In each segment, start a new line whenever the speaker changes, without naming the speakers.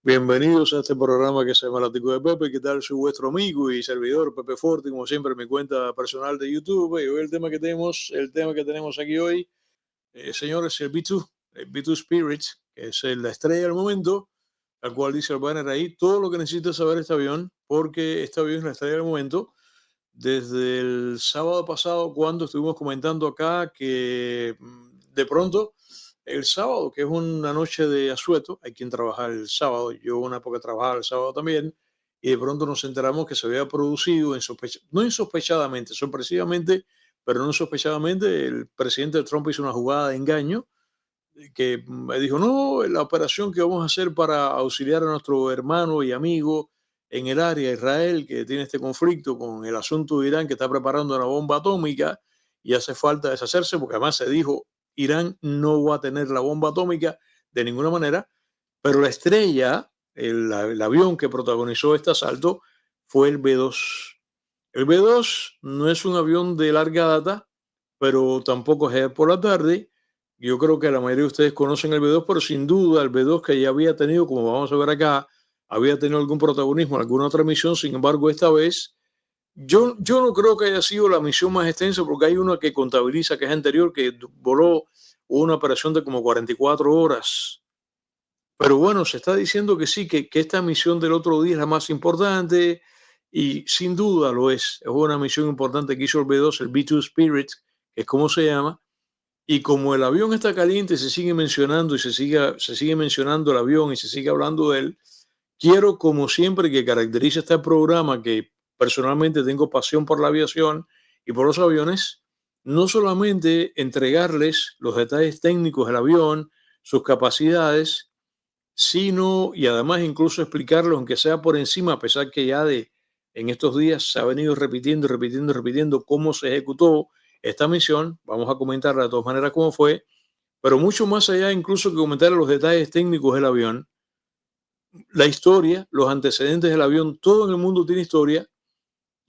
Bienvenidos a este programa que se llama Látigo de Pepe. ¿Qué tal? Soy vuestro amigo y servidor Pepe Forti, como siempre, en mi cuenta personal de YouTube. Y hoy el tema que tenemos aquí hoy, señores, el B2 Spirit, que es la estrella del momento, al cual dice el banner ahí, todo lo que necesita saber este avión, porque este avión es la estrella del momento. Desde el sábado pasado, cuando estuvimos comentando acá que de pronto el sábado, que es una noche de asueto, hay quien trabaja el sábado, yo una época trabajaba el sábado también, y de pronto nos enteramos que se había producido, no insospechadamente, sorpresivamente, pero no insospechadamente, el presidente Trump hizo una jugada de engaño que me dijo, no, la operación que vamos a hacer para auxiliar a nuestro hermano y amigo en el área, Israel, que tiene este conflicto con el asunto de Irán, que está preparando una bomba atómica y hace falta deshacerse, porque además se dijo, Irán no va a tener la bomba atómica de ninguna manera, pero la estrella, el avión que protagonizó este asalto fue el B-2. El B-2 no es un avión de larga data, pero tampoco es por la tarde. Yo creo que la mayoría de ustedes conocen el B2, pero sin duda el B2 que ya había tenido, como vamos a ver acá, había tenido algún protagonismo en alguna otra misión. Sin embargo, esta vez, yo no creo que haya sido la misión más extensa, porque hay una que contabiliza, que es anterior, que voló una operación de como 44 horas. Pero bueno, se está diciendo que sí, que esta misión del otro día es la más importante y sin duda lo es. Es una misión importante que hizo el B2, el B2 Spirit, que es como se llama. Y como el avión está caliente, se sigue mencionando y se sigue mencionando el avión y se sigue hablando de él, quiero, como siempre, que caracteriza este programa, que personalmente tengo pasión por la aviación y por los aviones, no solamente entregarles los detalles técnicos del avión, sus capacidades, sino, y además incluso explicarlo, aunque sea por encima, a pesar que ya en estos días se ha venido repitiendo, repitiendo, repitiendo cómo se ejecutó esta misión. Vamos a comentar de todas maneras cómo fue, pero mucho más allá incluso que comentar los detalles técnicos del avión, la historia, los antecedentes del avión, todo en el mundo tiene historia.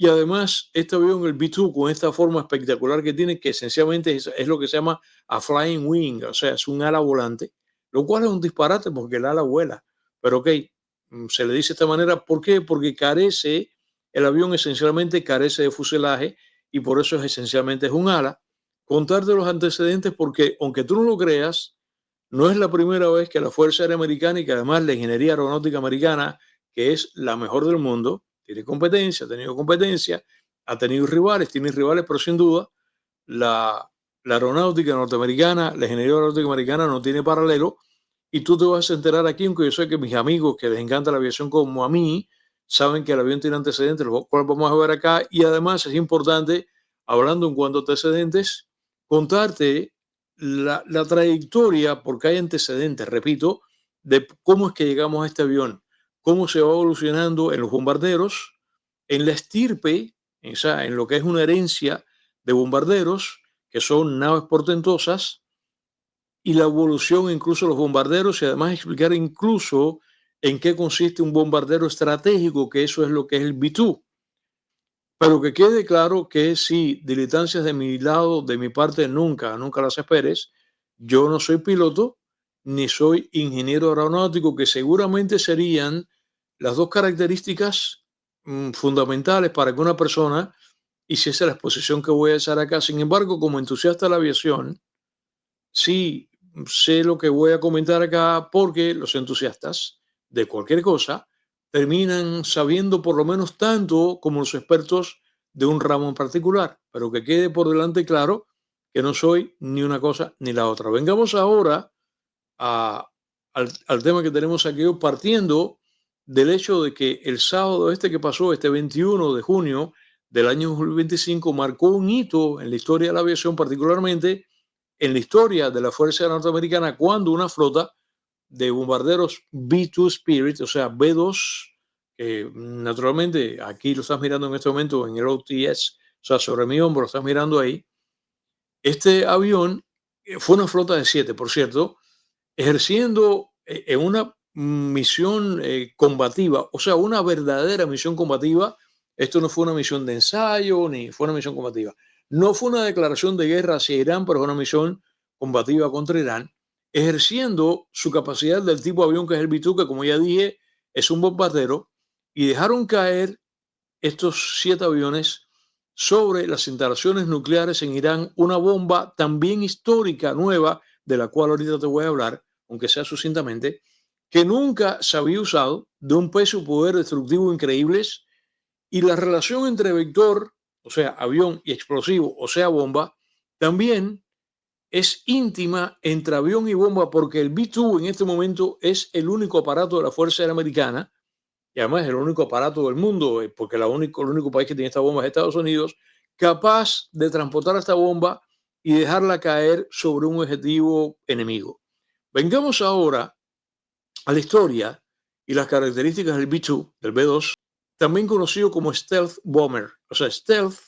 Y además, este avión, el B-2, con esta forma espectacular que tiene, que esencialmente es lo que se llama a flying wing, o sea, es un ala volante, lo cual es un disparate porque el ala vuela. Pero ok, se le dice de esta manera. ¿Por qué? Porque el avión esencialmente carece de fuselaje y por eso esencialmente es un ala. Contarte los antecedentes porque, aunque tú no lo creas, no es la primera vez que la Fuerza Aérea Americana y que además la ingeniería aeronáutica americana, que es la mejor del mundo, tiene competencia, ha tenido rivales, tiene rivales, pero sin duda la aeronáutica norteamericana, la ingeniería aeronáutica americana no tiene paralelo. Y tú te vas a enterar aquí, aunque yo sé que mis amigos que les encanta la aviación como a mí, saben que el avión tiene antecedentes, los cuales vamos a ver acá. Y además es importante, hablando en cuanto a antecedentes, contarte la trayectoria, porque hay antecedentes, repito, de cómo es que llegamos a este avión, cómo se va evolucionando en los bombarderos, en la estirpe, en lo que es una herencia de bombarderos, que son naves portentosas, y la evolución incluso de los bombarderos, y además explicar incluso en qué consiste un bombardero estratégico, que eso es lo que es el B-2. Pero que quede claro que si dilatancias de mi lado, de mi parte, nunca las esperes. Yo no soy piloto ni soy ingeniero aeronáutico, que seguramente serían las dos características fundamentales para que una persona hiciese la exposición que voy a hacer acá. Sin embargo, como entusiasta de la aviación, sí sé lo que voy a comentar acá, porque los entusiastas de cualquier cosa terminan sabiendo por lo menos tanto como los expertos de un ramo en particular, pero que quede por delante claro que no soy ni una cosa ni la otra. Vengamos ahora al tema que tenemos aquí hoy, partiendo del hecho de que el sábado que pasó, este 21 de junio del año 2025, marcó un hito en la historia de la aviación, particularmente en la historia de la Fuerza Aérea Norteamericana, cuando una flota de bombarderos B-2 Spirit, o sea, B-2, que naturalmente aquí lo estás mirando en este momento en el OTS, o sea, sobre mi hombro lo estás mirando ahí. Este avión fue una flota de 7, por cierto, ejerciendo en una misión combativa, o sea, una verdadera misión combativa. Esto no fue una misión de ensayo, ni fue una misión combativa. No fue una declaración de guerra hacia Irán, pero fue una misión combativa contra Irán, ejerciendo su capacidad del tipo de avión que es el B-2, que como ya dije, es un bombardero, y dejaron caer estos 7 aviones sobre las instalaciones nucleares en Irán, una bomba también histórica, nueva, de la cual ahorita te voy a hablar, aunque sea sucintamente, que nunca se había usado, de un peso y poder destructivo increíbles, y la relación entre vector, o sea, avión, y explosivo, o sea, bomba, también es íntima entre avión y bomba, porque el B-2 en este momento es el único aparato de la Fuerza Aérea Americana, y además es el único aparato del mundo, porque el único país que tiene esta bomba es Estados Unidos, capaz de transportar esta bomba y dejarla caer sobre un objetivo enemigo. Vengamos ahora a la historia y las características del B-2, del B-2, también conocido como Stealth Bomber. O sea, stealth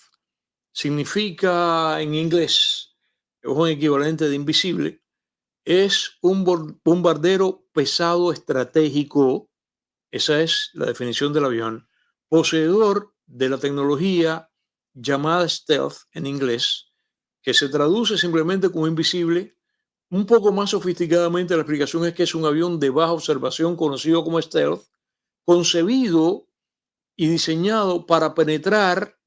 significa en inglés, es un equivalente de invisible, es un bombardero pesado estratégico. Esa es la definición del avión. Poseedor de la tecnología llamada stealth en inglés, que se traduce simplemente como invisible. Un poco más sofisticadamente, la explicación es que es un avión de baja observación conocido como stealth, concebido y diseñado para penetrar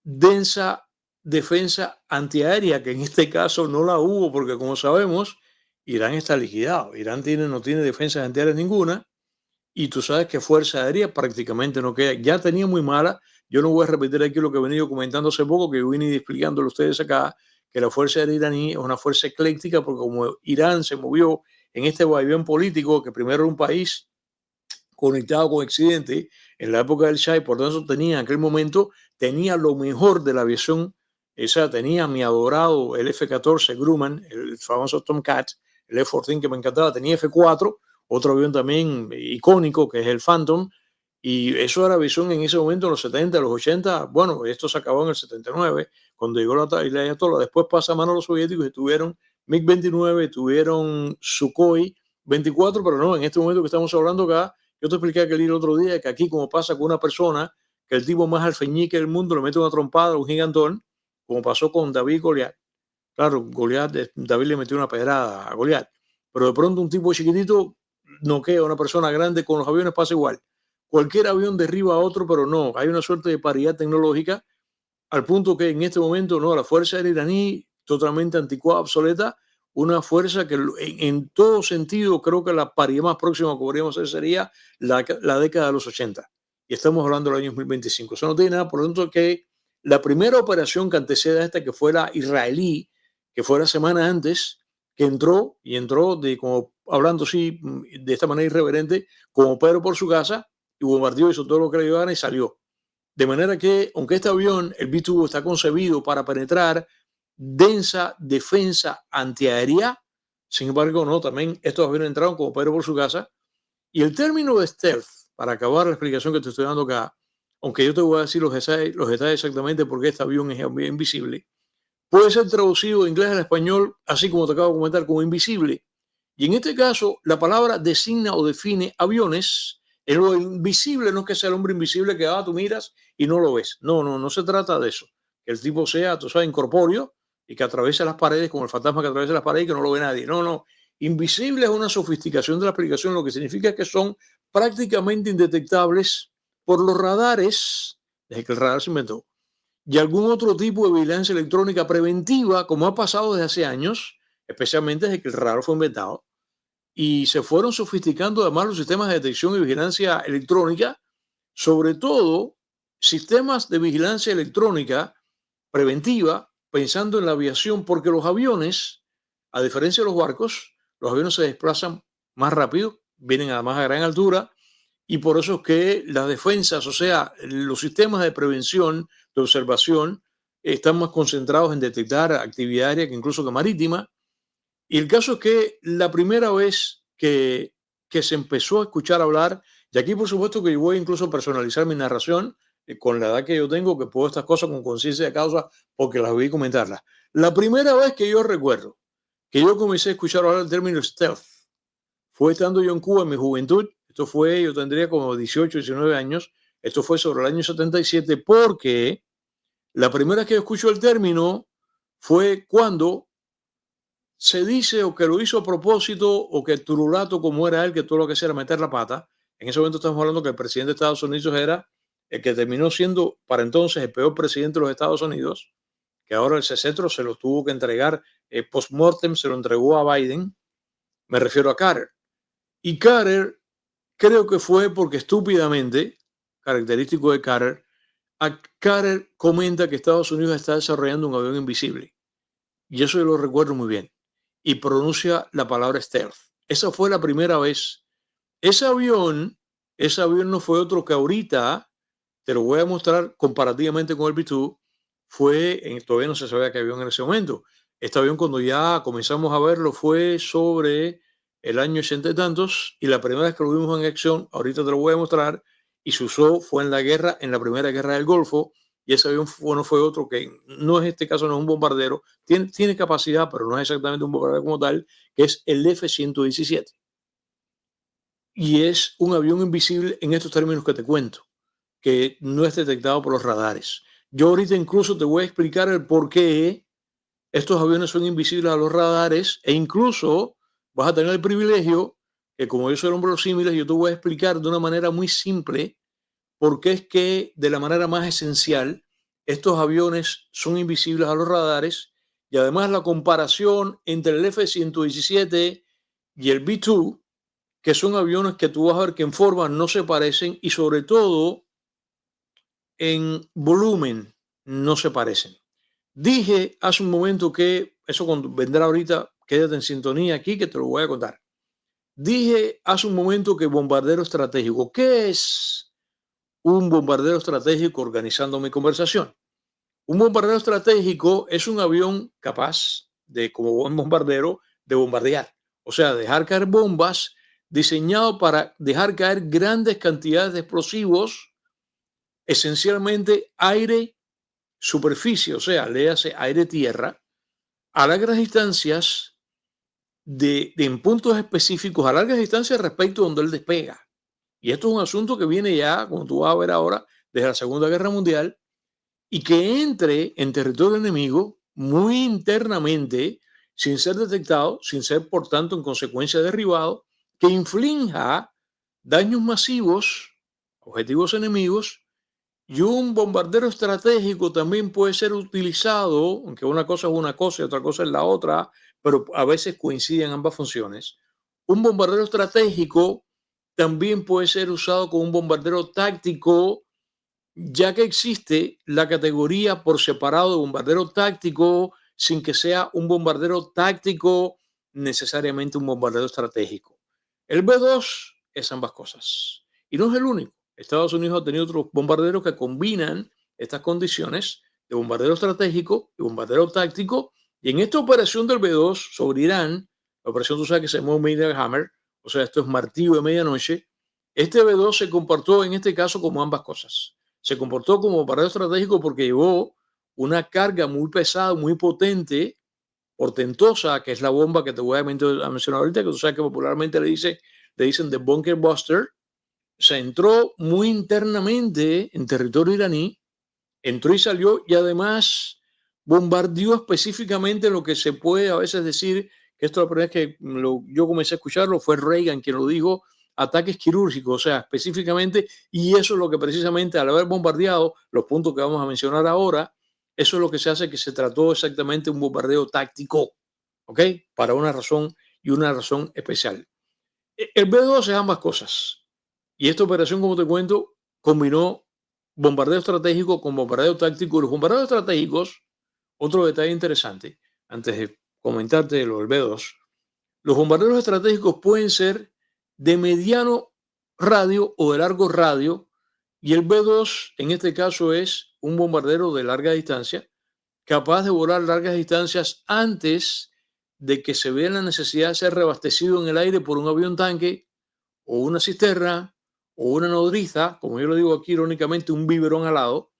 densa defensa antiaérea, que en este caso no la hubo porque, como sabemos, Irán está liquidado. Irán no tiene defensas antiaéreas ninguna. Y tú sabes que Fuerza Aérea prácticamente no queda. Ya tenía muy mala. Yo no voy a repetir aquí lo que he venido comentando hace poco, que vine explicándolo a ustedes acá, que la Fuerza Aérea iraní es una fuerza ecléctica, porque como Irán se movió en este vaivén político, que primero era un país conectado con Occidente, en la época del Shah, y por tanto tenía en aquel momento, tenía lo mejor de la aviación. Esa tenía mi adorado el F-14 Grumman, el famoso Tomcat, el F-14 que me encantaba, tenía F-4, otro avión también icónico que es el Phantom, y eso era visión en ese momento, en los 70, los 80. Bueno, esto se acabó en el 79, cuando llegó la Ayatollah. Después pasa a manos de los soviéticos y tuvieron MiG-29, tuvieron Sukhoi 24, pero no, en este momento que estamos hablando acá, yo te expliqué aquel el otro día que aquí, como pasa con una persona, que el tipo más alfeñique del mundo le mete una trompada a un gigantón, como pasó con David y Goliat. Claro, David le metió una pedrada a Goliat, pero de pronto un tipo chiquitito noquea a una persona grande. Con los aviones pasa igual. Cualquier avión derriba a otro, pero no, hay una suerte de paridad tecnológica, al punto que en este momento no, la Fuerza Aérea iraní, totalmente anticuada, obsoleta, una fuerza que en todo sentido creo que la paridad más próxima que podríamos hacer sería la década de los 80. Y estamos hablando del año 2025. Eso no tiene nada, por lo tanto, que la primera operación que antecede a esta, que fue la israelí, que fue la semana antes, que entró como hablando así, de esta manera irreverente, como Pedro por su casa, y bombardeó, hizo todo lo que le dio gana y salió. De manera que, aunque este avión, el B-2, está concebido para penetrar densa defensa antiaérea, sin embargo, no, también estos aviones entraron como Pedro por su casa. Y el término de stealth, para acabar la explicación que te estoy dando acá, aunque yo te voy a decir los detalles exactamente porque este avión es invisible, puede ser traducido de inglés al español, así como te acabo de comentar, como invisible. Y en este caso, la palabra designa o define aviones. Lo invisible no es que sea el hombre invisible que tú miras y no lo ves. No, no, no se trata de eso. Que el tipo sea, tú sabes, incorpóreo y que atraviese las paredes como el fantasma que atraviesa las paredes y que no lo ve nadie. No, no. Invisible es una sofisticación de la aplicación, lo que significa que son prácticamente indetectables por los radares, desde que el radar se inventó, y algún otro tipo de vigilancia electrónica preventiva, como ha pasado desde hace años, especialmente desde que el radar fue inventado, y se fueron sofisticando además los sistemas de detección y vigilancia electrónica, sobre todo sistemas de vigilancia electrónica preventiva, pensando en la aviación, porque los aviones, a diferencia de los aviones se desplazan más rápido, vienen además a gran altura, y por eso es que las defensas, o sea, los sistemas de prevención, de observación, están más concentrados en detectar actividad aérea que incluso que marítima. Y el caso es que la primera vez que se empezó a escuchar hablar, y aquí por supuesto que yo voy incluso a personalizar mi narración, con la edad que yo tengo, que puedo estas cosas con conciencia de causa, porque las voy a comentarlas. La primera vez que yo recuerdo que yo comencé a escuchar hablar del término stealth fue estando yo en Cuba en mi juventud. Esto fue, yo tendría como 18, 19 años. Esto fue sobre el año 77, porque la primera vez que yo escucho el término fue cuando se dice o que lo hizo a propósito o que Turulato, como era él, que todo lo que hacía era meter la pata, En ese momento estamos hablando que el presidente de Estados Unidos era el que terminó siendo para entonces el peor presidente de los Estados Unidos, que ahora ese cetro se lo tuvo que entregar post-mortem, se lo entregó a Biden. Me refiero a Carter. Y Carter creo que fue porque estúpidamente, característico de Carter, Carter comenta que Estados Unidos está desarrollando un avión invisible. Y eso yo lo recuerdo muy bien. Y pronuncia la palabra stealth. Esa fue la primera vez. Ese avión no fue otro que ahorita, te lo voy a mostrar comparativamente con el B-2, todavía no se sabía qué avión en ese momento. Este avión cuando ya comenzamos a verlo fue sobre el año 80 y tantos, y la primera vez que lo vimos en acción, ahorita te lo voy a mostrar, y se usó fue en la primera guerra del Golfo, y ese avión no fue otro que, no es este caso, no es un bombardero, tiene capacidad, pero no es exactamente un bombardero como tal, que es el F-117. Y es un avión invisible en estos términos que te cuento, que no es detectado por los radares. Yo ahorita incluso te voy a explicar el por qué estos aviones son invisibles a los radares, e incluso vas a tener el privilegio que, como yo soy el hombre de los símiles, yo te voy a explicar de una manera muy simple por qué es que, de la manera más esencial, estos aviones son invisibles a los radares, y además la comparación entre el F-117 y el B-2, que son aviones que tú vas a ver que en forma no se parecen y sobre todo en volumen no se parecen. Dije hace un momento que, eso cuando vendrá ahorita, quédate en sintonía aquí que te lo voy a contar. Dije hace un momento que bombardero estratégico. ¿Qué es un bombardero estratégico? Organizando mi conversación. Un bombardero estratégico es un avión capaz de, como buen bombardero, de bombardear. O sea, dejar caer bombas, diseñado para dejar caer grandes cantidades de explosivos, esencialmente aire, superficie, o sea, léase aire-tierra, a largas distancias, en puntos específicos, a largas distancias respecto a donde él despega. Y esto es un asunto que viene ya, como tú vas a ver ahora, desde la Segunda Guerra Mundial, y que entre en territorio enemigo muy internamente, sin ser detectado, sin ser, por tanto, en consecuencia derribado, que inflinja daños masivos a objetivos enemigos. Y un bombardero estratégico también puede ser utilizado, aunque una cosa es una cosa y otra cosa es la otra, pero a veces coinciden ambas funciones. Un bombardero estratégico también puede ser usado como un bombardero táctico, ya que existe la categoría por separado de bombardero táctico, sin que sea un bombardero táctico necesariamente un bombardero estratégico. El B-2 es ambas cosas. Y no es el único. Estados Unidos ha tenido otros bombarderos que combinan estas condiciones de bombardero estratégico y bombardero táctico. Y en esta operación del B-2 sobre Irán, la operación tú sabes que se llamó Midnight Hammer, o sea, esto es martillo de medianoche, este B-2 se comportó en este caso como ambas cosas. Se comportó como bombardero estratégico porque llevó una carga muy pesada, muy potente, portentosa, que es la bomba que te voy a mencionar ahorita, que tú sabes que popularmente le dicen The Bunker Buster. Se entró muy internamente en territorio iraní, entró y salió, y además bombardeó específicamente lo que se puede a veces decir, que esto la primera vez que yo comencé a escucharlo fue Reagan quien lo dijo, ataques quirúrgicos, o sea, específicamente, y eso es lo que precisamente al haber bombardeado los puntos que vamos a mencionar ahora, eso es lo que se hace que se trató exactamente un bombardeo táctico, ¿ok? Para una razón y una razón especial. El B-2 es ambas cosas. Y esta operación, como te cuento, combinó bombardeo estratégico con bombardeo táctico. Los bombardeos estratégicos, otro detalle interesante, antes de comentarte lo del B-2, los bombarderos estratégicos pueden ser de mediano radio o de largo radio, y el B-2 en este caso es un bombardero de larga distancia, capaz de volar largas distancias antes de que se vea la necesidad de ser reabastecido en el aire por un avión tanque o una cisterna o una nodriza, como yo lo digo aquí irónicamente, un biberón alado,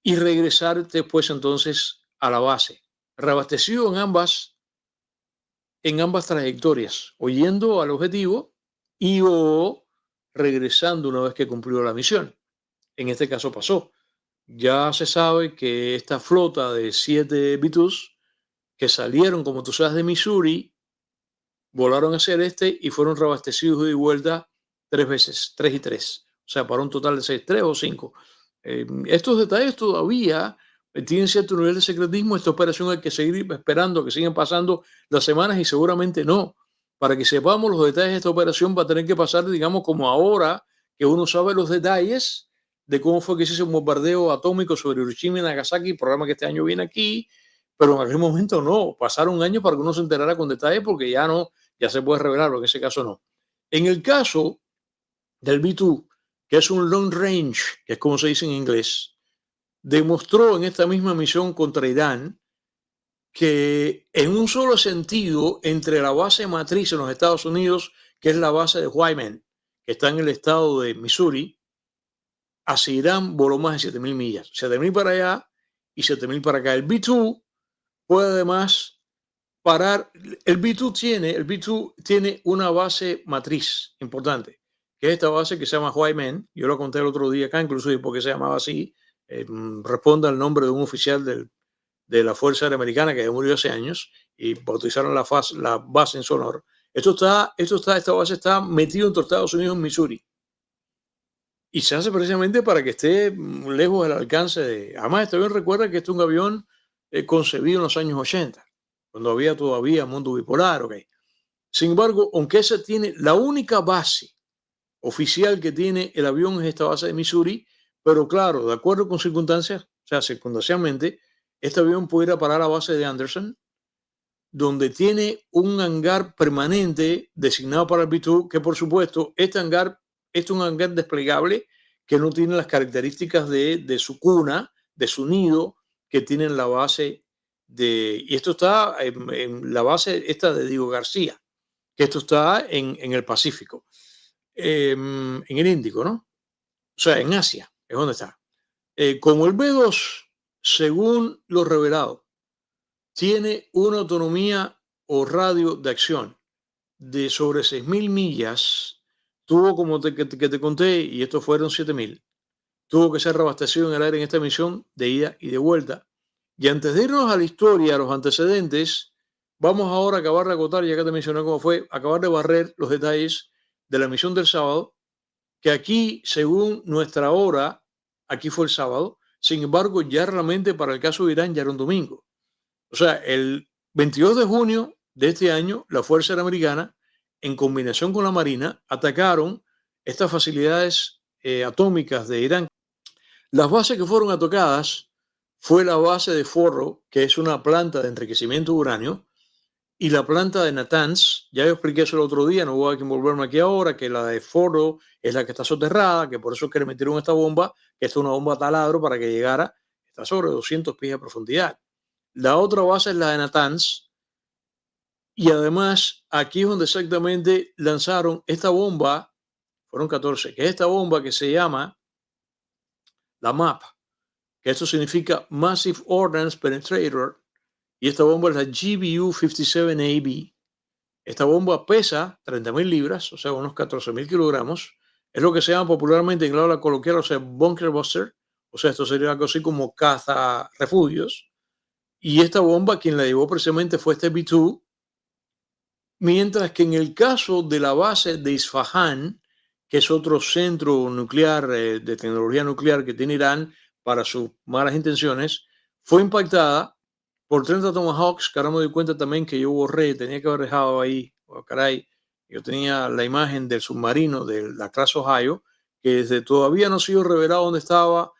y regresar después entonces a la base, reabastecido en ambas trayectorias, o yendo al objetivo y o regresando una vez que cumplió la misión. En este caso pasó. Ya se sabe que esta flota de 7 B-2s que salieron, como tú sabes, de Missouri, volaron hacia el este y fueron reabastecidos de vuelta 3 veces, 3 y 3. O sea, para un total de 6, 3 o 5. Estos detalles todavía tienen cierto nivel de secretismo. Esta operación hay que seguir esperando que sigan pasando las semanas y seguramente no. Para que sepamos los detalles de esta operación va a tener que pasar, digamos, como ahora que uno sabe los detalles de cómo fue que se hizo un bombardeo atómico sobre Hiroshima y Nagasaki, programa que este año viene aquí, pero en aquel momento no. Pasaron años para que uno se enterara con detalle porque ya no, ya se puede revelar, pero en ese caso no. En el caso del B-2, que es un long range, que es como se dice en inglés, demostró en esta misma misión contra Irán que en un solo sentido entre la base matriz en los Estados Unidos, que es la base de Wyman, que está en el estado de Missouri, hacia Irán voló más de 7.000 millas, 7.000 para allá y 7.000 para acá. El B-2 puede además parar. El B-2 tiene una base matriz importante, que es esta base que se llama Wyman. Yo lo conté el otro día acá, incluso porque se llamaba así. Responde al nombre de un oficial de la Fuerza Aérea Americana que murió hace años y bautizaron la base en su honor. Esta base está metida entre Estados Unidos y Missouri. Y se hace precisamente para que esté lejos del alcance de... Además, este avión recuerda que este es un avión concebido en los años 80, cuando había todavía mundo bipolar, ¿ok? Sin embargo, aunque esa tiene la única base oficial que tiene el avión es esta base de Missouri, pero claro, de acuerdo con circunstancias, o sea, circunstancialmente, este avión puede ir a parar a la base de Anderson, donde tiene un hangar permanente designado para el B-2, que por supuesto, este es un hangar desplegable que no tiene las características de su cuna, de su nido, que tiene en la base de... Y esto está en la base esta de Diego García, que esto está en el Pacífico, en el Índico, ¿no? O sea, en Asia, es donde está. Como el B-2, según lo revelado, tiene una autonomía o radio de acción de sobre 6.000 millas, tuvo, como que te conté, y estos fueron 7.000, tuvo que ser reabastecido en el aire en esta misión de ida y de vuelta. Y antes de irnos a la historia, a los antecedentes, vamos ahora a acabar de acotar, ya que te mencioné cómo fue, acabar de barrer los detalles de la misión del sábado, que aquí, según nuestra hora, aquí fue el sábado, sin embargo, ya realmente para el caso de Irán ya era un domingo. O sea, el 22 de junio de este año, la Fuerza Aérea Americana, en combinación con la Marina, atacaron estas facilidades atómicas de Irán. Las bases que fueron atacadas fue la base de Fordo, que es una planta de enriquecimiento de uranio, y la planta de Natanz. Ya yo expliqué eso el otro día, no voy a envolverme aquí ahora, que la de Fordo es la que está soterrada, que por eso es que le metieron esta bomba, que esta es una bomba taladro para que llegara, está sobre 200 pies de profundidad. La otra base es la de Natanz, y además aquí es donde exactamente lanzaron esta bomba, fueron 14, que es esta bomba que se llama la MAP, que esto significa Massive Ordnance Penetrator, y esta bomba es la GBU-57AB. Esta bomba pesa 30.000 libras, o sea, unos 14.000 kilogramos. Es lo que se llama popularmente en la habla coloquial, o sea, bunker buster. O sea, esto sería algo así como caza refugios. Y esta bomba, quien la llevó precisamente fue este B-2. Mientras que en el caso de la base de Isfahan, que es otro centro nuclear de tecnología nuclear que tiene Irán para sus malas intenciones, fue impactada por 30 Tomahawks, que ahora me doy cuenta también que yo borré, tenía que haber dejado ahí, oh, caray, yo tenía la imagen del submarino de la clase Ohio, que desde todavía no ha sido revelado dónde estaba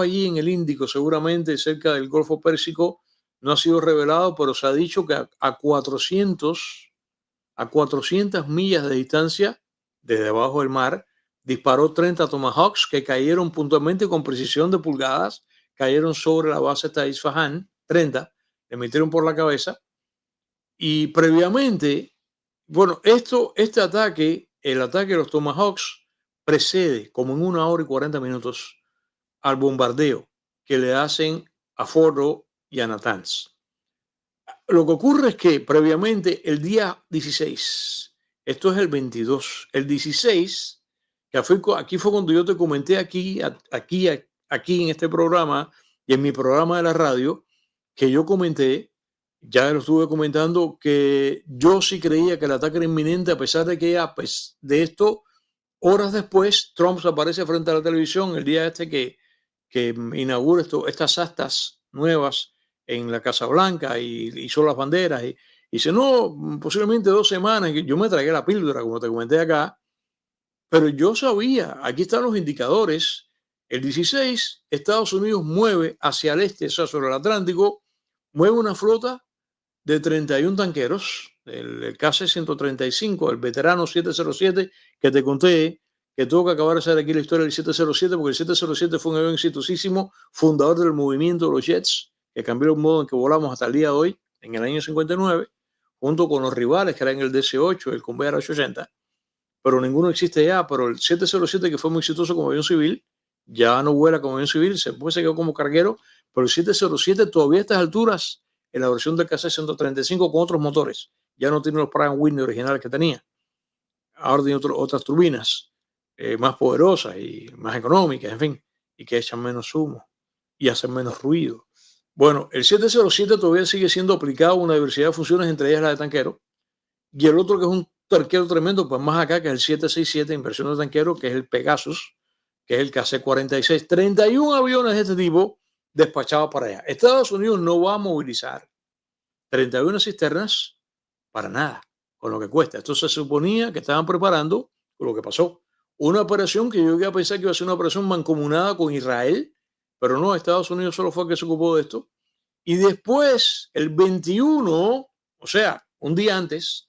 allí en el Índico, seguramente cerca del Golfo Pérsico, no ha sido revelado, pero se ha dicho que a 400 millas de distancia, desde debajo del mar, disparó 30 Tomahawks que cayeron puntualmente con precisión de pulgadas, cayeron sobre la base de Isfahan, 30, le metieron por la cabeza. Y previamente, bueno, este ataque, el ataque de los Tomahawks, precede como en 1 hora y 40 minutos al bombardeo que le hacen a Fordo y a Natanz. Lo que ocurre es que previamente el día 16, esto es el 22, el 16, que aquí fue cuando yo te comenté aquí en este programa y en mi programa de la radio, que yo comenté, ya lo estuve comentando, que yo sí creía que el ataque era inminente, a pesar de que de esto Horas después, Trump aparece frente a la televisión el día que inaugura estas astas nuevas en la Casa Blanca y hizo las banderas. Y dice, no, posiblemente 2 semanas. Yo me tragué la píldora, como te comenté acá, pero yo sabía, aquí están los indicadores. El 16, Estados Unidos mueve hacia el este, o sea, sobre el Atlántico, mueve una flota de 31 tanqueros, el KC-135, el veterano 707 que te conté, que tuvo que acabar de hacer aquí la historia del 707, porque el 707 fue un avión exitosísimo, fundador del movimiento de los jets, que cambió el modo en que volamos hasta el día de hoy, en el año 59, junto con los rivales que eran el DC-8, el Convair H-80, pero ninguno existe ya. Pero el 707, que fue muy exitoso como avión civil, ya no vuela como avión civil, se quedó como carguero, pero el 707 todavía a estas alturas, en la versión del KC-135 con otros motores, ya no tiene los Pratt & Whitney originales que tenía. Ahora tiene otras turbinas más poderosas y más económicas, en fin, y que echan menos humo y hacen menos ruido. Bueno, el 707 todavía sigue siendo aplicado a una diversidad de funciones, entre ellas la de tanquero, y el otro, que es un tanquero tremendo, pues más acá, que es el 767, inversión de tanquero, que es el Pegasus, que es el KC-46. 31 aviones de este tipo despachados para allá. Estados Unidos no va a movilizar 31 cisternas para nada, con lo que cuesta. Esto se suponía que estaban preparando, con lo que pasó, una operación que yo llegué a pensar que iba a ser una operación mancomunada con Israel, pero no, Estados Unidos solo fue el que se ocupó de esto. Y después, el 21, o sea, un día antes,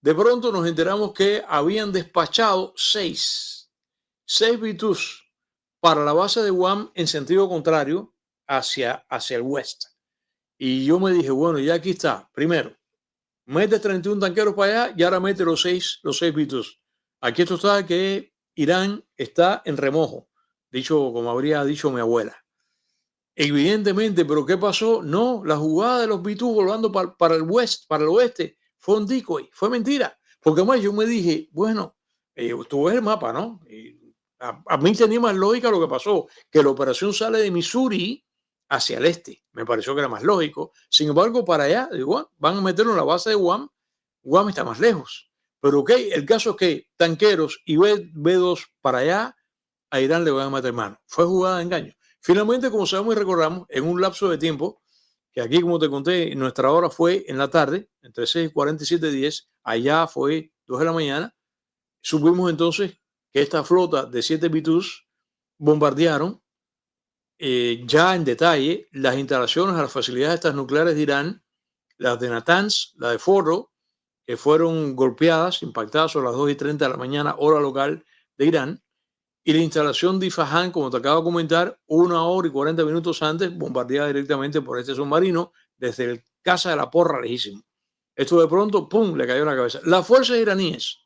de pronto nos enteramos que habían despachado 6 B-2s para la base de Guam en sentido contrario hacia el west. Y yo me dije, bueno, ya aquí está. Primero, mete 31 tanqueros para allá y ahora mete los 6 B-2s. Aquí esto está que Irán está en remojo, dicho como habría dicho mi abuela. Evidentemente, pero ¿qué pasó? No, la jugada de los B-2 volando para el oeste, fue un decoy, fue mentira. Porque además yo me dije, bueno, tú ves el mapa, ¿no? A mí tenía más lógica lo que pasó, que la operación sale de Missouri hacia el este. Me pareció que era más lógico. Sin embargo, para allá, digo, van a meterlo en la base de Guam. Guam está más lejos. Pero ok, el caso es que tanqueros y B-2 para allá, a Irán le van a meter mano. Fue jugada de engaño. Finalmente, como sabemos y recordamos, en un lapso de tiempo, que aquí, como te conté, nuestra hora fue en la tarde, entre 6:47 y 10, allá fue 2 de la mañana, supimos entonces que esta flota de 7 B-2s bombardearon ya en detalle las instalaciones a las facilidades estas nucleares de Irán, las de Natanz, la de Fordo, que fueron golpeadas, impactadas a las 2:30 de la mañana, hora local de Irán, y la instalación de Isfahan, como te acabo de comentar, 1 hora y 40 minutos antes, bombardeada directamente por este submarino desde el Casa de la Porra, lejísimo. Esto de pronto, ¡pum!, le cayó en la cabeza. Las fuerzas iraníes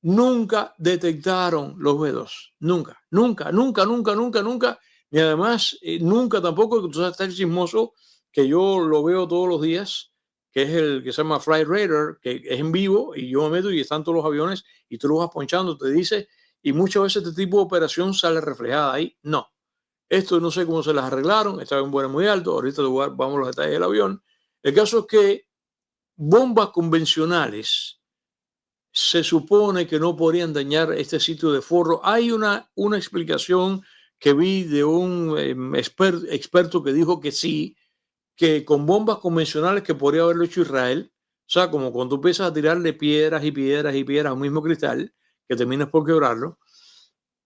nunca detectaron los B-2. Nunca, nunca, nunca, nunca, nunca, nunca. Y además, nunca tampoco, tú sabes, está el chismoso, que yo lo veo todos los días, que es el que se llama Flight Radar, que es en vivo, y yo me meto y están todos los aviones, y tú los vas ponchando, te dice, y muchas veces este tipo de operación sale reflejada ahí. No, esto no sé cómo se las arreglaron, estaba en vuelo muy alto, ahorita vamos a los detalles del avión. El caso es que bombas convencionales se supone que no podrían dañar este sitio de Fordo. Hay una explicación que vi de un experto que dijo que sí, que con bombas convencionales, que podría haberlo hecho Israel, o sea, como cuando empiezas a tirarle piedras y piedras y piedras a un mismo cristal, que terminas por quebrarlo,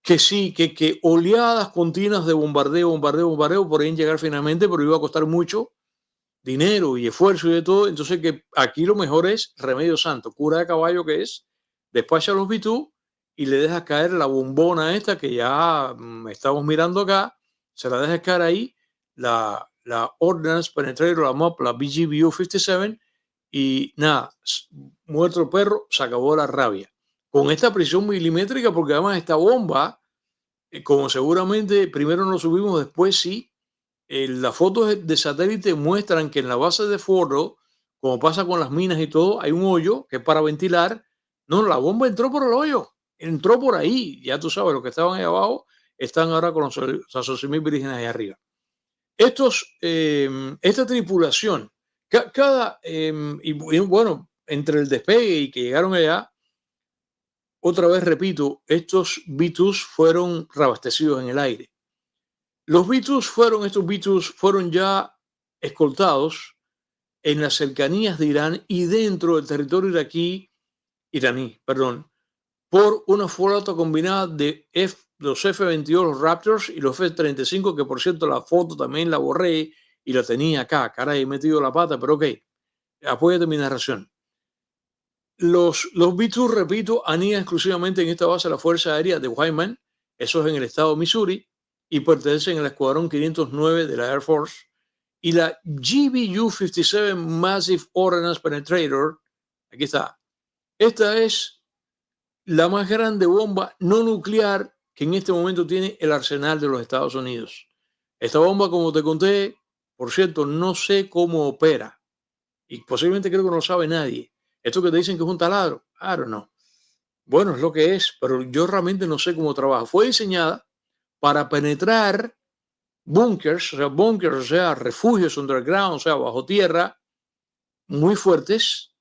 que sí, que oleadas continuas de bombardeo podrían llegar finalmente, pero iba a costar mucho dinero y esfuerzo y de todo. Entonces, que aquí lo mejor es remedio santo, cura de caballo, que es despacha los B-2 y le dejas caer la bombona esta que ya estamos mirando acá, se la dejas caer ahí, la Ordnance Penetrator, la MOP, la BGBU-57, y nada, muerto el perro, se acabó la rabia. Con esta presión milimétrica, porque además esta bomba, como seguramente primero nos subimos, después sí, las fotos de satélite muestran que en la base de Fordo, como pasa con las minas y todo, hay un hoyo que es para ventilar. No, la bomba entró por el hoyo, entró por ahí. Ya tú sabes, los que estaban ahí abajo están ahora con los 12.000 vírgenes ahí arriba. Esta tripulación, y bueno, entre el despegue y que llegaron allá, otra vez repito, estos B-2s fueron reabastecidos en el aire. Estos B-2s fueron ya escoltados en las cercanías de Irán y dentro del territorio iraní, por una flota combinada de los F-22, los Raptors y los F-35, que por cierto la foto también la borré y la tenía acá. Caray, he metido la pata, pero ok, apóyate mi narración. Los B-2, repito, anidan exclusivamente en esta base de la Fuerza Aérea de Wyman, eso es en el estado de Missouri, y pertenecen al Escuadrón 509 de la Air Force, y la GBU-57 Massive Ordnance Penetrator, aquí está. Esta es la más grande bomba no nuclear que en este momento tiene el arsenal de los Estados Unidos. Esta bomba, como te conté, por cierto, no sé cómo opera, y posiblemente creo que no lo sabe nadie. Esto que te dicen que es un taladro, I don't know. Bueno, es lo que es, pero yo realmente no sé cómo trabaja. Fue diseñada para penetrar bunkers, o sea, refugios underground, o sea, bajo tierra, muy fuertes,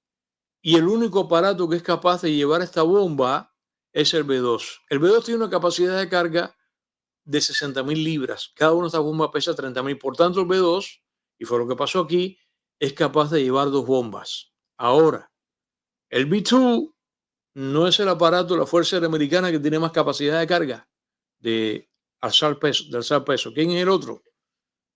y el único aparato que es capaz de llevar esta bomba es el B-2. El B-2 tiene una capacidad de carga de 60.000 libras. Cada una de estas bombas pesa 30.000. Por tanto, el B-2, y fue lo que pasó aquí, es capaz de llevar 2 bombas. Ahora, el B-2 no es el aparato de la Fuerza Aérea Americana que tiene más capacidad de carga, de alzar peso. ¿Quién es el otro?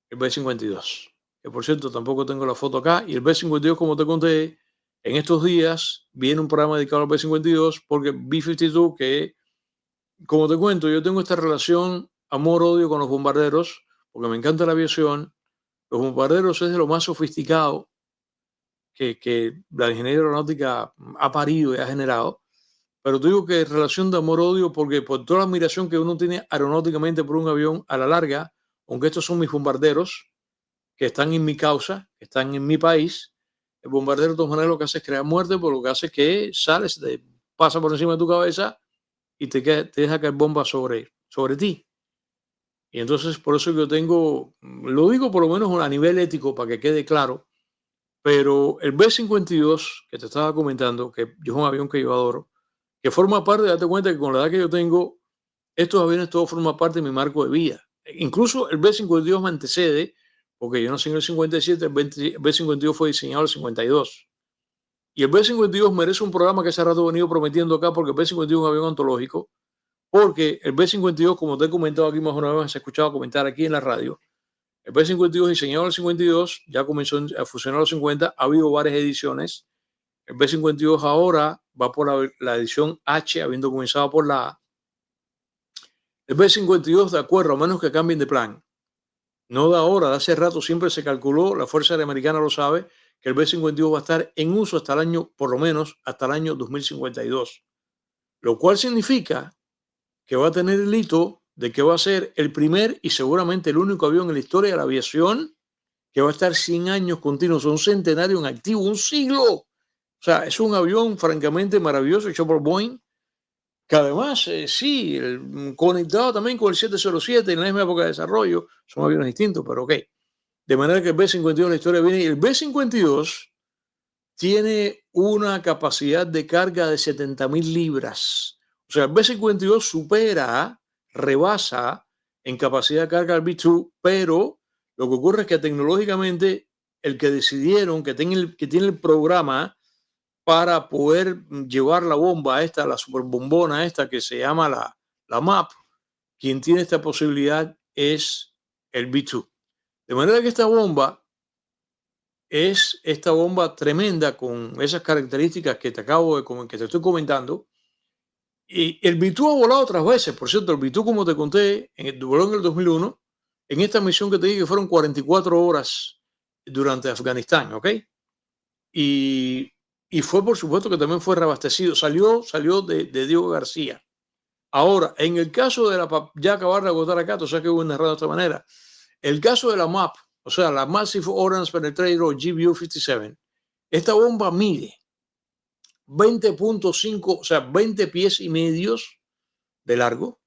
El B-52. Que por cierto, tampoco tengo la foto acá. Y el B-52, como te conté, en estos días viene un programa dedicado al B-52 porque B-52, que como te cuento, yo tengo esta relación amor-odio con los bombarderos porque me encanta la aviación. Los bombarderos es de lo más sofisticado que la ingeniería aeronáutica ha parido y ha generado. Pero te digo que es relación de amor-odio porque por toda la admiración que uno tiene aeronáuticamente por un avión, a la larga, aunque estos son mis bombarderos, que están en mi causa, que están en mi país, el bombardero de todas maneras lo que hace es crear muerte, por lo que hace es que sales, te pasa por encima de tu cabeza y te deja caer bomba sobre ti. Y entonces por eso yo tengo, lo digo por lo menos a nivel ético para que quede claro, pero el B-52 que te estaba comentando, que yo es un avión que yo adoro, que forma parte, date cuenta que con la edad que yo tengo, estos aviones todos forman parte de mi marco de vida. Incluso el B-52 me antecede, porque yo nací en el 57, el B-52 fue diseñado en el 52. Y el B-52 merece un programa que hace rato he venido prometiendo acá, porque el B-52 es un avión antológico, porque el B-52, como te he comentado aquí más una vez, has escuchado comentar aquí en la radio, el B-52 diseñado en el 52, ya comenzó a funcionar en los 50, ha habido varias ediciones. El B-52 ahora va por la edición H, habiendo comenzado por la A. El B-52, de acuerdo, a menos que cambien de plan, no de ahora, de hace rato siempre se calculó, la Fuerza Aérea Americana lo sabe, que el B-52 va a estar en uso hasta el año, por lo menos hasta el año 2052. Lo cual significa que va a tener el hito de que va a ser el primer y seguramente el único avión en la historia de la aviación que va a estar 100 años continuos, un centenario en activo, un siglo. O sea, es un avión francamente maravilloso hecho por Boeing, que además, sí, conectado también con el 707 en la misma época de desarrollo, son aviones distintos, pero ok. De manera que el B-52 la historia viene y el B-52 tiene una capacidad de carga de 70.000 libras. O sea, el B-52 rebasa en capacidad de carga al B-2, pero lo que ocurre es que tecnológicamente el que decidieron, que tiene el programa para poder llevar la bomba esta, la superbombona esta que se llama la MAP, quien tiene esta posibilidad es el B-2. De manera que esta bomba es esta bomba tremenda con esas características que que te estoy comentando. Y el B-2 ha volado otras veces. Por cierto, el B-2, como te conté, voló en el 2001, en esta misión que te dije que fueron 44 horas durante Afganistán, ¿ok? Y fue, por supuesto, que también fue reabastecido. Salió de Diego García. Ahora, en el caso de ya acabar de agotar acá, tú sabes que voy narrado de esta manera. El caso de la MAP, o sea, la Massive Ordnance Penetrator GBU-57, esta bomba mide 20.5, o sea, 20 pies y medios de largo,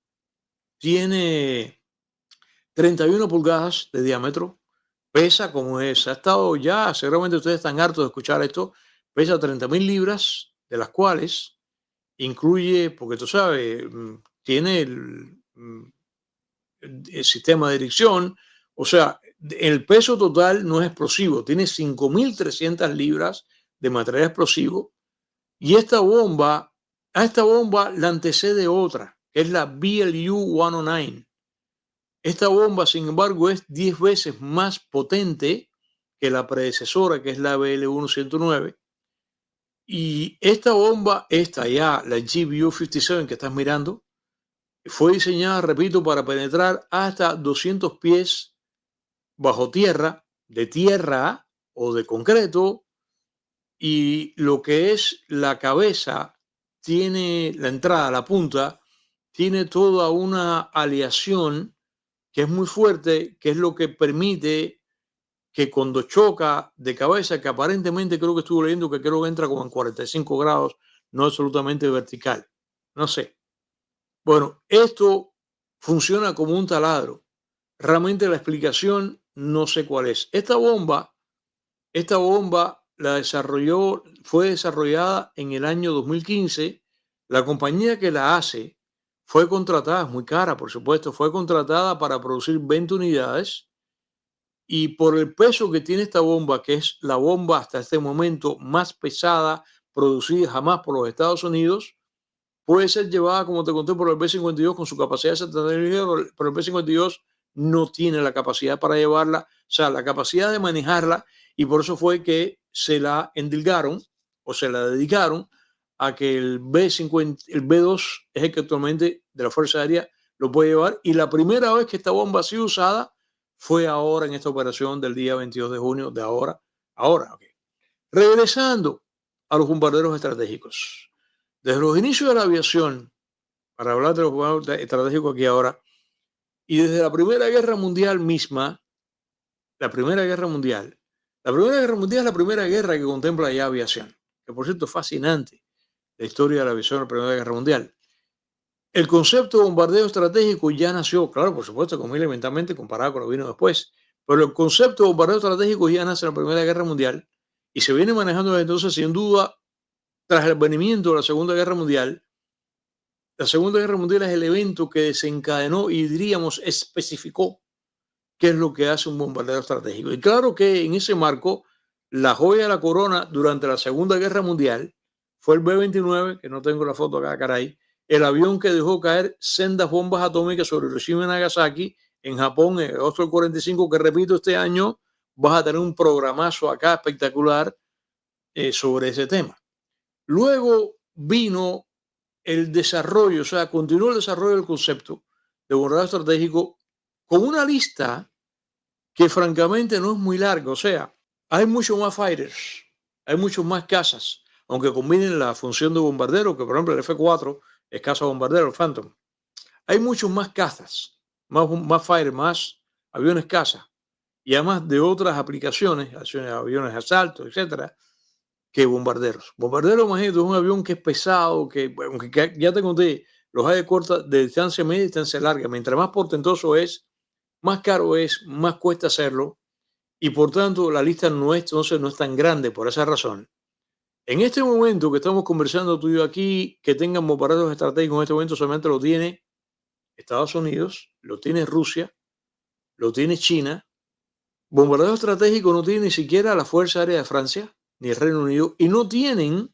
tiene 31 pulgadas de diámetro, pesa como es, ha estado ya, seguramente ustedes están hartos de escuchar esto, pesa 30.000 libras, de las cuales incluye, porque tú sabes, tiene el sistema de dirección, o sea, el peso total no es explosivo, tiene 5.300 libras de material explosivo y a esta bomba la antecede otra, que es la BLU-109. Esta bomba, sin embargo, es 10 veces más potente que la predecesora, que es la BL-109. Y esta bomba, esta ya, la GBU-57 que estás mirando, fue diseñada, repito, para penetrar hasta 200 pies bajo tierra, de tierra o de concreto, y lo que es la cabeza tiene la entrada, la punta, tiene toda una aleación que es muy fuerte, que es lo que permite que cuando choca de cabeza, que aparentemente creo que estuve leyendo que creo que entra como en 45 grados, no absolutamente vertical. No sé. Bueno, esto funciona como un taladro. Realmente la explicación no sé cuál es. Esta bomba fue desarrollada en el año 2015. La compañía que la hace fue contratada, es muy cara, por supuesto, fue contratada para producir 20 unidades y por el peso que tiene esta bomba, que es la bomba hasta este momento más pesada producida jamás por los Estados Unidos, puede ser llevada, como te conté, por el B-52 con su capacidad de 70 libras, pero el B-52 no tiene la capacidad para llevarla, o sea, la capacidad de manejarla, y por eso fue que se la endilgaron o se la dedicaron a que el B-2 es el que actualmente de la Fuerza Aérea lo puede llevar, y la primera vez que esta bomba ha sido usada fue ahora en esta operación del día 22 de junio de ahora. Okay. Regresando a los bombarderos estratégicos. Desde los inicios de la aviación, para hablar de los bombarderos estratégicos aquí ahora, y desde la Primera Guerra Mundial misma, la Primera Guerra Mundial es la primera guerra que contempla ya aviación, que por cierto es fascinante la historia de la aviación en la Primera Guerra Mundial. El concepto de bombardeo estratégico ya nació, claro, por supuesto, muy elementalmente comparado con lo que vino después, pero el concepto de bombardeo estratégico ya nace en la Primera Guerra Mundial y se viene manejando desde entonces, sin duda, tras el advenimiento de la Segunda Guerra Mundial. La Segunda Guerra Mundial es el evento que desencadenó y diríamos especificó qué es lo que hace un bombardero estratégico. Y claro que en ese marco, la joya de la corona durante la Segunda Guerra Mundial fue el B-29, que no tengo la foto acá, caray, el avión que dejó caer sendas bombas atómicas sobre Hiroshima y Nagasaki en Japón en agosto del 45, que repito, este año vas a tener un programazo acá espectacular sobre ese tema. Luego vino el desarrollo, o sea, continuó el desarrollo del concepto de bombardeo estratégico con una lista que francamente no es muy larga. O sea, hay muchos más fighters, hay muchos más cazas, aunque combinen la función de bombardero, que por ejemplo el F-4 es caza bombardero, el Phantom. Hay muchos más cazas, más fighters, más aviones caza, y además de otras aplicaciones, aviones de asalto, etcétera, que bombarderos. Bombarderos, imagínate, es un avión que es pesado, que ya te conté, los hay de distancia media y distancia larga. Mientras más portentoso es, más caro es, más cuesta hacerlo, y por tanto la lista no es tan grande por esa razón. En este momento que estamos conversando tú y yo aquí, que tengan bombarderos estratégicos en este momento solamente lo tiene Estados Unidos, lo tiene Rusia, lo tiene China. Bombarderos estratégicos no tiene ni siquiera la Fuerza Aérea de Francia ni el Reino Unido, y no tienen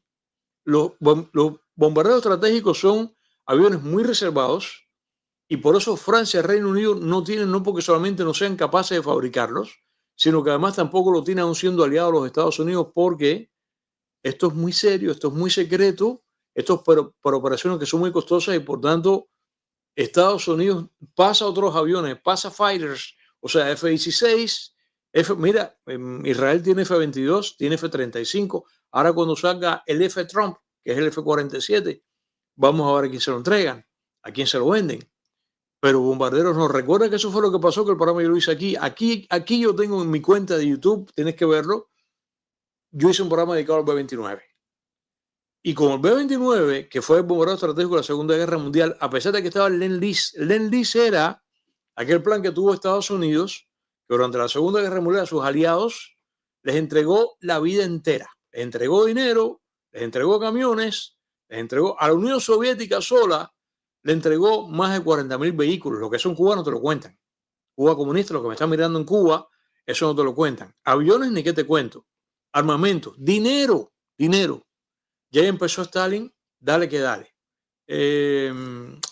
los bombarderos estratégicos, son aviones muy reservados, y por eso Francia y Reino Unido no tienen, no porque solamente no sean capaces de fabricarlos, sino que además tampoco lo tienen aún siendo aliados a los Estados Unidos, porque esto es muy serio, esto es muy secreto, esto es para operaciones que son muy costosas, y por tanto Estados Unidos pasa otros aviones, pasa fighters, o sea, F-16, mira, Israel tiene F-22, tiene F-35, ahora cuando salga el F-Trump, que es el F-47, vamos a ver a quién se lo entregan, a quién se lo venden. Pero bombarderos no. Recuerda que eso fue lo que pasó, que el programa yo lo hice aquí. Aquí yo tengo en mi cuenta de YouTube, tienes que verlo, yo hice un programa dedicado al B-29. Y con el B-29, que fue el bombardero estratégico de la Segunda Guerra Mundial, a pesar de que estaba el Lend-Lease era aquel plan que tuvo Estados Unidos, que durante la Segunda Guerra Mundial a sus aliados les entregó la vida entera. Les entregó dinero, les entregó camiones, Les entregó a la Unión Soviética sola, le entregó más de 40.000 vehículos. Lo que son cubanos te lo cuentan. Cuba comunista, lo que me están mirando en Cuba, eso no te lo cuentan. Aviones, ni qué te cuento. Armamento, dinero. Ya empezó Stalin, dale que dale.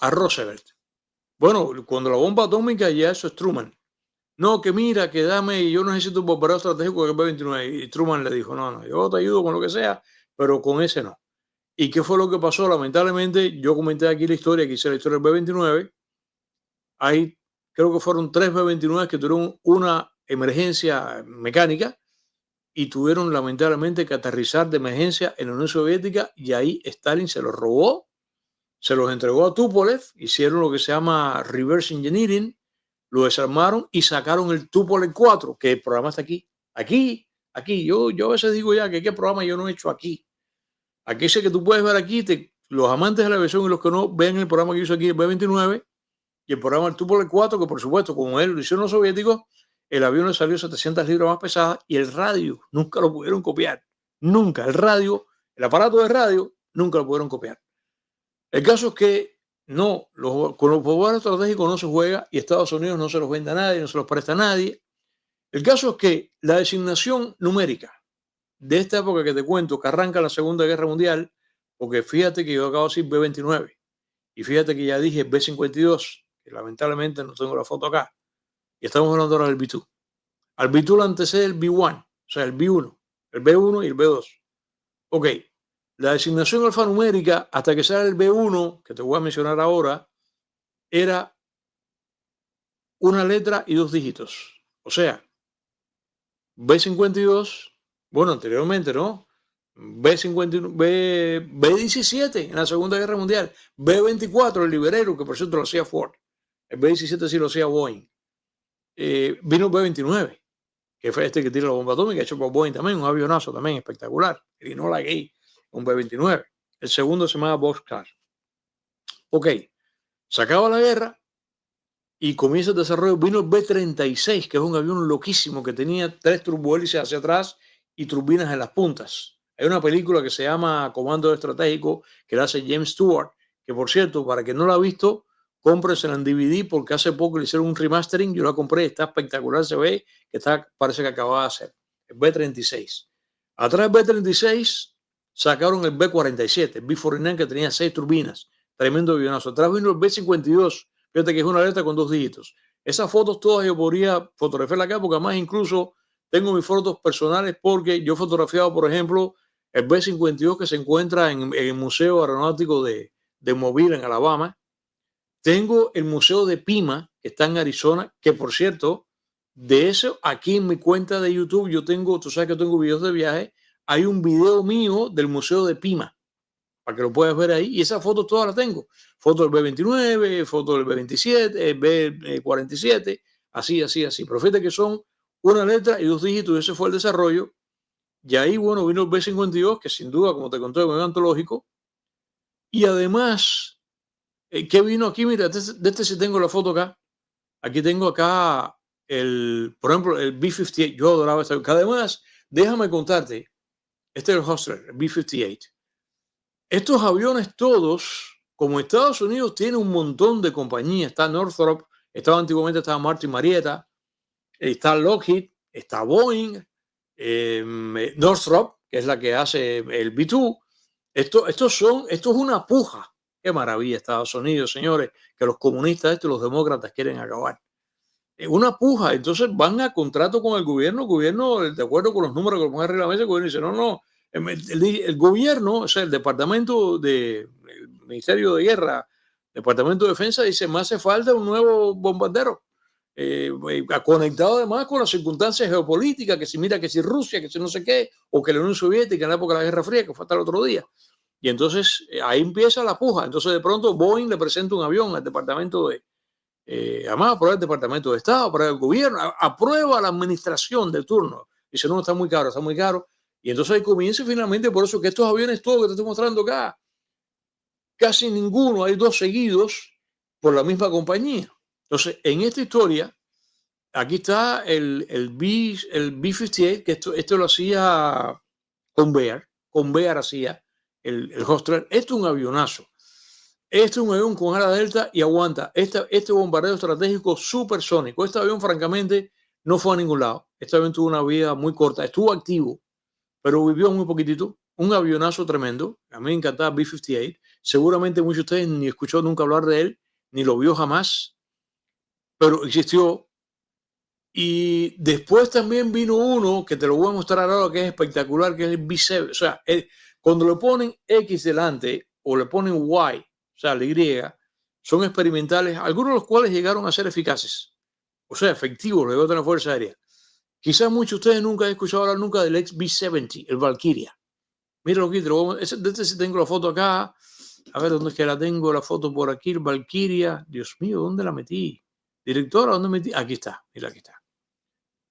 A Roosevelt. Bueno, cuando la bomba atómica, ya eso es Truman. No, que mira, que dame, yo necesito un bombardero estratégico del B-29. Y Truman le dijo, no, yo te ayudo con lo que sea, pero con ese no. ¿Y qué fue lo que pasó? Lamentablemente, yo comenté aquí la historia, que hice la historia del B-29. Hay, creo que fueron 3 B-29 que tuvieron una emergencia mecánica y tuvieron lamentablemente que aterrizar de emergencia en la Unión Soviética, y ahí Stalin se los robó, se los entregó a Tupolev, hicieron lo que se llama reverse engineering, lo desarmaron y sacaron el Tupolev 4, que el programa está aquí. Yo a veces digo ya que qué programa yo no he hecho aquí. Aquí ese que tú puedes ver aquí, los amantes de la aviación y los que no, ven el programa que hizo aquí el B-29 y el programa del Tupolev 4, que por supuesto, como él lo hicieron los soviéticos, el avión le salió 700 libras más pesada, y el radio nunca lo pudieron copiar. Nunca. El aparato de radio, nunca lo pudieron copiar. El caso es que no, con los bombarderos estratégicos no se juega, y Estados Unidos no se los vende a nadie, no se los presta a nadie. El caso es que la designación numérica de esta época que te cuento, que arranca la Segunda Guerra Mundial, porque fíjate que yo acabo de decir B-29, y fíjate que ya dije B-52, que lamentablemente no tengo la foto acá, y estamos hablando ahora del B2. Al B2 le antecede el B1, o sea, el B1, el B1 y el B2. Ok, la designación alfanumérica hasta que sale el B1, que te voy a mencionar ahora, era una letra y 2 dígitos. O sea, B-52, bueno, anteriormente, ¿no? B-51, B-17 en la Segunda Guerra Mundial, B-24, el Liberero, que por cierto lo hacía Ford, el B-17 sí lo hacía Boeing. Vino B-29, que fue este que tira la bomba atómica, hecho por Boeing también, un avionazo también espectacular, el Enola Gay, un B-29. El segundo se llamaba Boxcar. Ok, se acaba la guerra y comienza el desarrollo. Vino el B-36, que es un avión loquísimo que tenía 3 turbohélices hacia atrás y turbinas en las puntas. Hay una película que se llama Comando Estratégico, que la hace James Stewart, que por cierto, para quien no la ha visto, cómprensela en DVD, porque hace poco le hicieron un remastering, yo la compré, está espectacular, se ve que parece que acababa de hacer. El B-36. Atrás del B-36 sacaron el B-47, el B-49, que tenía 6 turbinas, tremendo avionazo. Atrás vino el B-52, fíjate que es una letra con 2 dígitos. Esas fotos todas yo podría fotografiarlas acá, porque además incluso tengo mis fotos personales, porque yo he fotografiado, por ejemplo, el B-52 que se encuentra en el Museo Aeronáutico de Mobile, en Alabama. Tengo el Museo de Pima, que está en Arizona, que por cierto, de eso aquí en mi cuenta de YouTube, yo tengo, tú sabes que tengo videos de viaje, hay un video mío del Museo de Pima, para que lo puedas ver ahí, y esas fotos todas las tengo. Fotos del B-29, fotos del B-27, B-47, así. Pero fíjate que son una letra y 2 dígitos, y ese fue el desarrollo. Y ahí, bueno, vino el B-52, que sin duda, como te conté, es muy antológico. Y además, ¿qué vino aquí? Mira, de este sí tengo la foto acá. Aquí tengo acá, por ejemplo, el B-58. Yo adoraba esta. Además, déjame contarte, este es el Hustler, el B-58. Estos aviones todos, como Estados Unidos tiene un montón de compañías, está Northrop, antiguamente estaba Martin Marietta, está Lockheed, está Boeing, Northrop, que es la que hace el B-2. Esto es una puja. Qué maravilla Estados Unidos, señores, que los comunistas y los demócratas quieren acabar. Una puja. Entonces van a contrato con el gobierno, de acuerdo con los números que lo pongan reglamento, el gobierno dice, no, el gobierno, o sea, el Ministerio de Guerra, Departamento de Defensa, dice, me hace falta un nuevo bombardero. Conectado además con las circunstancias geopolíticas, que si mira, que si Rusia, que si no sé qué, o que la Unión Soviética en la época de la Guerra Fría, que fue hasta el otro día. Y entonces ahí empieza la puja. Entonces de pronto Boeing le presenta un avión al departamento además aprueba el Departamento de Estado, aprueba el gobierno, aprueba la administración de turno. Dice, no, está muy caro. Y entonces ahí comienza finalmente, por eso que estos aviones, todos que te estoy mostrando acá, casi ninguno, hay 2 seguidos por la misma compañía. Entonces, en esta historia, aquí está el B-58, que esto lo hacía Convair hacía el Hostler. Esto es un avionazo. Este es un avión con ala delta y aguanta. Este bombardeo estratégico supersónico. Este avión, francamente, no fue a ningún lado. Este avión tuvo una vida muy corta. Estuvo activo, pero vivió muy poquitito. Un avionazo tremendo. A mí me encantaba B-58. Seguramente muchos de ustedes ni escuchó nunca hablar de él, ni lo vio jamás, pero existió. Y después también vino uno que te lo voy a mostrar ahora, que es espectacular, que es el B7. O sea, cuando le ponen X delante o le ponen Y, o sea, la Y, son experimentales, algunos de los cuales llegaron a ser eficaces, o sea, efectivos, luego de la Fuerza Aérea. Quizás muchos de ustedes nunca han escuchado hablar nunca del ex B-70, el Valkyria. Míralo aquí, de este sí tengo la foto acá. A ver, ¿dónde es que la tengo? La foto por aquí, el Valkyria. Dios mío, ¿dónde la metí? Directora, ¿dónde metí? Aquí está, mira, aquí está.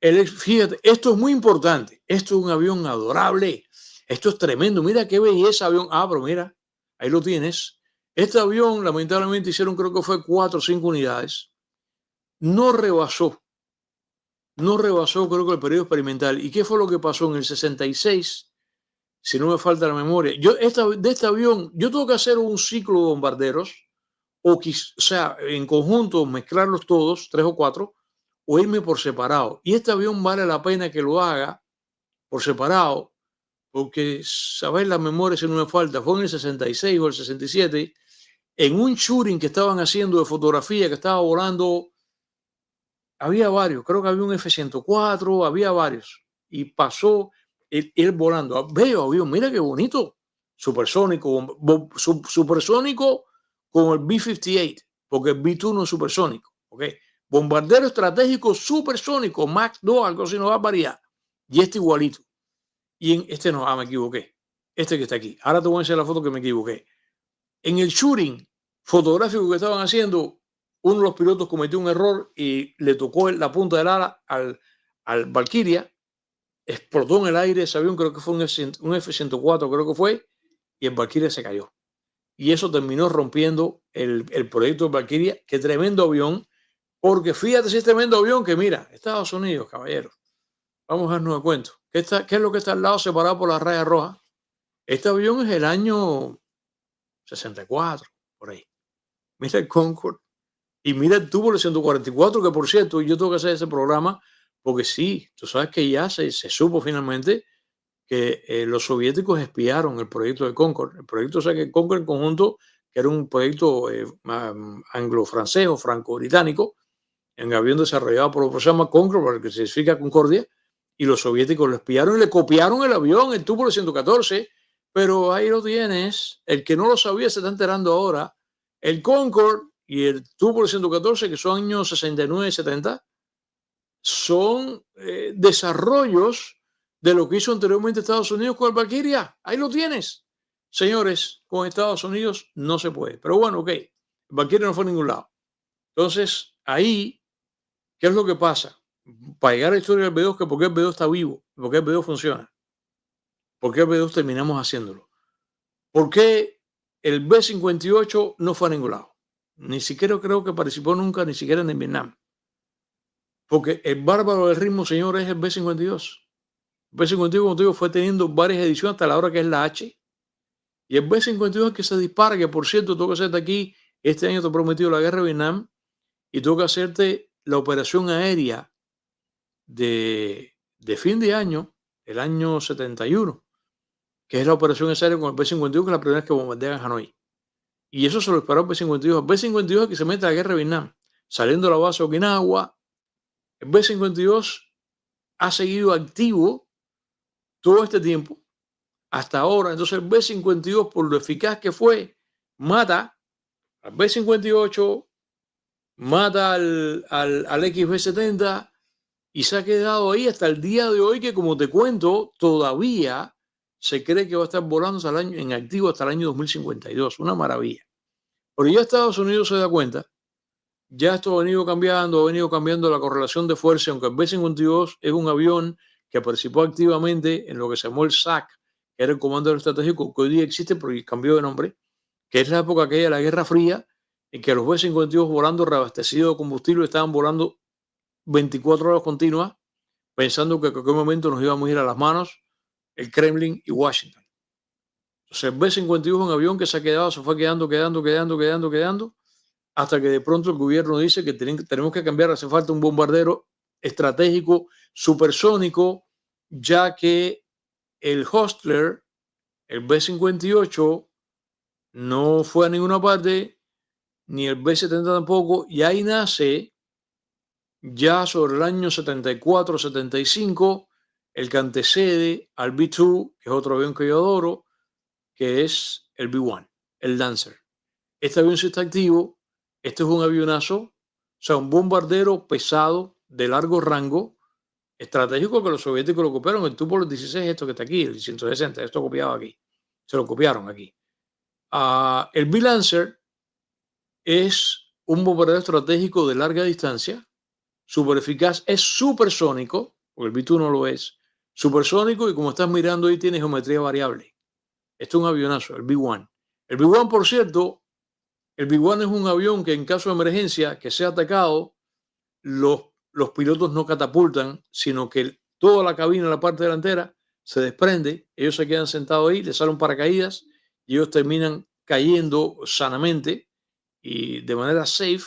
Fíjate, esto es muy importante. Esto es un avión adorable. Esto es tremendo. Mira qué belleza avión. Ah, pero mira, ahí lo tienes. Este avión, lamentablemente, hicieron, creo que fue 4 o 5 unidades. No rebasó, creo que el periodo experimental. ¿Y qué fue lo que pasó en el 66? Si no me falta la memoria. De este avión, yo tengo que hacer un ciclo de bombarderos, o sea, en conjunto, mezclarlos todos, 3 o 4, o irme por separado. Y este avión vale la pena que lo haga por separado, porque, saber la memoria si no me falta, fue en el 66 o el 67, en un shooting que estaban haciendo de fotografía, que estaba volando, había varios, creo que había un F-104, había varios, y pasó él volando. Veo avión, mira qué bonito, supersónico, supersónico con el B-58, porque el B-2 no es supersónico, ¿ok? Bombardero estratégico supersónico, Mach 2, algo así, no va a variar. Y este igualito. Y en este no, me equivoqué. Este que está aquí. Ahora te voy a enseñar la foto que me equivoqué. En el shooting fotográfico que estaban haciendo, uno de los pilotos cometió un error y le tocó la punta del ala al Valkyria. Explotó en el aire ese avión, creo que fue un F-104, creo que fue, y el Valkyria se cayó. Y eso terminó rompiendo el proyecto de Valkyria. Qué tremendo avión. Porque fíjate si es tremendo avión que mira, Estados Unidos, caballeros. Vamos a darnos cuenta. ¿Qué es lo que está al lado separado por la raya roja? Este avión es el año 64, por ahí. Mira el Concorde y mira el tubo del 144, que por cierto, yo tengo que hacer ese programa porque sí, tú sabes que ya se supo finalmente que los soviéticos espiaron el proyecto de Concorde. El proyecto, o sea, que el Concorde en conjunto, que era un proyecto anglo-francés o franco-británico, en avión desarrollado por lo que se llama Concorde, por el que se significa Concordia, y los soviéticos lo espiaron y le copiaron el avión, el tubo del 114, pero ahí lo tienes. El que no lo sabía se está enterando ahora. El Concorde y el tubo del 114, que son años 69 y 70, son desarrollos de lo que hizo anteriormente Estados Unidos con el Valkyria. Ahí lo tienes. Señores, con Estados Unidos no se puede. Pero bueno, ok, el Valkyria no fue a ningún lado. Entonces, ahí, ¿qué es lo que pasa? Para llegar a la historia del B2, que por qué el B2 está vivo, por qué el B2 funciona, por qué el B2 terminamos haciéndolo, por qué el B-58 no fue a ningún lado, ni siquiera creo que participó nunca, ni siquiera en Vietnam, porque el bárbaro del ritmo, señor, es el B-52. El B-52, como te digo, fue teniendo varias ediciones hasta la hora que es la H, y el B-52 es que se dispara, que por cierto, tengo que hacerte aquí, este año te he prometido la guerra de Vietnam, y tengo que hacerte la operación aérea de fin de año, el año 71, que es la operación aérea con el B-52, que es la primera vez que bombardean Hanoi. Y eso se lo disparó el B-52. El B-52 es que se mete a la guerra de Vietnam, saliendo de la base de Okinawa. El B-52 ha seguido activo todo este tiempo, hasta ahora. Entonces el B-52, por lo eficaz que fue, mata al B-58, mata al XB-70, y se ha quedado ahí hasta el día de hoy, que como te cuento, todavía se cree que va a estar volando hasta el año, en activo hasta el año 2052. Una maravilla. Pero ya Estados Unidos se da cuenta, ya esto ha venido cambiando la correlación de fuerza, aunque el B-52 es un avión que participó activamente en lo que se llamó el SAC, que era el Comando Estratégico, que hoy día existe porque cambió de nombre, que es la época aquella de la Guerra Fría, en que los B-52 volando reabastecidos de combustible estaban volando 24 horas continuas, pensando que en cualquier momento nos íbamos a ir a las manos el Kremlin y Washington. Entonces, el B-51 es un avión que se ha quedado, se fue quedando, hasta que de pronto el gobierno dice que tenemos que cambiar, hace falta un bombardero estratégico supersónico, ya que el Hostler, el B-58, no fue a ninguna parte, ni el B-70 tampoco, y ahí nace ya sobre el año 74-75 el que antecede al B-2, que es otro avión que yo adoro, que es el B-1, el Lancer. Este avión sí está activo. Este es un avionazo, o sea, un bombardero pesado de largo rango, estratégico, que los soviéticos lo copiaron. El Tupolev 16, esto que está aquí, el 160, esto copiado aquí. Se lo copiaron aquí. El B-Lancer es un bombardero estratégico de larga distancia, súper eficaz, es supersónico, porque el B-2 no lo es, supersónico, y como estás mirando ahí tiene geometría variable. Esto es un avionazo, el B-1. El B-1, por cierto, el B-1 es un avión que en caso de emergencia, que sea atacado, los pilotos no catapultan, sino que toda la cabina, la parte delantera, se desprende, ellos se quedan sentados ahí, les salen paracaídas y ellos terminan cayendo sanamente y de manera safe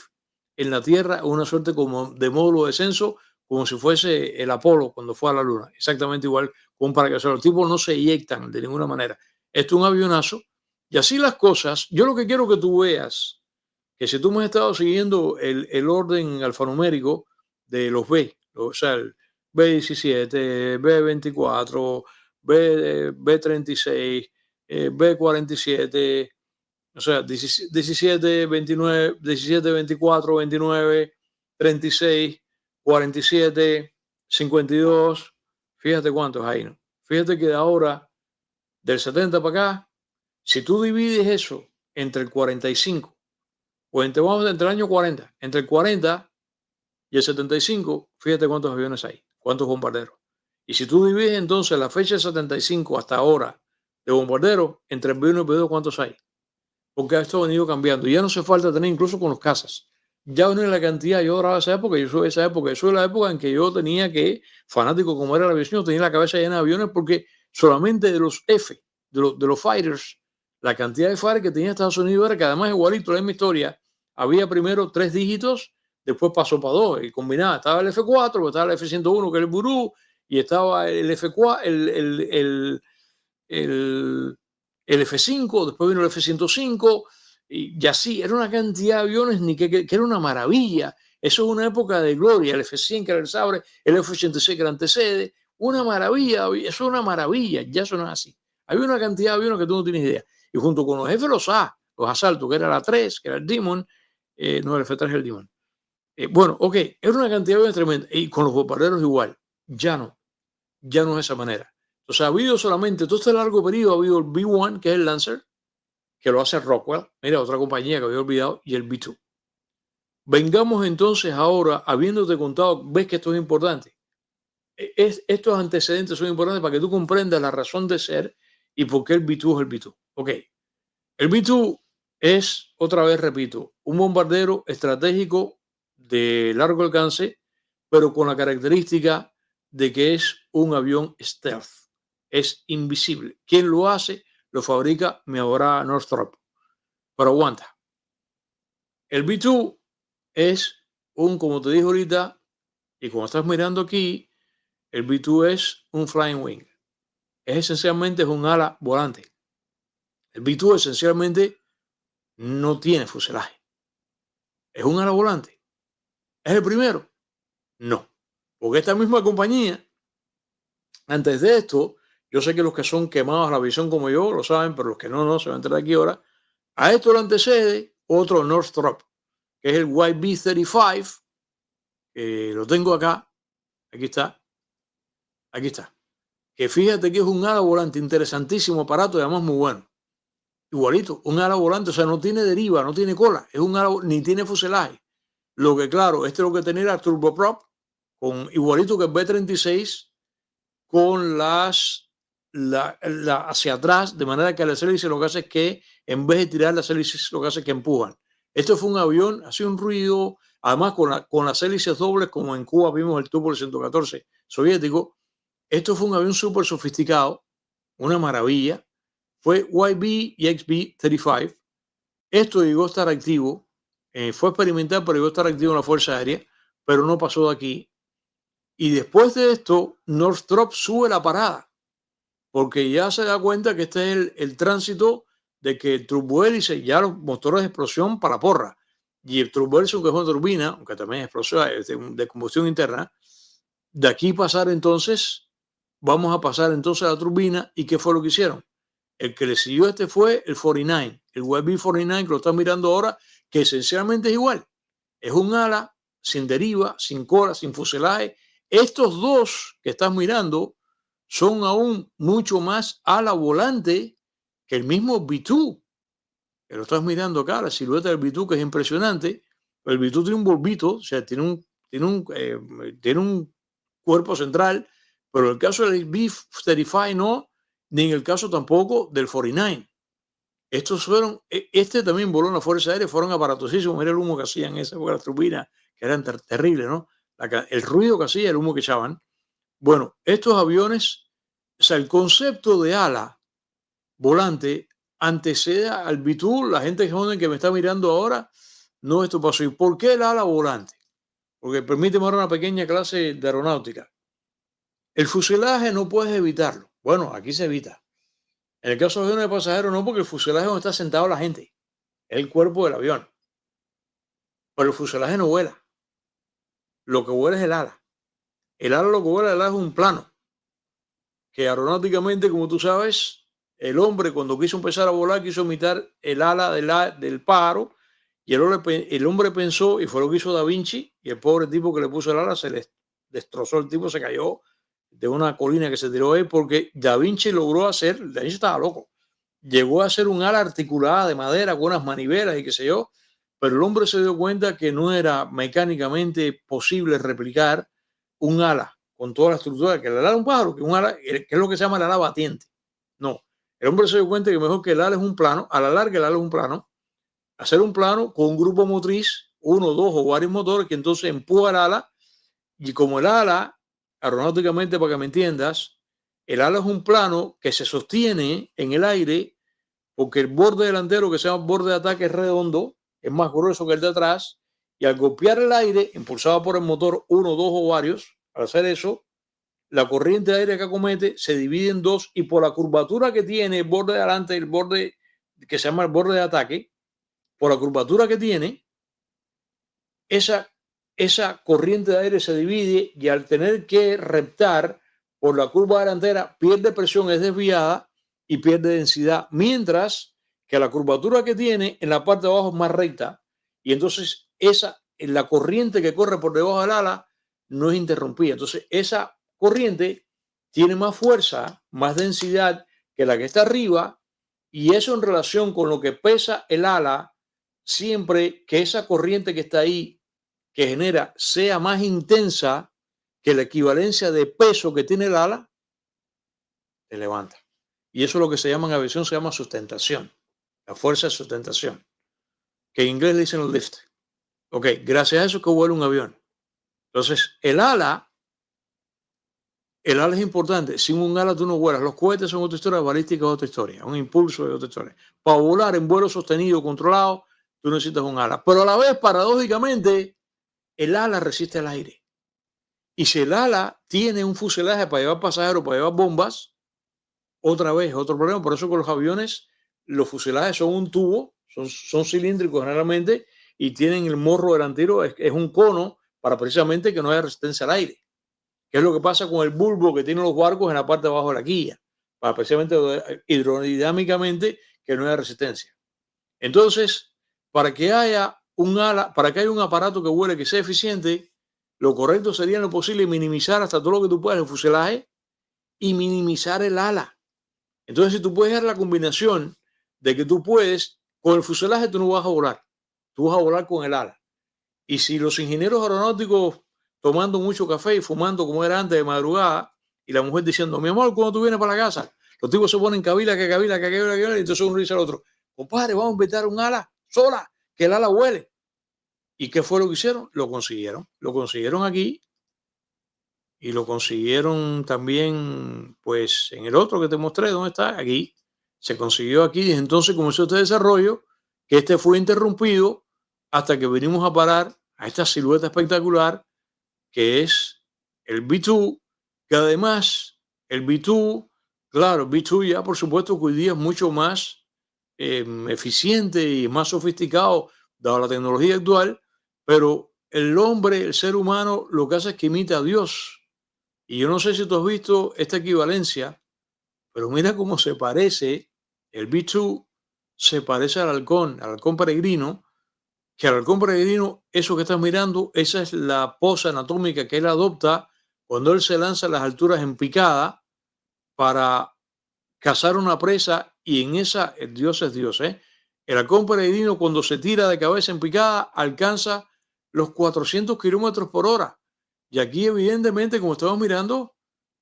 en la Tierra, una suerte como de módulo de descenso, como si fuese el Apolo cuando fue a la Luna, exactamente igual con un paracaídas. Los tipos no se eyectan de ninguna manera. Esto es un avionazo. Y así las cosas, yo lo que quiero que tú veas, que si tú me has estado siguiendo el orden alfanumérico de los B, o sea, el B17, B24, B36, B47, o sea, 17, 29, 17, 24, 29, 36, 47, 52, fíjate cuántos hay, ¿no? Fíjate que de ahora, del 70 para acá, si tú divides eso entre el 45, o entre el año 40, entre el 40 y el 75, fíjate cuántos aviones hay, cuántos bombarderos. Y si tú divides entonces la fecha del 75 hasta ahora de bombarderos, entre el B1 y el B2, ¿cuántos hay? Porque esto ha venido cambiando. Y ya no hace falta tener incluso con los cazas. Ya no es la cantidad. Yo grababa esa época, yo soy de esa época. Yo soy de la época en que yo tenía que, fanático como era la aviación, tenía la cabeza llena de aviones porque solamente de los F, de los fighters, la cantidad de fighters que tenía Estados Unidos era que además igualito, la misma historia, había primero 3 dígitos, después pasó para 2 y combinaba. Estaba el F4, estaba el F101, que es el Burú, y estaba el F4, el F5, después vino el F-105, y así, era una cantidad de aviones que era una maravilla. Eso es una época de gloria, el F-100 que era el Sabre, el F-86 que era antecede, una maravilla, eso es una maravilla, ya eso no es así. Había una cantidad de aviones que tú no tienes idea. Y junto con los F, los A, los asaltos, que era la 3, que era el Demon, no, el F-3 es el Demon. Bueno, ok, era una cantidad de aviones tremenda. Y con los bombarderos igual, ya no es esa manera. O sea, ha habido solamente, todo este largo periodo, ha habido el B-1, que es el Lancer, que lo hace Rockwell, mira, otra compañía que había olvidado, y el B-2. Vengamos entonces ahora, habiéndote contado, ves que esto es importante. Estos antecedentes son importantes para que tú comprendas la razón de ser y por qué el B-2 es el B-2. Ok, el B-2 es, otra vez repito, un bombardero estratégico de largo alcance, pero con la característica de que es un avión stealth. Es invisible. ¿Quién lo hace? Lo fabrica mi ahora Northrop. Pero aguanta. El B-2 es como te dije ahorita, y como estás mirando aquí, el B-2 es un flying wing. Esencialmente es un ala volante. El B-2 esencialmente no tiene fuselaje. Es un ala volante. ¿Es el primero? No. Porque esta misma compañía, antes de esto, yo sé que los que son quemados a la visión como yo lo saben, pero los que no, se van a entrar aquí ahora. A esto lo antecede otro Northrop, que es el YB-35, que lo tengo acá. Aquí está. Que fíjate que es un ala volante, interesantísimo aparato y además muy bueno. Igualito, un ala volante, o sea, no tiene deriva, no tiene cola, es un ala, ni tiene fuselaje. Lo que claro, este lo que tenía era turboprop, igualito que el B-36, con hacia atrás, de manera que las hélices lo que hace es que, en vez de tirar las hélices, lo que hace es que empujan. Esto fue un avión, hacía un ruido, además con las hélices dobles, como en Cuba vimos el Tupolev 114 soviético. Esto fue un avión súper sofisticado, una maravilla, fue YB-XB-35. Esto llegó a estar activo, fue experimental, pero llegó a estar activo en la Fuerza Aérea, pero no pasó de aquí. Y después de esto, Northrop sube la parada, porque ya se da cuenta que este es el tránsito de que el turbohélice, ya los motores de explosión para porra, y el turbohélice, aunque es una turbina, aunque también es explosión, es de combustión interna, de aquí pasar entonces, vamos a pasar entonces a la turbina. ¿Y qué fue lo que hicieron? El que le siguió este fue el 49, el YB-49, que lo están mirando ahora, que esencialmente es igual. Es un ala sin deriva, sin cola, sin fuselaje. Estos dos que estás mirando son aún mucho más ala volante que el mismo B2, que lo estás mirando acá, la silueta del B2, que es impresionante. El B2 tiene un bulbito, o sea, tiene un cuerpo central, pero en el caso del B-35 no, ni en el caso tampoco del 49. Estos fueron, este también voló en la Fuerza Aérea, fueron aparatosísimos. Mira el humo que hacían en esa época, las turbinas, que eran terribles, ¿no? El ruido que hacía, el humo que echaban. Bueno, estos aviones, o sea, el concepto de ala volante antecede al B2. La gente joven que me está mirando ahora, no, esto pasó. ¿Y por qué el ala volante? Porque permíteme ahora una pequeña clase de aeronáutica. El fuselaje no puedes evitarlo. Bueno, aquí se evita. En el caso de aviones de pasajeros no, porque el fuselaje es donde está sentado la gente, es el cuerpo del avión. Pero el fuselaje no vuela. Lo que vuela es el ala. El ala, lo que vuela, el ala es un plano. Que aeronáuticamente, como tú sabes, el hombre cuando quiso empezar a volar quiso imitar el ala del pájaro, y el hombre pensó, y fue lo que hizo Da Vinci, y el pobre tipo que le puso el ala se le destrozó, el tipo se cayó de una colina que se tiró ahí, porque Da Vinci logró hacer, Da Vinci estaba loco, llegó a hacer un ala articulada de madera con unas manivelas y qué sé yo, pero el hombre se dio cuenta que no era mecánicamente posible replicar un ala con toda la estructura, que el ala es un pájaro, que un ala, que es lo que se llama el ala batiente. No, el hombre se dio cuenta que mejor que el ala es un plano, a la larga el ala es un plano, hacer un plano con un grupo motriz, uno, dos o varios motores, que entonces empuja el ala, y como el ala, aeronáuticamente para que me entiendas, el ala es un plano que se sostiene en el aire porque el borde delantero, que se llama borde de ataque, es redondo, es más grueso que el de atrás, y al golpear el aire, impulsado por el motor, uno, dos o varios, al hacer eso, la corriente de aire que acomete se divide en dos, y por la curvatura que tiene el borde de adelante, el borde que se llama el borde de ataque, por la curvatura que tiene, esa corriente de aire se divide, y al tener que reptar por la curva delantera, pierde presión, es desviada y pierde densidad, mientras que la curvatura que tiene en la parte de abajo es más recta, y entonces la corriente que corre por debajo del ala no es interrumpida. Entonces esa corriente tiene más fuerza, más densidad que la que está arriba, y eso en relación con lo que pesa el ala, siempre que esa corriente que está ahí que genera sea más intensa que la equivalencia de peso que tiene el ala, te levanta. Y eso es lo que se llama en aviación, se llama sustentación, la fuerza de sustentación, que en inglés le dicen el lift. Ok, gracias a eso que vuela un avión. Entonces, el ala es importante. Sin un ala tú no vuelas. Los cohetes son otra historia, balística es otra historia, un impulso es otra historia. Para volar en vuelo sostenido, controlado, tú necesitas un ala. Pero a la vez, paradójicamente, el ala resiste al aire. Y si el ala tiene un fuselaje para llevar pasajeros, para llevar bombas, otra vez, otro problema. Por eso con los aviones, los fuselajes son un tubo, son cilíndricos generalmente, y tienen el morro delantero, es un cono para precisamente que no haya resistencia al aire. ¿Qué es lo que pasa con el bulbo que tienen los barcos en la parte de abajo de la quilla? Para precisamente hidrodinámicamente que no haya resistencia. Entonces, para que haya un ala, para que haya un aparato que vuele que sea eficiente, lo correcto sería en lo posible minimizar hasta todo lo que tú puedas el fuselaje y minimizar el ala. Entonces, si tú puedes dar la combinación de que tú puedes, con el fuselaje tú no vas a volar, tú vas a volar con el ala. Y si los ingenieros aeronáuticos tomando mucho café y fumando como era antes de madrugada, y la mujer diciendo, mi amor, ¿cuándo tú vienes para la casa? Los tipos se ponen cabila, y entonces uno dice al otro, compadre, vamos a inventar un ala sola, que el ala huele. ¿Y qué fue lo que hicieron? Lo consiguieron aquí, y lo consiguieron también, pues, en el otro que te mostré, ¿dónde está? Aquí, se consiguió aquí, desde entonces comenzó este desarrollo, que este fue interrumpido hasta que venimos a parar a esta silueta espectacular que es el B2, que además el B2, claro, el B2 ya por supuesto que hoy día es mucho más eficiente y más sofisticado dado la tecnología actual, pero el hombre, el ser humano, lo que hace es que imita a Dios. Y yo no sé si tú has visto esta equivalencia, pero mira cómo se parece el B2, se parece al halcón peregrino, que al halcón peregrino, eso que estás mirando, esa es la pose anatómica que él adopta cuando él se lanza a las alturas en picada para cazar una presa y en esa, el Dios es Dios, ¿eh? El halcón peregrino cuando se tira de cabeza en picada alcanza los 400 kilómetros por hora. Y aquí evidentemente, como estamos mirando,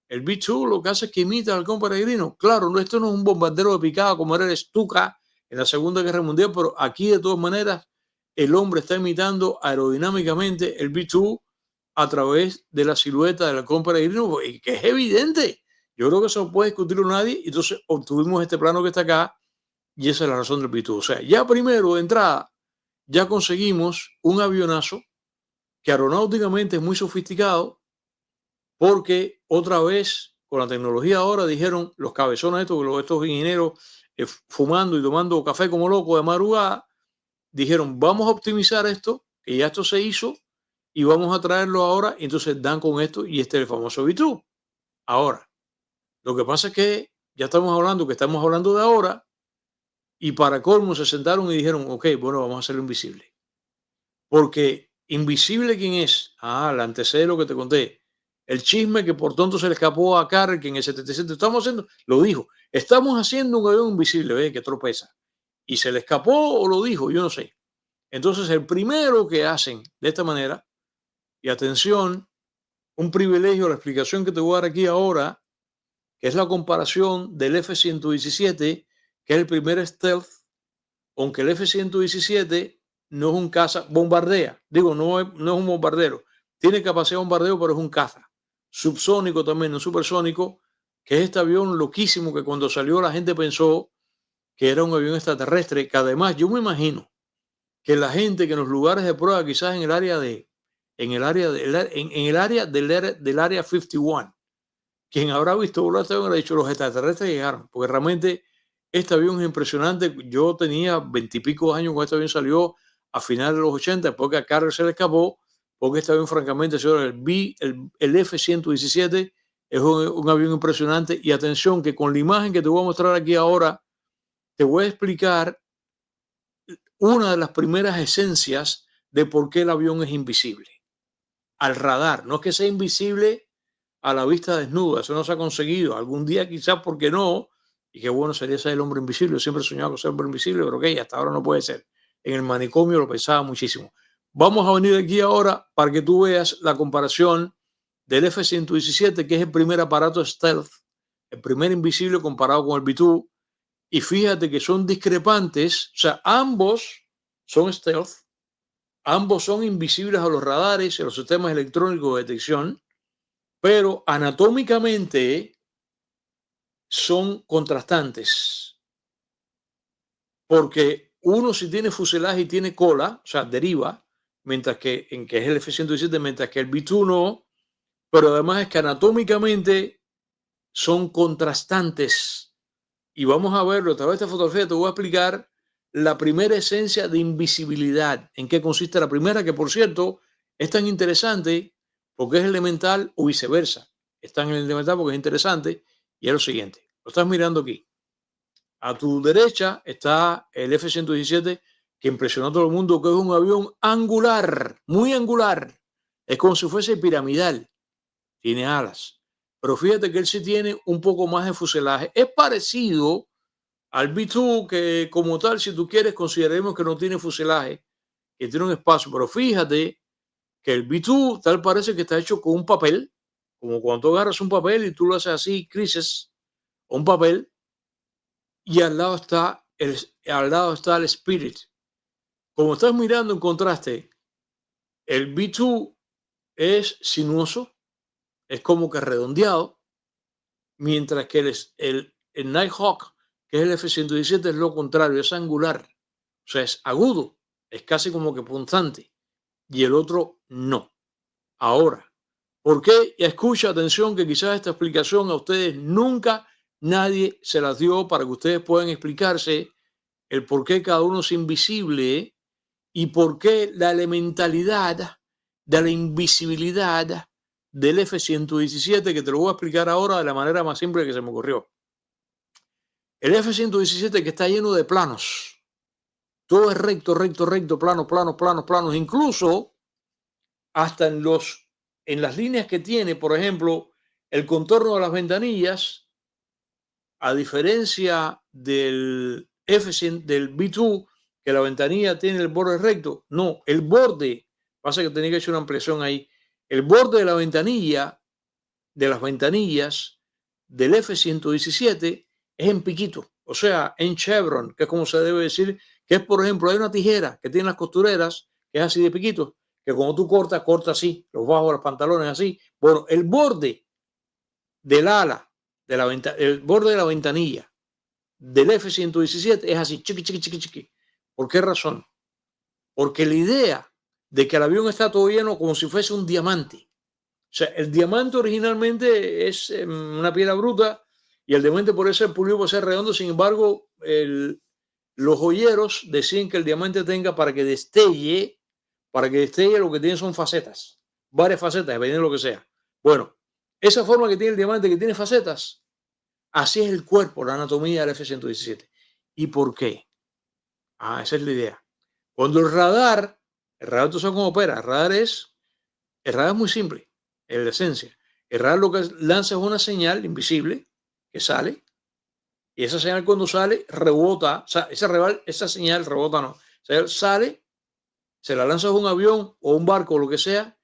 el B2 lo que hace es que imita al halcón peregrino. Claro, no, esto no es un bombardero de picada como era el Stuka en la Segunda Guerra Mundial, pero aquí de todas maneras el hombre está imitando aerodinámicamente el B2 a través de la silueta del halcón peregrino, que es evidente. Yo creo que eso no puede discutirlo nadie. Entonces obtuvimos este plano que está acá y esa es la razón del B2. O sea, ya primero de entrada, ya conseguimos un avionazo que aeronáuticamente es muy sofisticado porque otra vez con la tecnología ahora dijeron los cabezones estos ingenieros fumando y tomando café como locos de madrugada, dijeron vamos a optimizar esto, que ya esto se hizo y vamos a traerlo ahora y entonces dan con esto y este es el famoso V2. Ahora, lo que pasa es que ya estamos hablando de ahora y para colmo se sentaron y dijeron, ok, bueno, vamos a hacerlo invisible. Porque invisible, ¿quién es? Ah, la antecede lo que te conté. El chisme que por tonto se le escapó a Carr, que en el 77 estamos haciendo, lo dijo, estamos haciendo un avión invisible, ¿ve? Que tropeza. Y se le escapó o lo dijo, yo no sé. Entonces, el primero que hacen de esta manera, y atención, un privilegio, la explicación que te voy a dar aquí ahora, que es la comparación del F-117, que es el primer stealth, aunque el F-117 no es un caza, bombardea, digo, no es un bombardero, tiene capacidad de bombardeo, pero es un caza, subsónico también, no supersónico, que es este avión loquísimo que cuando salió la gente pensó que era un avión extraterrestre, que además yo me imagino que la gente que en los lugares de prueba, quizás en el área del área 51, quien habrá visto volar este avión ha dicho los extraterrestres llegaron, porque realmente este avión es impresionante. Yo tenía 20 y pico años cuando este avión salió a finales de los 80, después que a Carter se le escapó, porque este avión, francamente, señor, el F-117 es un avión impresionante. Y atención, que con la imagen que te voy a mostrar aquí ahora, te voy a explicar una de las primeras esencias de por qué el avión es invisible. Al radar, no es que sea invisible a la vista desnuda, eso no se ha conseguido. Algún día quizás, ¿por qué no? Y qué bueno sería ser el hombre invisible. Yo siempre he soñado con ser hombre invisible, pero ok, hasta ahora no puede ser. En el manicomio lo pensaba muchísimo. Vamos a venir aquí ahora para que tú veas la comparación del F-117, que es el primer aparato stealth, el primer invisible comparado con el B-2. Y fíjate que son discrepantes, o sea, ambos son stealth, ambos son invisibles a los radares y a los sistemas electrónicos de detección, pero anatómicamente son contrastantes, porque uno si tiene fuselaje y tiene cola, o sea, deriva, mientras que en que es el F-117, mientras que el B-2 no, pero además es que anatómicamente son contrastantes. Y vamos a verlo a través de esta fotografía, te voy a explicar la primera esencia de invisibilidad, en qué consiste la primera, que por cierto es tan interesante porque es elemental o viceversa. Es tan elemental porque es interesante y es lo siguiente. Lo estás mirando aquí. A tu derecha está el F-117 que impresionó a todo el mundo, que es un avión angular, muy angular. Es como si fuese piramidal. Tiene alas. Pero fíjate que él sí tiene un poco más de fuselaje. Es parecido al B2, que como tal, si tú quieres, consideremos que no tiene fuselaje, que tiene un espacio. Pero fíjate que el B2 tal parece que está hecho con un papel, como cuando tú agarras un papel y tú lo haces así, crisis, un papel, y al lado está el Spirit. Como estás mirando en contraste, el B2 es sinuoso, es como que redondeado, mientras que el Nighthawk que es el F-117, es lo contrario, es angular. O sea, es agudo, es casi como que punzante. Y el otro no. Ahora, ¿por qué? Y escucha, atención, que quizás esta explicación a ustedes nunca nadie se las dio para que ustedes puedan explicarse el por qué cada uno es invisible y por qué la elementalidad de la invisibilidad del F-117, que te lo voy a explicar ahora de la manera más simple que se me ocurrió. El F-117 que está lleno de planos, todo es recto, recto, recto, plano, plano, planos, planos, incluso hasta en las líneas que tiene, por ejemplo, el contorno de las ventanillas, a diferencia del del B2, que la ventanilla tiene el borde recto, no, el borde, pasa que tenía que hacer una ampliación ahí, el borde de la ventanilla, de las ventanillas del F-117 es en piquito, o sea, en chevron, que es como se debe decir, que es, por ejemplo, hay una tijera que tiene las costureras, que es así de piquito, que cuando tú cortas, corta así, los bajos de los pantalones así. Bueno, el borde del ala, el borde de la ventanilla del F-117 es así, chiqui, chiqui, chiqui, chiqui. ¿Por qué razón? Porque la idea de que el avión está todo lleno como si fuese un diamante. O sea, el diamante originalmente es una piedra bruta y el diamante por ser pulido, por ser redondo. Sin embargo, los joyeros deciden que el diamante tenga para que destelle lo que tiene son facetas, varias facetas, dependiendo de lo que sea. Bueno, esa forma que tiene el diamante, que tiene facetas, así es el cuerpo, la anatomía del F-117. ¿Y por qué? Esa es la idea. Cuando el radar, tú sabes cómo opera, el radar es muy simple, en la esencia. El radar lo que lanza es una señal invisible que sale, y esa señal cuando sale rebota, o sea, esa señal rebota no, o sea, sale, se la lanza a un avión o un barco o lo que sea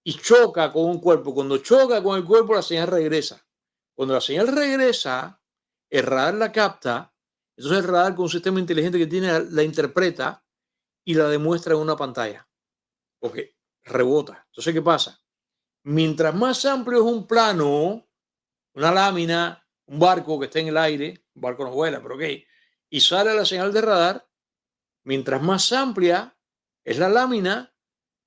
y choca con un cuerpo. Cuando choca con el cuerpo, la señal regresa. Cuando la señal regresa, el radar la capta, entonces el radar con un sistema inteligente que tiene la interpreta y la demuestra en una pantalla, porque rebota. Entonces, ¿qué pasa? Mientras más amplio es un plano, una lámina, un barco que está en el aire, un barco no vuela, pero ok, y sale la señal de radar, mientras más amplia es la lámina,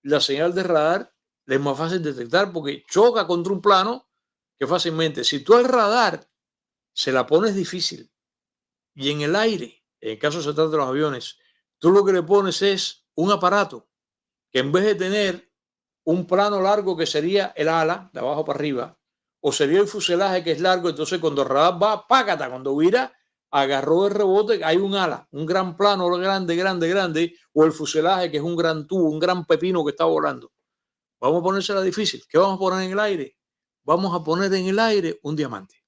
la señal de radar es más fácil detectar porque choca contra un plano que fácilmente. Si tú al radar se la pones difícil y en el aire, en el caso se trata de los aviones, tú lo que le pones es un aparato que en vez de tener un plano largo que sería el ala, de abajo para arriba, o sería el fuselaje que es largo, entonces cuando el radar va, págata, cuando vira, agarró el rebote, hay un ala, un gran plano grande, grande, grande, o el fuselaje que es un gran tubo, un gran pepino que está volando. Vamos a ponérsela difícil. ¿Qué vamos a poner en el aire? Vamos a poner en el aire un diamante.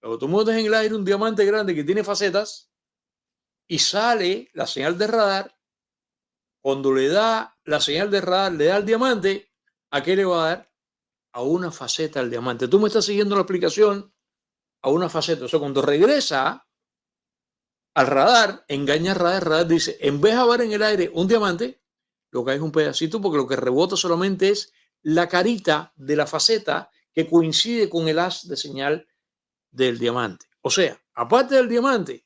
Luego tú montas en el aire un diamante grande que tiene facetas y sale la señal de radar. Cuando le da la señal de radar, le da el diamante, ¿a qué le va a dar? A una faceta al diamante. Tú me estás siguiendo la explicación, a una faceta. O sea, cuando regresa al radar, engaña al radar, el radar dice, en vez de haber en el aire un diamante, lo que hay es un pedacito, porque lo que rebota solamente es la carita de la faceta que coincide con el haz de señal del diamante. O sea, aparte del diamante,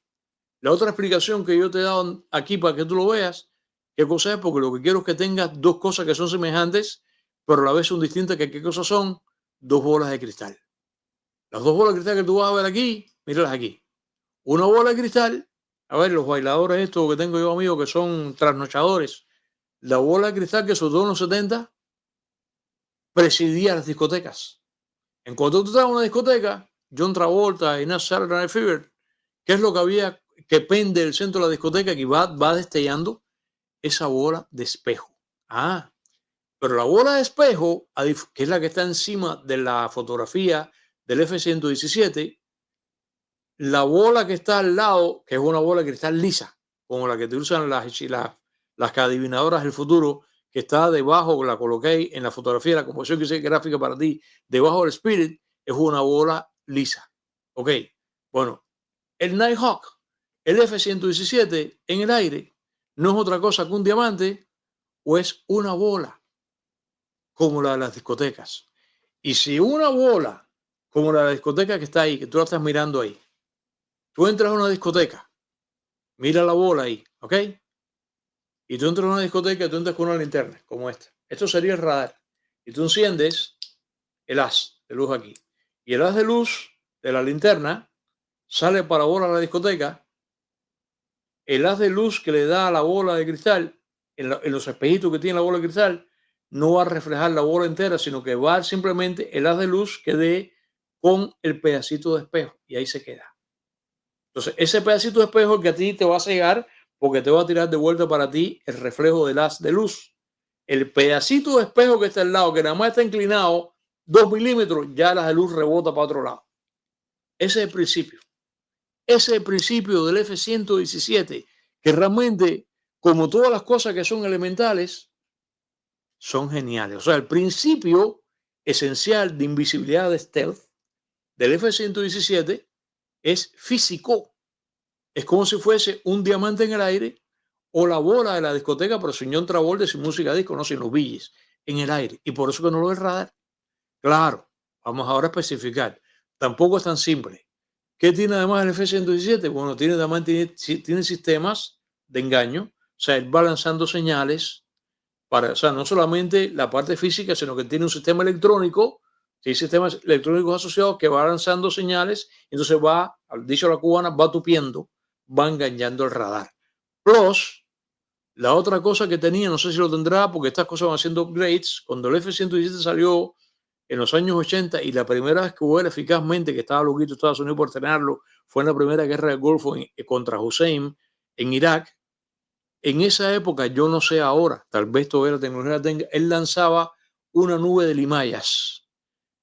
la otra explicación que yo te he dado aquí para que tú lo veas, ¿qué cosa es? Porque lo que quiero es que tengas dos cosas que son semejantes, pero a la vez son distintas, que ¿qué cosas son? Dos bolas de cristal. Las dos bolas de cristal que tú vas a ver aquí, míralas aquí. Una bola de cristal, a ver, los bailadores estos que tengo yo amigos que son trasnochadores, la bola de cristal que sobre todo en los 70 presidía las discotecas. En cuanto tú estás en una discoteca, John Travolta y Saturday Night Fever, ¿qué es lo que había que pende del centro de la discoteca que va destellando? Esa bola de espejo. Pero la bola de espejo, que es la que está encima de la fotografía del F-117, la bola que está al lado, que es una bola de cristal lisa, como la que te usan las adivinadoras del futuro, que está debajo, la coloqué en la fotografía, la composición que hice gráfica para ti, debajo del Spirit, es una bola lisa. Ok, bueno, el Nighthawk, el F-117 en el aire, no es otra cosa que un diamante o es una bola como la de las discotecas. Y si una bola como la de la discoteca que está ahí, que tú la estás mirando ahí, Tú entras a una discoteca, mira la bola ahí, ¿ok? Y tú entras a una discoteca y tú entras con una linterna como esta. Esto sería el radar. Y tú enciendes el haz de luz aquí. Y el haz de luz de la linterna sale para la bola a la discoteca. El haz de luz que le da a la bola de cristal, en los espejitos que tiene la bola de cristal, no va a reflejar la bola entera, sino que va a dar simplemente el haz de luz que dé con el pedacito de espejo. Y ahí se queda. Entonces, ese pedacito de espejo que a ti te va a cegar porque te va a tirar de vuelta para ti el reflejo del haz de luz. El pedacito de espejo que está al lado, que nada más está inclinado 2 milímetros, ya el haz de luz rebota para otro lado. Ese es el principio. Ese es el principio del F-117, que realmente, como todas las cosas que son elementales, son geniales. O sea, el principio esencial de invisibilidad de stealth del F-117 es físico. Es como si fuese un diamante en el aire o la bola de la discoteca, pero sin John Travolta, sin música disco, no, sin los billes en el aire. Y por eso que no lo ve el radar. Claro, vamos ahora a especificar. Tampoco es tan simple. ¿Qué tiene además el F-117? Bueno, tiene sistemas de engaño. O sea, él va lanzando señales para, o sea, no solamente la parte física, sino que tiene un sistema electrónico, tiene sistemas electrónicos asociados que va lanzando señales, entonces va, al dicho a la cubana, va tupiendo, va engañando el radar. Plus, la otra cosa que tenía, no sé si lo tendrá, porque estas cosas van haciendo upgrades. Cuando el F-117 salió en los años 80 y la primera vez que hubo eficazmente, que estaba loquito Estados Unidos por tenerlo, fue en la primera guerra del Golfo contra Hussein en Irak. En esa época, yo no sé ahora, tal vez todavía la tecnología la tenga, él lanzaba una nube de limayas.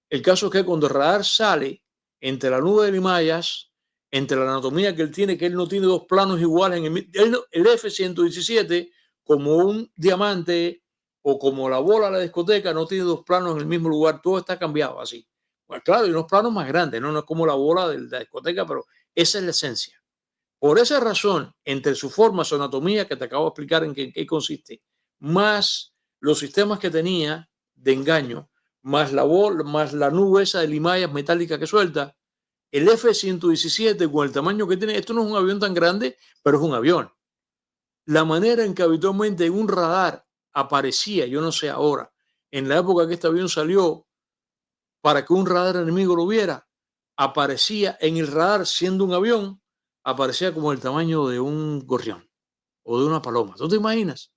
El caso es que cuando el radar sale entre la nube de limayas, entre la anatomía que él tiene, que él no tiene dos planos iguales, el F-117, como un diamante o como la bola de la discoteca, no tiene dos planos en el mismo lugar, todo está cambiado así. Pues claro, y unos planos más grandes, no es como la bola de la discoteca, pero esa es la esencia. Por esa razón, entre su forma, su anatomía, que te acabo de explicar en qué consiste, más los sistemas que tenía de engaño, más la bola, más la nube esa de limayas metálicas que suelta, el F-117 con el tamaño que tiene, esto no es un avión tan grande, pero es un avión. La manera en que habitualmente un radar aparecía, yo no sé ahora, en la época que este avión salió, para que un radar enemigo lo viera, aparecía en el radar siendo un avión, aparecía como el tamaño de un gorrión o de una paloma. ¿Tú te imaginas?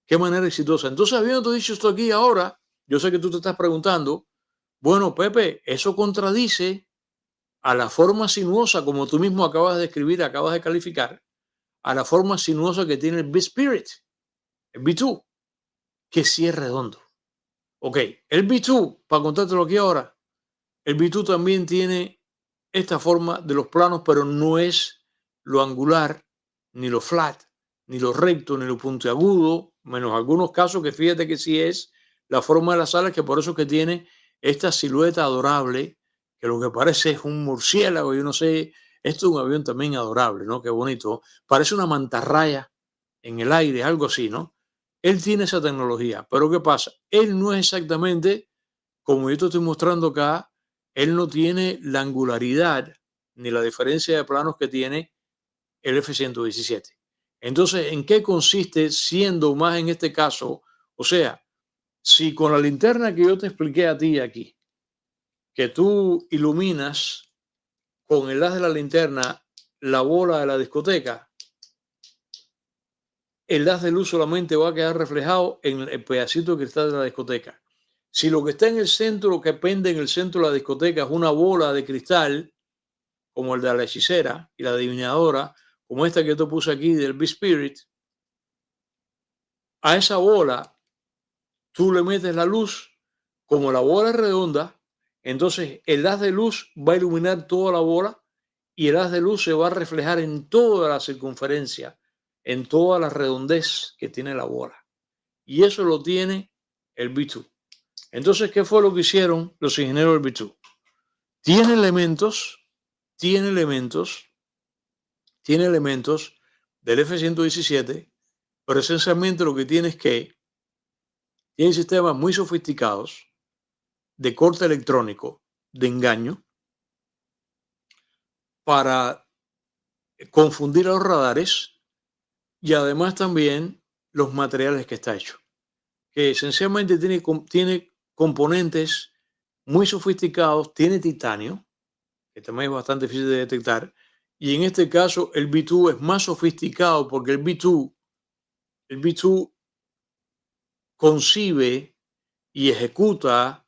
Qué manera exitosa. Entonces, habiendo dicho esto aquí ahora, yo sé que tú te estás preguntando, bueno, Pepe, eso contradice a la forma sinuosa, como tú mismo acabas de escribir, acabas de calificar, a la forma sinuosa que tiene el B-Spirit, el B2, que sí es redondo. Ok, el B2, para contártelo aquí ahora, el B2 también tiene esta forma de los planos, pero no es lo angular, ni lo flat, ni lo recto, ni lo puntiagudo, menos algunos casos que fíjate que sí es la forma de las alas, que por eso es que tiene esta silueta adorable, que lo que parece es un murciélago, yo no sé, esto es un avión también adorable, ¿no? Qué bonito, parece una mantarraya en el aire, algo así, ¿no? Él tiene esa tecnología, pero ¿qué pasa? Él no es exactamente, como yo te estoy mostrando acá, él no tiene la angularidad ni la diferencia de planos que tiene el F-117. Entonces, ¿en qué consiste siendo más en este caso? O sea, si con la linterna que yo te expliqué a ti aquí, que tú iluminas con el haz de la linterna la bola de la discoteca, el haz de luz solamente va a quedar reflejado en el pedacito de cristal de la discoteca. Si lo que está en el centro, lo que pende en el centro de la discoteca es una bola de cristal, como el de la hechicera y la adivinadora, como esta que yo te puse aquí del B-Spirit, a esa bola tú le metes la luz, como la bola es redonda, entonces el haz de luz va a iluminar toda la bola y el haz de luz se va a reflejar en toda la circunferencia, en toda la redondez que tiene la bola. Y eso lo tiene el B2. Entonces, ¿qué fue lo que hicieron los ingenieros del B2? Tiene elementos del F-117, pero esencialmente lo que tiene es que tiene sistemas muy sofisticados de corte electrónico, de engaño, para confundir a los radares y además también los materiales que está hecho, que esencialmente tiene componentes muy sofisticados, tiene titanio, que también es bastante difícil de detectar, y en este caso el B2 es más sofisticado porque el B2 concibe y ejecuta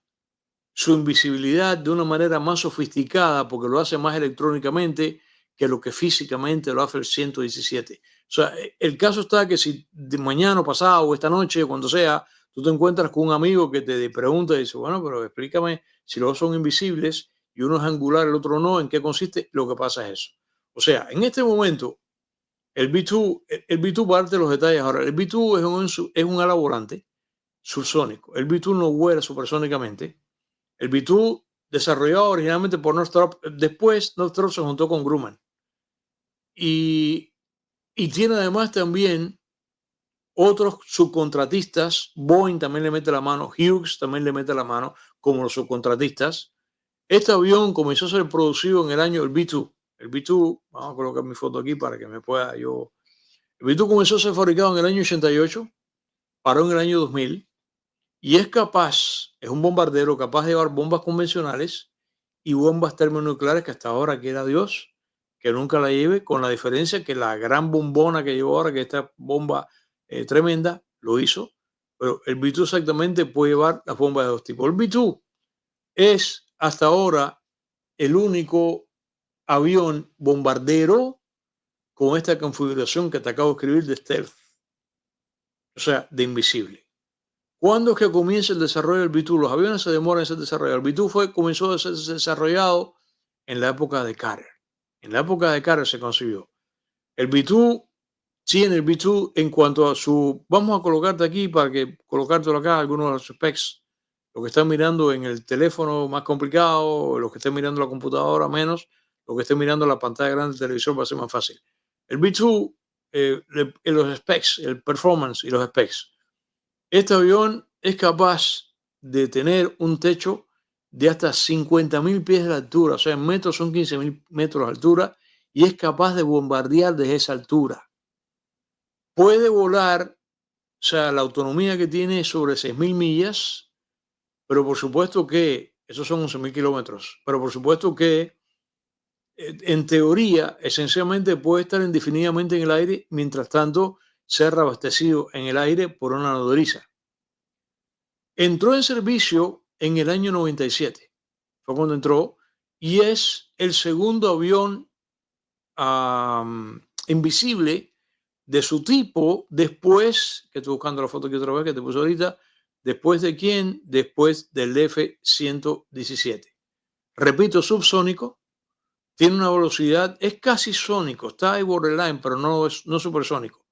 su invisibilidad de una manera más sofisticada porque lo hace más electrónicamente que lo que físicamente lo hace el 117. O sea, el caso está que si de mañana o pasado o esta noche, cuando sea, tú te encuentras con un amigo que te pregunta y dice, bueno, pero explícame si los dos son invisibles y uno es angular, el otro no, ¿en qué consiste? Lo que pasa es eso. O sea, en este momento, el B2 para darte los detalles ahora, el B2 es un ala volante subsónico. El B2 no vuela supersónicamente. El B2 desarrollado originalmente por Northrop, después Northrop se juntó con Grumman. Y tiene además también otros subcontratistas. Boeing también le mete la mano, Hughes también le mete la mano como los subcontratistas. Este avión comenzó a ser producido en el año el B2. El B2, vamos a colocar mi foto aquí para que me pueda yo. El B2 comenzó a ser fabricado en el año 88, paró en el año 2000 y es un bombardero capaz de llevar bombas convencionales y bombas termonucleares que hasta ahora quiera Dios que nunca la lleve, con la diferencia que la gran bombona que llevó ahora, que esta bomba tremenda, lo hizo, pero el B2 exactamente puede llevar las bombas de dos tipos. El B2 es hasta ahora el único avión bombardero con esta configuración que te acabo de escribir de stealth, o sea, de invisible. ¿Cuándo es que comienza el desarrollo del B2? Los aviones se demoran en ser desarrollados. El B2 comenzó a ser desarrollado en la época de Carter. En la época de Carter se concibió. El B2 tiene el B2 en cuanto a su... Vamos a colocarte aquí para que colocártelo acá algunos de los specs. Los que están mirando en el teléfono más complicado, los que estén mirando la computadora menos, los que estén mirando la pantalla grande del televisor va a ser más fácil. El B2, los specs, el performance y los specs. Este avión es capaz de tener un techo de hasta 50.000 pies de altura, o sea, en metros son 15.000 metros de altura, y es capaz de bombardear desde esa altura. Puede volar, o sea, la autonomía que tiene es sobre 6.000 millas, pero por supuesto que, esos son 11.000 kilómetros, pero por supuesto que en teoría, esencialmente puede estar indefinidamente en el aire, mientras tanto ser reabastecido en el aire por una nodriza. Entró en servicio en el año 97, fue cuando entró, y es el segundo avión invisible de su tipo después, que estoy buscando la foto aquí otra vez que te puse ahorita, después de quién, después del F-117. Repito, subsónico, tiene una velocidad, es casi sónico, está ahí borderline, pero no es supersónico.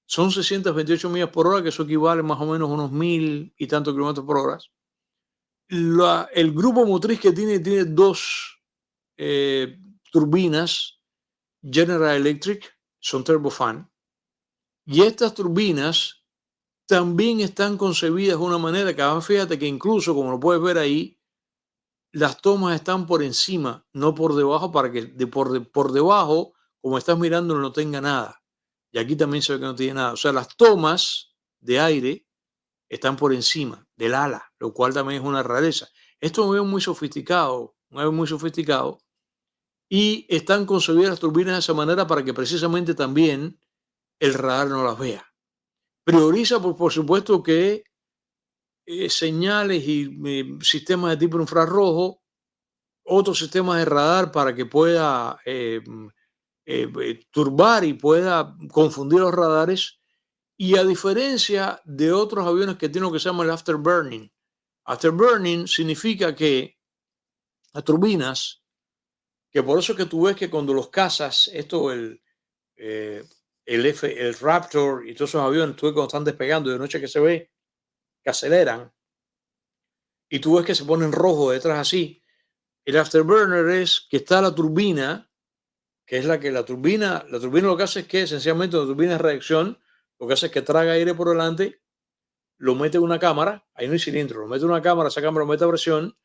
Son 628 millas por hora, que eso equivale más o menos a unos 1.000 y tantos kilómetros por hora. El grupo motriz que tiene dos turbinas General Electric, son turbofan, y estas turbinas también están concebidas de una manera que, fíjate que incluso, como lo puedes ver ahí, las tomas están por encima, no por debajo, para que por debajo, como estás mirando, no tenga nada. Y aquí también se ve que no tiene nada. O sea, las tomas de aire están por encima del ala, lo cual también es una rareza. Esto es un avión muy sofisticado, y están concebidas las turbinas de esa manera para que precisamente también el radar no las vea. Prioriza, por supuesto, que señales y sistemas de tipo infrarrojo, otros sistemas de radar para que pueda turbar y pueda confundir los radares. Y a diferencia de otros aviones que tienen lo que se llama el afterburning. Afterburning significa que las turbinas, que por eso es que tú ves que cuando los cazas, el Raptor y todos esos aviones, tú ves cuando están despegando de noche que se ve, que aceleran, y tú ves que se ponen rojo detrás así. El afterburner es que está la turbina, que es la turbina lo que hace es que esencialmente la turbina de reacción, lo que hace es que traga aire por delante, lo mete en una cámara, ahí no hay cilindro, lo mete en una cámara, esa cámara lo mete a presión,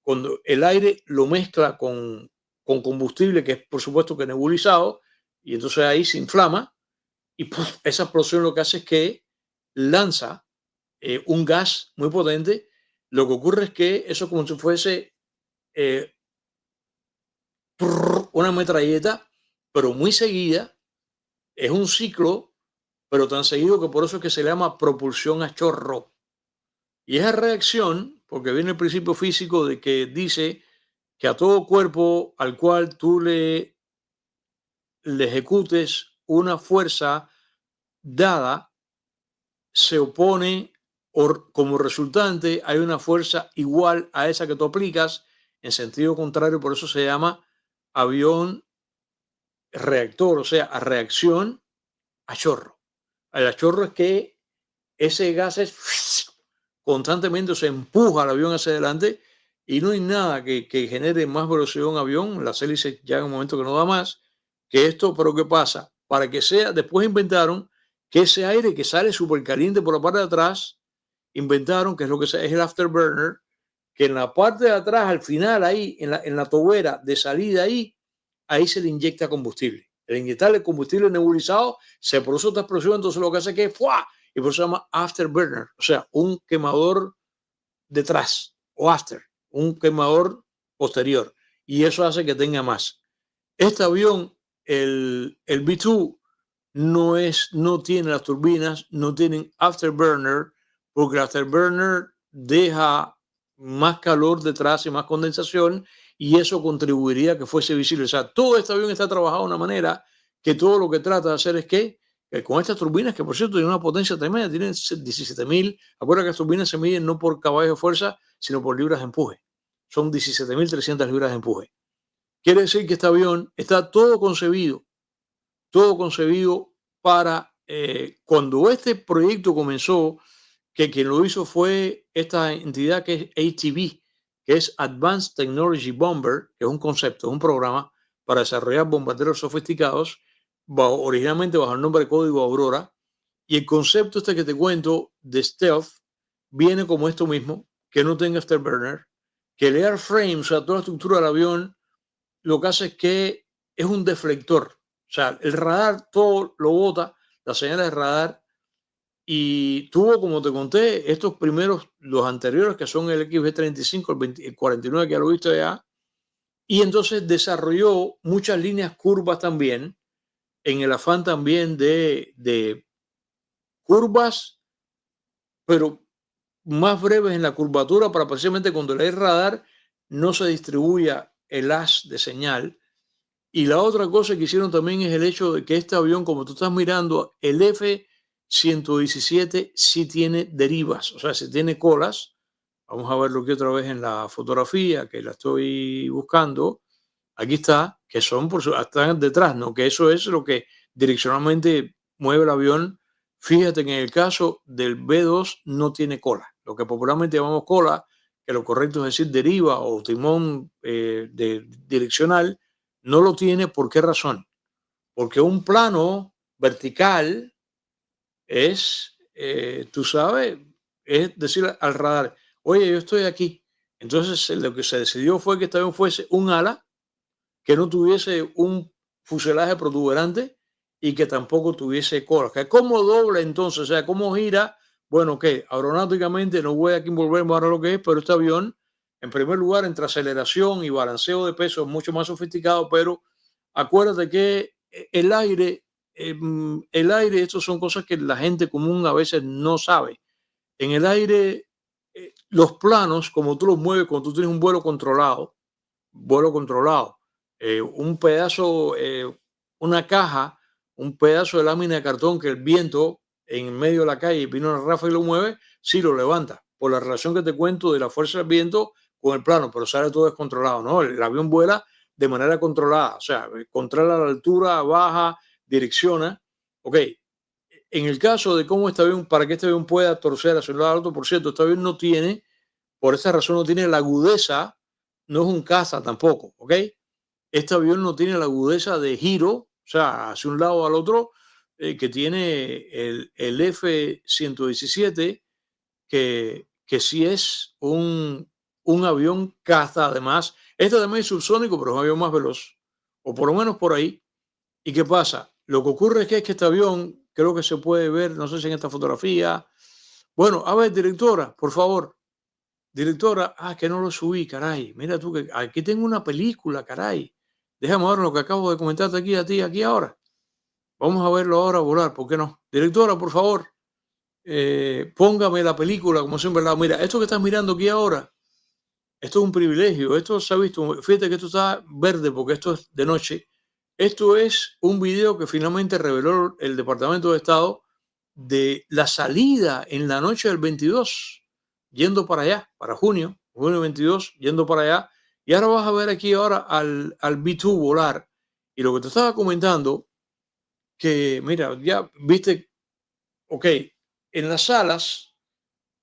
cuando el aire lo mezcla con con combustible que es por supuesto que nebulizado, y entonces ahí se inflama y ¡puf! Esa explosión lo que hace es que lanza un gas muy potente. Lo que ocurre es que eso como si fuese eh, una metralleta, pero muy seguida. Es un ciclo, pero tan seguido que por eso es que se le llama propulsión a chorro. Y esa reacción, porque viene el principio físico de que dice que a todo cuerpo al cual tú le ejecutes una fuerza dada, se opone o como resultante hay una fuerza igual a esa que tú aplicas en sentido contrario, por eso se llama avión reactor, o sea, a reacción a chorro. El chorro es que ese gas es constantemente se empuja al avión hacia adelante y no hay nada que genere más velocidad en un avión, las hélices ya en un momento que no da más, que esto, pero ¿qué pasa? Para que sea, después inventaron que ese aire que sale súper caliente por la parte de atrás, inventaron que es lo que es el afterburner, que en la parte de atrás, al final, ahí, en la tobera de salida ahí se le inyecta combustible. El inyectarle combustible nebulizado se produce otra explosión, entonces lo que hace es que ¡fua! Y por eso se llama afterburner, o sea, un quemador detrás, o after, un quemador posterior. Y eso hace que tenga más. Este avión, el B2, no tiene las turbinas, no tienen afterburner, porque el afterburner deja más calor detrás y más condensación, y eso contribuiría a que fuese visible. O sea, todo este avión está trabajado de una manera que todo lo que trata de hacer es que con estas turbinas, que por cierto tienen una potencia tremenda, tienen 17.000, acuérdate que las turbinas se miden no por caballos de fuerza, sino por libras de empuje. Son 17.300 libras de empuje. Quiere decir que este avión está todo concebido para, cuando este proyecto comenzó, que quien lo hizo fue esta entidad que es ATB, que es Advanced Technology Bomber, que es un concepto, es un programa para desarrollar bombarderos sofisticados, originalmente bajo el nombre de código Aurora, y el concepto este que te cuento de stealth viene como esto mismo, que no tenga afterburner, que el airframe, o sea, toda la estructura del avión, lo que hace es que es un deflector. O sea, el radar todo lo bota, las señales de radar, y tuvo, como te conté, estos primeros, los anteriores, que son el XB-35, el 49, que ya lo viste ya, y entonces desarrolló muchas líneas curvas también, en el afán también de curvas, pero más breves en la curvatura, para precisamente cuando el radar no se distribuya el haz de señal. Y la otra cosa que hicieron también es el hecho de que este avión, como tú estás mirando, el F-117 sí tiene derivas, o sea, sí tiene colas. Vamos a verlo aquí otra vez en la fotografía, que la estoy buscando. Aquí está, que son por su, están detrás, ¿no? Que eso es lo que direccionalmente mueve el avión. Fíjate que en el caso del B2 no tiene cola, lo que popularmente llamamos cola, que lo correcto es decir deriva o timón direccional, no lo tiene. ¿Por qué razón? Porque un plano vertical es, tú sabes, es decir al radar, oye, yo estoy aquí. Entonces lo que se decidió fue que este avión fuese un ala, que no tuviese un fuselaje protuberante y que tampoco tuviese cola. ¿Cómo dobla entonces? O sea, ¿cómo gira? Bueno, que aeronáuticamente no voy aquí a envolverme ahora lo que es, pero este avión, en primer lugar, entre aceleración y balanceo de peso es mucho más sofisticado, pero acuérdate que el aire, estas son cosas que la gente común a veces no sabe. En el aire, los planos, como tú los mueves cuando tú tienes un vuelo controlado, un pedazo, una caja, un pedazo de lámina de cartón que el viento en medio de la calle vino una ráfaga y lo mueve, sí lo levanta, por la relación que te cuento de la fuerza del viento con el plano, pero sale todo descontrolado, ¿no? El avión vuela de manera controlada, o sea, controla la altura, baja, direcciona. Ok, en el caso de cómo este avión, para que este avión pueda torcer hacia un lado alto, por cierto, este avión no tiene, por esa razón no tiene la agudeza, no es un caza tampoco, ¿ok? Este avión no tiene la agudeza de giro, o sea, hacia un lado al otro, que tiene el F-117, que sí es un avión caza, además, Este también es subsónico, pero es un avión más veloz, o por lo menos por ahí. ¿Y qué pasa? Lo que ocurre es que este avión, creo que se puede ver, no sé si en esta fotografía. Bueno, a ver, directora, por favor. Directora, que no lo subí, caray. Mira tú que aquí tengo una película, caray. Déjame ver lo que acabo de comentarte aquí a ti, aquí ahora. Vamos a verlo ahora volar, ¿por qué no? Directora, por favor, póngame la película como siempre la. Mira, esto que estás mirando aquí ahora, esto es un privilegio. Esto se ha visto, fíjate que esto está verde porque esto es de noche. Esto es un video que finalmente reveló el Departamento de Estado de la salida en la noche del 22, yendo para allá, para junio 22, yendo para allá. Y ahora vas a ver aquí ahora al B2 volar. Y lo que te estaba comentando, que mira, ya viste, ok, en las alas,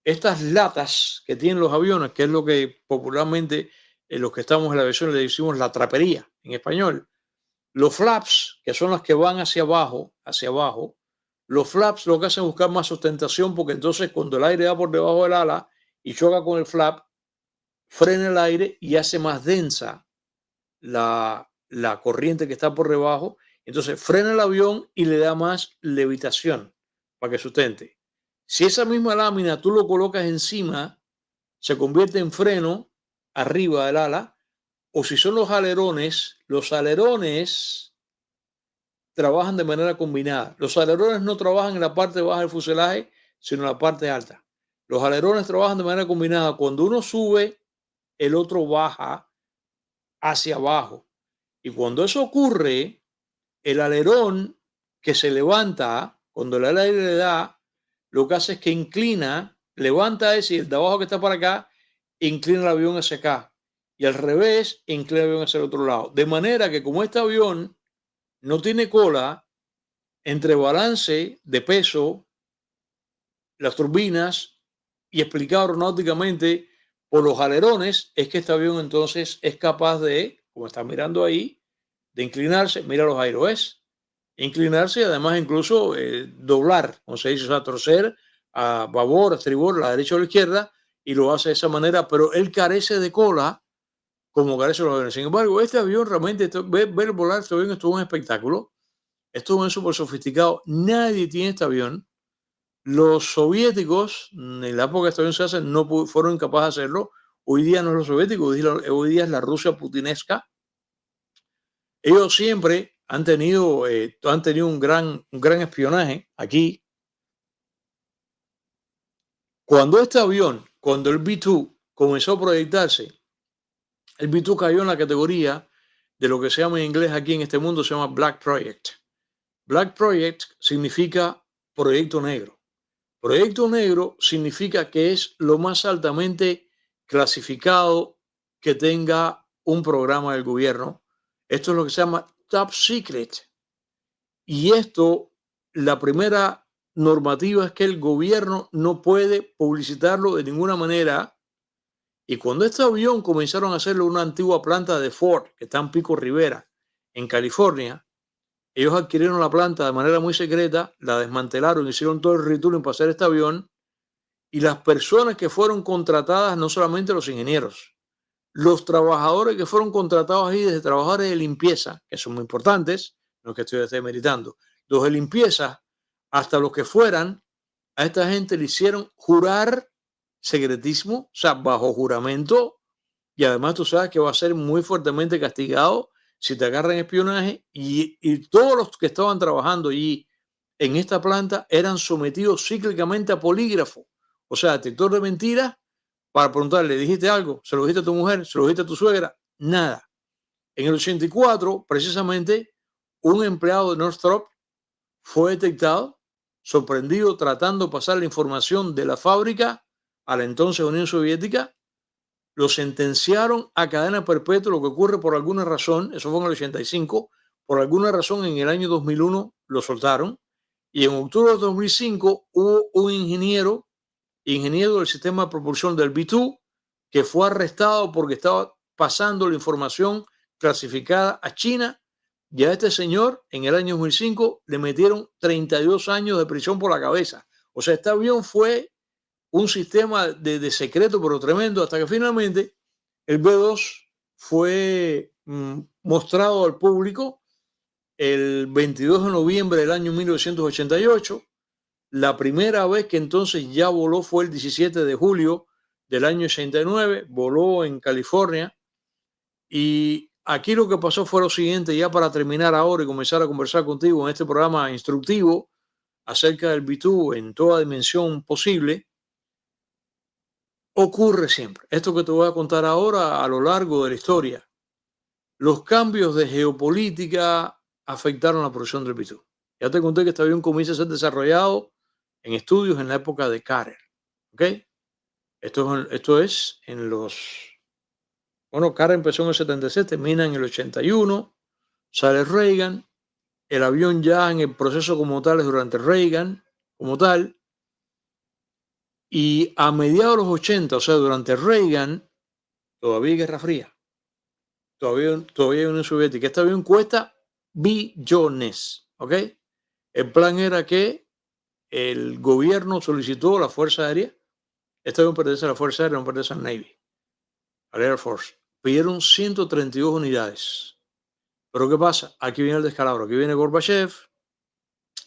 estas latas que tienen los aviones, que es lo que popularmente los que estamos en la aviación le decimos la trapería en español, los flaps, que son las que van hacia abajo, los flaps lo que hacen es buscar más sustentación porque entonces cuando el aire va por debajo del ala y choca con el flap, frena el aire y hace más densa la corriente que está por debajo. Entonces frena el avión y le da más levitación para que sustente. Si esa misma lámina tú lo colocas encima, se convierte en freno arriba del ala. O si son los alerones trabajan de manera combinada. Los alerones no trabajan en la parte baja del fuselaje, sino en la parte alta. Los alerones trabajan de manera combinada. Cuando uno sube, el otro baja hacia abajo. Y cuando eso ocurre, el alerón que se levanta, cuando el aire le da, lo que hace es que inclina, levanta ese y el de abajo que está para acá, inclina el avión hacia acá. Y al revés, inclina el avión hacia el otro lado. De manera que como este avión no tiene cola, entre balance de peso, las turbinas y explicado aeronáuticamente por los alerones, es que este avión entonces es capaz de, como están mirando ahí, de inclinarse, mira los aeroes, inclinarse y además incluso doblar, como se dice, o sea, torcer a babor, a estribor, a la derecha o a la izquierda, y lo hace de esa manera, pero él carece de cola como carecen los aviones. Sin embargo, este avión realmente, ver volar este avión, esto es un espectáculo, esto es súper sofisticado, nadie tiene este avión. Los soviéticos, en la época que este avión se hace, no fueron incapaces de hacerlo. Hoy día no es los soviéticos, hoy día es la Rusia putinesca. Ellos siempre han tenido un gran espionaje aquí. Cuando este avión, cuando el B-2 comenzó a proyectarse, el B-2 cayó en la categoría de lo que se llama en inglés aquí en este mundo, se llama Black Project. Black Project significa proyecto negro. Proyecto negro significa que es lo más altamente clasificado que tenga un programa del gobierno. Esto es lo que se llama top secret. Y esto, la primera normativa es que el gobierno no puede publicitarlo de ninguna manera. Y cuando este avión comenzaron a hacerlo en una antigua planta de Ford, que está en Pico Rivera, en California, ellos adquirieron la planta de manera muy secreta, la desmantelaron, hicieron todo el retooling para hacer este avión. Y las personas que fueron contratadas, no solamente los ingenieros, los trabajadores que fueron contratados ahí, desde trabajadores de limpieza, que son muy importantes, no es que estoy demeritando, los de limpieza, hasta los que fueran, a esta gente le hicieron jurar secretismo, o sea, bajo juramento, y además tú sabes que va a ser muy fuertemente castigado si te agarran espionaje, y todos los que estaban trabajando allí en esta planta eran sometidos cíclicamente a polígrafo, o sea, detector de mentiras, para preguntarle, ¿dijiste algo? ¿Se lo dijiste a tu mujer? ¿Se lo dijiste a tu suegra? Nada. En el 84, precisamente, un empleado de Northrop fue detectado, sorprendido tratando de pasar la información de la fábrica a la entonces Unión Soviética. Lo sentenciaron a cadena perpetua, lo que ocurre por alguna razón, eso fue en el 85, por alguna razón en el año 2001 lo soltaron, y en octubre de 2005 hubo un ingeniero del sistema de propulsión del B-2 que fue arrestado porque estaba pasando la información clasificada a China, y a este señor en el año 2005 le metieron 32 años de prisión por la cabeza. O sea, este avión fue un sistema de secreto pero tremendo, hasta que finalmente el B-2 fue mostrado al público el 22 de noviembre del año 1988. La primera vez que entonces ya voló fue el 17 de julio del año 89, voló en California. Y aquí lo que pasó fue lo siguiente, ya para terminar ahora y comenzar a conversar contigo en este programa instructivo acerca del B2 en toda dimensión posible. Ocurre siempre. Esto que te voy a contar ahora a lo largo de la historia. Los cambios de geopolítica afectaron la producción del B2. Ya te conté que este avión comienza a ser desarrollado en estudios en la época de Carter. ¿Ok? Esto es en los... Bueno, Carter empezó en el 76, termina en el 81, sale Reagan, el avión ya en el proceso como tal es durante Reagan, como tal, y a mediados de los 80, o sea, durante Reagan, todavía hay Guerra Fría, todavía hay Unión Soviética. Este avión cuesta billones, ¿ok? El plan era que el gobierno solicitó a la Fuerza Aérea, este avión pertenece a la Fuerza Aérea, no pertenece al Navy, al Air Force, pidieron 132 unidades. Pero ¿qué pasa? Aquí viene el descalabro, aquí viene Gorbachev,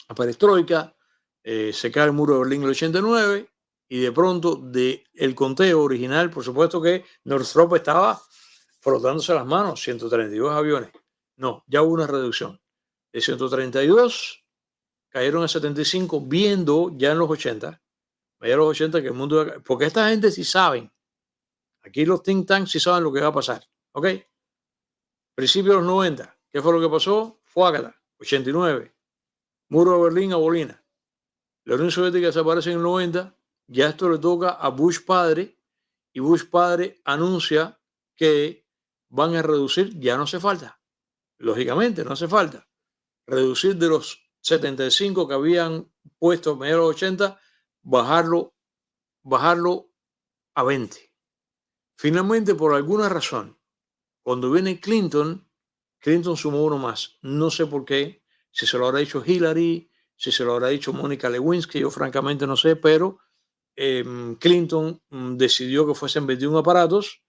la perestroika, se cae el muro de Berlín en el 89 y de pronto del conteo original, por supuesto que Northrop estaba frotándose las manos, 132 aviones. No, ya hubo una reducción. De 132 cayeron a 75, viendo ya en los 80, ya en los 80 que el mundo... Porque esta gente sí saben, aquí los think tanks sí saben lo que va a pasar, ¿ok? Principios de los 90, ¿qué fue lo que pasó? Fuácata, 89, muro de Berlín abolina. La Unión Soviética desaparece en el 90, ya esto le toca a Bush padre, y Bush padre anuncia que van a reducir, ya no hace falta, lógicamente no hace falta, reducir de los 75 que habían puesto en mediados de los 80, bajarlo a 20. Finalmente, por alguna razón, cuando viene Clinton sumó uno más. No sé por qué, si se lo habrá dicho Hillary, si se lo habrá dicho Mónica Lewinsky, yo francamente no sé, pero Clinton decidió que fuesen 21 aparatos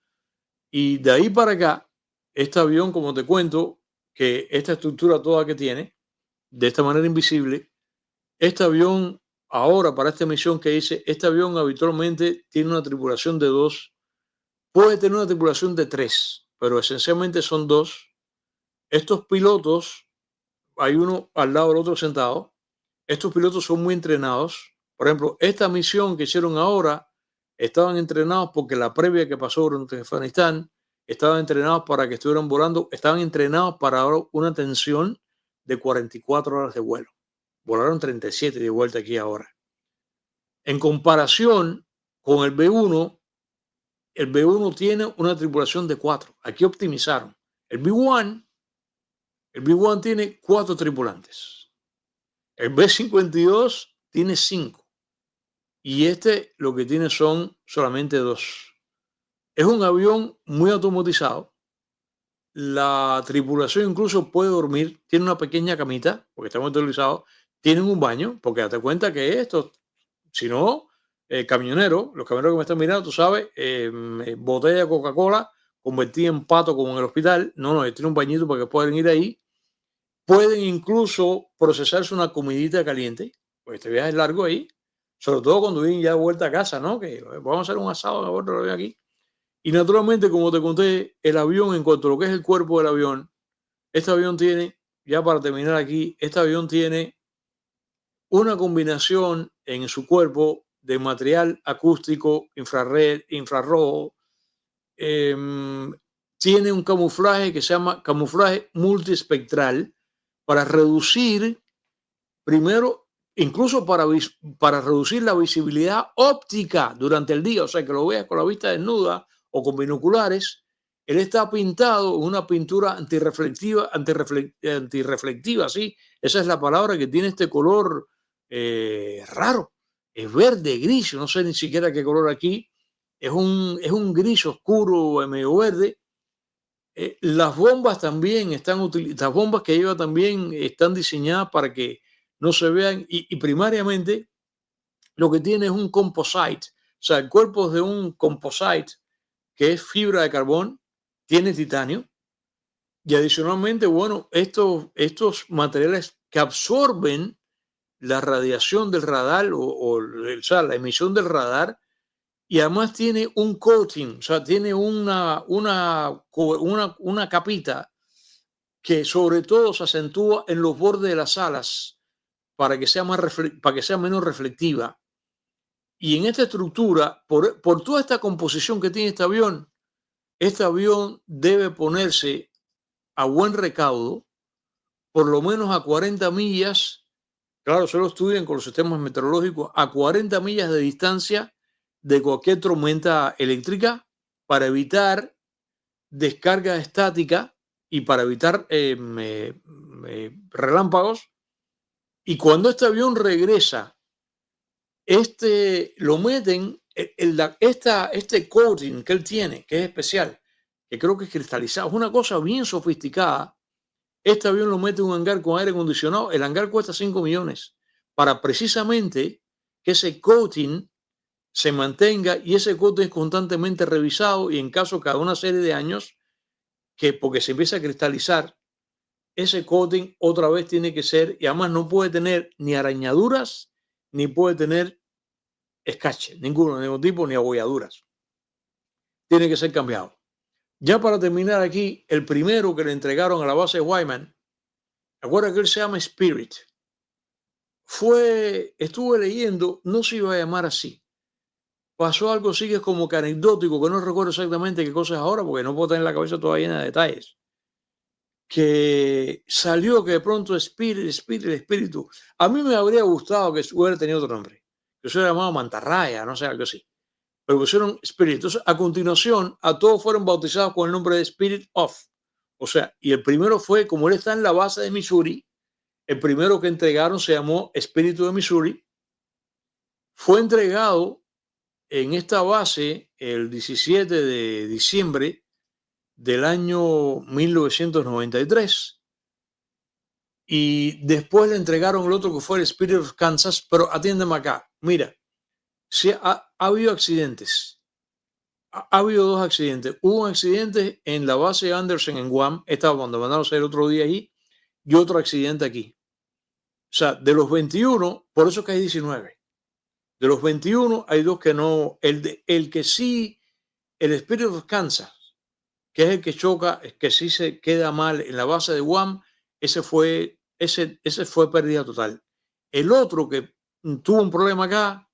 y de ahí para acá, este avión, como te cuento, que esta estructura toda que tiene, de esta manera invisible, este avión, ahora para esta misión que hice, este avión habitualmente tiene una tripulación de 2, puede tener una tripulación de 3, pero esencialmente son 2. Estos pilotos, hay uno al lado del otro sentado, estos pilotos son muy entrenados. Por ejemplo, esta misión que hicieron ahora, estaban entrenados porque la previa que pasó durante Afganistán, estaban entrenados para que estuvieran volando, estaban entrenados para una tensión de 44 horas de vuelo. Volaron 37 de vuelta aquí ahora. En comparación con el B1 tiene una tripulación de 4. Aquí optimizaron. El B1 tiene 4 tripulantes. El B-52 tiene 5. Y este lo que tiene son solamente 2. Es un avión muy automatizado. La tripulación incluso puede dormir. Tiene una pequeña camita, porque está muy utilizado. Tienen un baño, porque date cuenta que esto, si no, los camioneros que me están mirando, tú sabes, botella de Coca-Cola convertida en pato como en el hospital. No, tiene un bañito para que puedan ir ahí. Pueden incluso procesarse una comidita caliente, porque este viaje es largo ahí, sobre todo cuando vienen ya de vuelta a casa, ¿no? Que vamos a hacer un asado a bordo del avión aquí. Y naturalmente, como te conté, el avión, en cuanto a lo que es el cuerpo del avión, este avión tiene, ya para terminar aquí, este avión tiene una combinación en su cuerpo de material acústico, infrarrojo, tiene un camuflaje que se llama camuflaje multiespectral para reducir, primero, incluso para reducir la visibilidad óptica durante el día, o sea, que lo veas con la vista desnuda o con binoculares. Él está pintado en una pintura antirreflectiva, ¿sí? Esa es la palabra, que tiene este color raro. Es verde, gris, no sé ni siquiera qué color aquí. Es un gris oscuro, medio verde. Las bombas también las bombas que lleva también están diseñadas para que no se vean y primariamente lo que tiene es un composite, o sea, el cuerpo es de un composite que es fibra de carbón tiene titanio y adicionalmente, bueno, estos materiales que absorben la radiación del radar o sea, la emisión del radar, y además tiene un coating, o sea, tiene una capita que sobre todo se acentúa en los bordes de las alas para que sea, para que sea menos reflectiva. Y en esta estructura, por toda esta composición que tiene este avión debe ponerse a buen recaudo, por lo menos a 40 millas, claro, solo estudian con los sistemas meteorológicos, a 40 millas de distancia de cualquier tormenta eléctrica para evitar descarga estática y para evitar relámpagos. Y cuando este avión regresa, lo meten, este coating que él tiene, que es especial, que creo que es cristalizado, es una cosa bien sofisticada. Este avión lo mete en un hangar con aire acondicionado. El hangar cuesta 5 millones para precisamente que ese coating se mantenga, y ese coating es constantemente revisado y en caso cada una serie de años, que porque se empieza a cristalizar, ese coating otra vez tiene que ser, y además no puede tener ni arañaduras ni puede tener escache, ninguno, de ningún tipo, ni abolladuras. Tiene que ser cambiado. Ya para terminar aquí, el primero que le entregaron a la base de Wyman, recuerda que él se llama Spirit. Estuve leyendo, no se iba a llamar así. Pasó algo así que es como que anecdótico, que no recuerdo exactamente qué cosa es ahora, porque no puedo tener la cabeza toda llena de detalles. Que salió que de pronto espíritu. A mí me habría gustado que hubiera tenido otro nombre, que se hubiera llamado Mantarraya, no sé, algo así. Pero pusieron Spirit. Entonces, a continuación, a todos fueron bautizados con el nombre de Spirit of. O sea, y el primero fue, como él está en la base de Missouri, el primero que entregaron se llamó Espíritu de Missouri. Fue entregado en esta base el 17 de diciembre del año 1993. Y después le entregaron el otro que fue el Spirit of Kansas. Pero atiéndeme acá. Mira, ha habido accidentes. Ha habido dos accidentes. Hubo un accidente en la base Anderson en Guam. Estaba cuando mandaron a hacer otro día allí. Y otro accidente aquí. O sea, de los 21, por eso que hay 19. De los 21 hay dos que no. El que sí, el Spirit of Kansas, que es el que choca, es que sí se queda mal en la base de Guam, ese fue pérdida total. El otro que tuvo un problema acá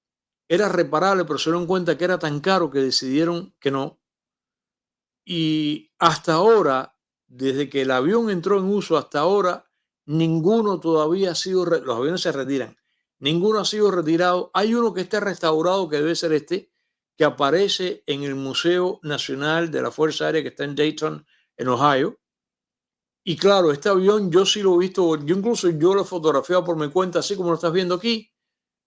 era reparable, pero se dieron cuenta que era tan caro que decidieron que no. Y hasta ahora, desde que el avión entró en uso hasta ahora, ninguno todavía ha sido, los aviones se retiran, ninguno ha sido retirado. Hay uno que está restaurado, que debe ser este, que aparece en el Museo Nacional de la Fuerza Aérea, que está en Dayton, en Ohio. Y claro, este avión yo sí lo he visto, yo lo he fotografiado por mi cuenta, así como lo estás viendo aquí,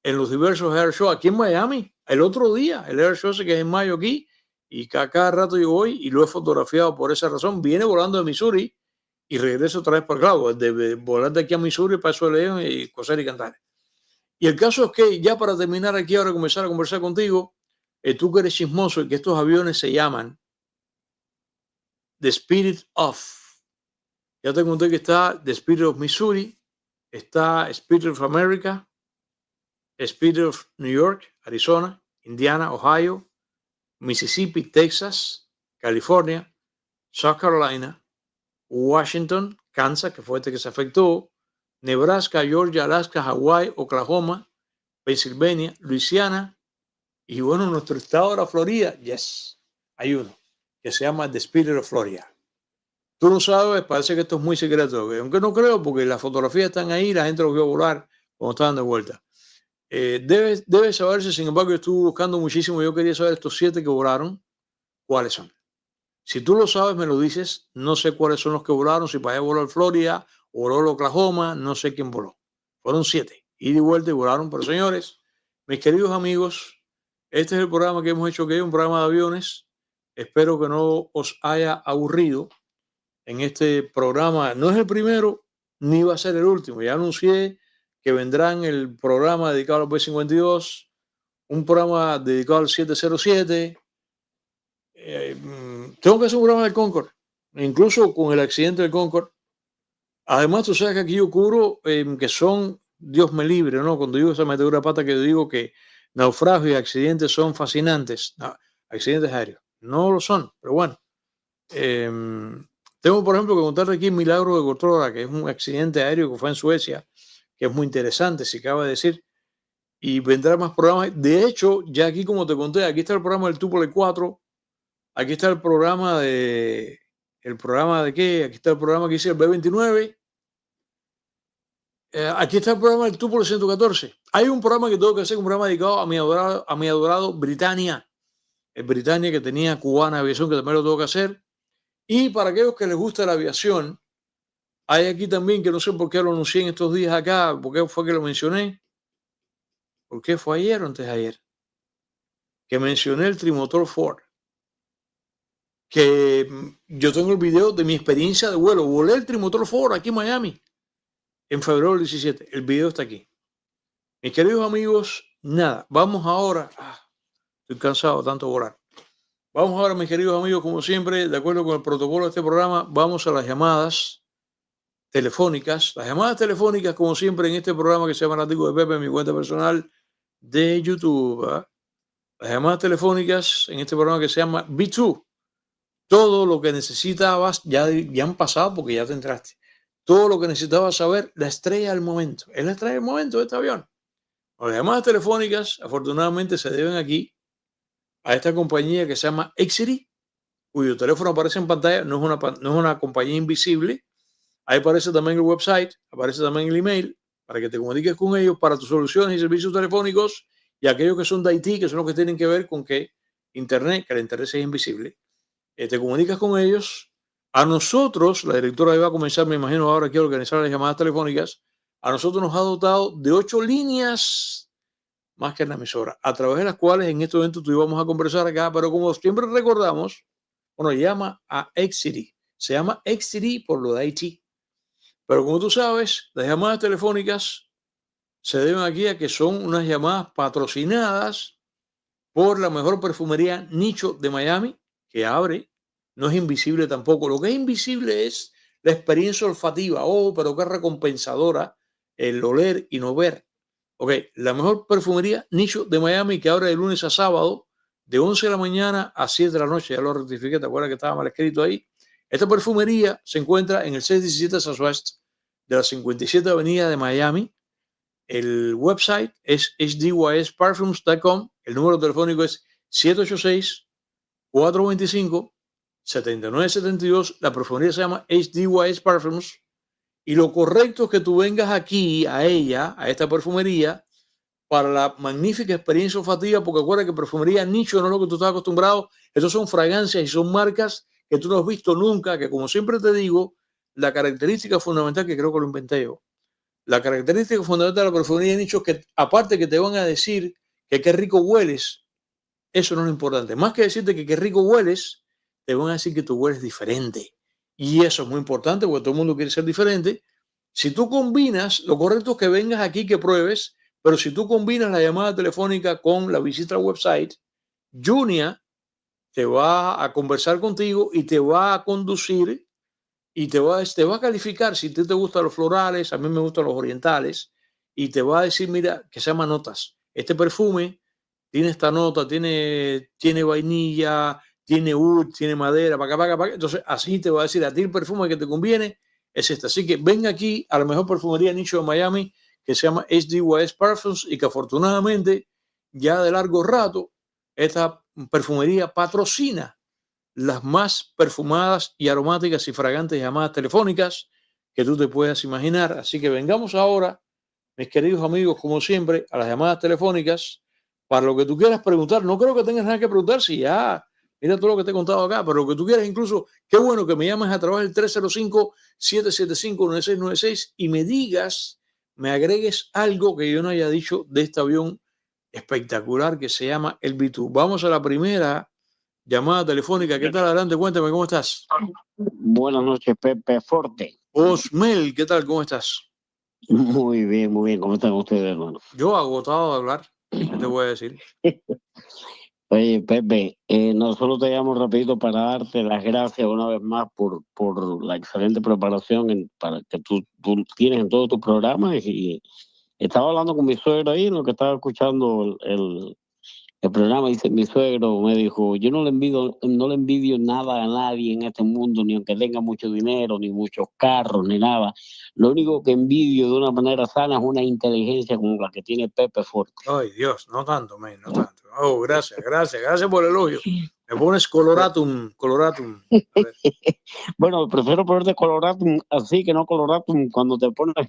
en los diversos air shows aquí en Miami. El otro día, el air show que es en mayo aquí, y cada rato yo voy y lo he fotografiado por esa razón. Viene volando de Missouri y regreso otra vez para claro, de volar de aquí a Missouri para eso de León y coser y cantar. Y el caso es que ya para terminar aquí, ahora comenzar a conversar contigo, tú que eres chismoso, y que estos aviones se llaman The Spirit of. Ya te conté que está The Spirit of Missouri, está Spirit of America, Spirit of New York, Arizona, Indiana, Ohio, Mississippi, Texas, California, South Carolina, Washington, Kansas, que fue este que se afectó, Nebraska, Georgia, Alaska, Hawaii, Oklahoma, Pennsylvania, Luisiana, y bueno, nuestro estado ahora, Florida, hay uno que se llama The Spirit of Florida. Tú no sabes, parece que esto es muy secreto, aunque no creo, porque las fotografías están ahí, la gente los vio volar cuando estaban de vuelta. Debe saberse, sin embargo, yo estuve buscando muchísimo, yo quería saber estos 7 que volaron, cuáles son. Si tú lo sabes, me lo dices. No sé cuáles son los que volaron, si para allá voló el Florida, o voló el Oklahoma, no sé quién voló. Fueron 7, ida y vuelta, y volaron. Pero señores, mis queridos amigos, este es el programa que hemos hecho, que es un programa de aviones. Espero que no os haya aburrido en este programa. No es el primero, ni va a ser el último. Ya anuncié que vendrán el programa dedicado al B-52, un programa dedicado al 707, Tengo que hacer un programa del Concorde, incluso con el accidente del Concorde. Además, tú sabes que aquí yo cubro que son, Dios me libre, ¿no? Cuando digo esa metedura de pata, que yo digo que naufragios y accidentes son fascinantes. No, accidentes aéreos. No lo son, pero bueno. Tengo, por ejemplo, que contarte aquí Milagro de Cotrora, que es un accidente aéreo que fue en Suecia, que es muy interesante, se acaba de decir. Y vendrá más programas. De hecho, ya aquí, como te conté, aquí está el programa del Tuple 4. Aquí está el programa de... ¿El programa de qué? Aquí está el programa que hice el B29. Aquí está el programa del Tuple 114. Hay un programa que tengo que hacer, un programa dedicado a mi adorado Britannia. El Britannia, que tenía Cubana Aviación, que también lo tengo que hacer. Y para aquellos que les gusta la aviación, hay aquí también, que no sé por qué lo anuncié en estos días acá, por qué fue que lo mencioné. ¿Por qué fue ayer o antes de ayer? Que mencioné el trimotor Ford. Que yo tengo el video de mi experiencia de vuelo. Volé el trimotor Ford aquí en Miami en febrero del 17. El video está aquí. Mis queridos amigos, nada, vamos ahora. Estoy cansado de tanto volar. Vamos ahora, mis queridos amigos, como siempre, de acuerdo con el protocolo de este programa, vamos a las llamadas telefónicas. Las llamadas telefónicas, como siempre, en este programa que se llama Látigo de Pepe, en mi cuenta personal de YouTube. Las llamadas telefónicas en este programa que se llama B2. Todo lo que necesitabas, ya han pasado porque ya te entraste. Todo lo que necesitabas saber, la estrella del momento. Es la estrella del momento de este avión. Las llamadas telefónicas, afortunadamente, se deben aquí a esta compañía que se llama Exity, cuyo teléfono aparece en pantalla. No es una compañía invisible. Ahí aparece también el website, aparece también el email, para que te comuniques con ellos para tus soluciones y servicios telefónicos, y aquellos que son de IT, que son los que tienen que ver con que Internet, que el Internet es invisible. Te comunicas con ellos. A nosotros, la directora va a comenzar, me imagino, ahora aquí a organizar las llamadas telefónicas. A nosotros nos ha dotado de 8 líneas más que en la emisora, a través de las cuales en este evento tú íbamos a conversar acá, pero como siempre recordamos, bueno, llama a Exity. Se llama Exity por lo de IT. Pero como tú sabes, las llamadas telefónicas se deben aquí a que son unas llamadas patrocinadas por la mejor perfumería Nicho de Miami, que abre. No es invisible tampoco. Lo que es invisible es la experiencia olfativa. Oh, pero qué recompensadora el oler y no ver. Ok, la mejor perfumería Nicho de Miami, que abre de lunes a sábado, de 11 de la mañana a 7 de la noche. Ya lo rectifiqué, ¿te acuerdas que estaba mal escrito ahí? Esta perfumería se encuentra en el 617 Southwest de la 57 Avenida de Miami. El website es hdysparfums.com. El número telefónico es 786-425-7972. La perfumería se llama HDYS Parfums. Y lo correcto es que tú vengas aquí a ella, a esta perfumería, para la magnífica experiencia olfativa, porque acuérdate que perfumería nicho no es lo que tú estás acostumbrado. Estos son fragancias y son marcas que tú no has visto nunca, que como siempre te digo, la característica fundamental, que creo que lo inventé yo, la característica fundamental de la perfumería de nicho es que, aparte que te van a decir que qué rico hueles, eso no es lo importante. Más que decirte que qué rico hueles, te van a decir que tú hueles diferente. Y eso es muy importante porque todo el mundo quiere ser diferente. Si tú combinas, lo correcto es que vengas aquí, que pruebes, pero si tú combinas la llamada telefónica con la visita al website, Junia te va a conversar contigo y te va a conducir y te va a calificar si te gustan los florales, a mí me gustan los orientales, y te va a decir, mira, que se llama notas. Este perfume tiene esta nota, tiene vainilla, tiene oud, tiene madera, para acá. Entonces, así te va a decir a ti el perfume que te conviene es este. Así que ven aquí a la mejor perfumería nicho de Miami, que se llama HDYS Parfums, y que afortunadamente ya de largo rato esta perfumería patrocina las más perfumadas y aromáticas y fragantes llamadas telefónicas que tú te puedas imaginar. Así que vengamos ahora, mis queridos amigos, como siempre, a las llamadas telefónicas para lo que tú quieras preguntar. No creo que tengas nada que preguntar, si ya mira todo lo que te he contado acá, pero lo que tú quieras, incluso, qué bueno que me llames a través del 305-775-9696 y me digas, me agregues algo que yo no haya dicho de este avión espectacular que se llama el B2. Vamos a la primera llamada telefónica. ¿Qué tal? Adelante, cuéntame, ¿cómo estás?
Buenas noches, Pepe Forte.
Osmel, ¿qué tal? ¿Cómo estás?
Muy bien, muy bien. ¿Cómo están ustedes, hermano?
Yo agotado de hablar. ¿Qué te voy a decir?
Oye, Pepe, nosotros te llamo rapidito para darte las gracias una vez más por la excelente preparación para que tú tienes en todos tus programas. Y estaba hablando con mi suegro ahí, en lo que estaba escuchando el programa. Dice mi suegro, me dijo, yo no le envidio nada a nadie en este mundo, ni aunque tenga mucho dinero, ni muchos carros, ni nada. Lo único que envidio de una manera sana es una inteligencia como la que tiene Pepe Forte.
Ay, Dios, no tanto, man, no tanto. Oh, gracias por el elogio. Me pones coloratum. A ver.
Bueno, prefiero ponerte coloratum así que no coloratum cuando te pones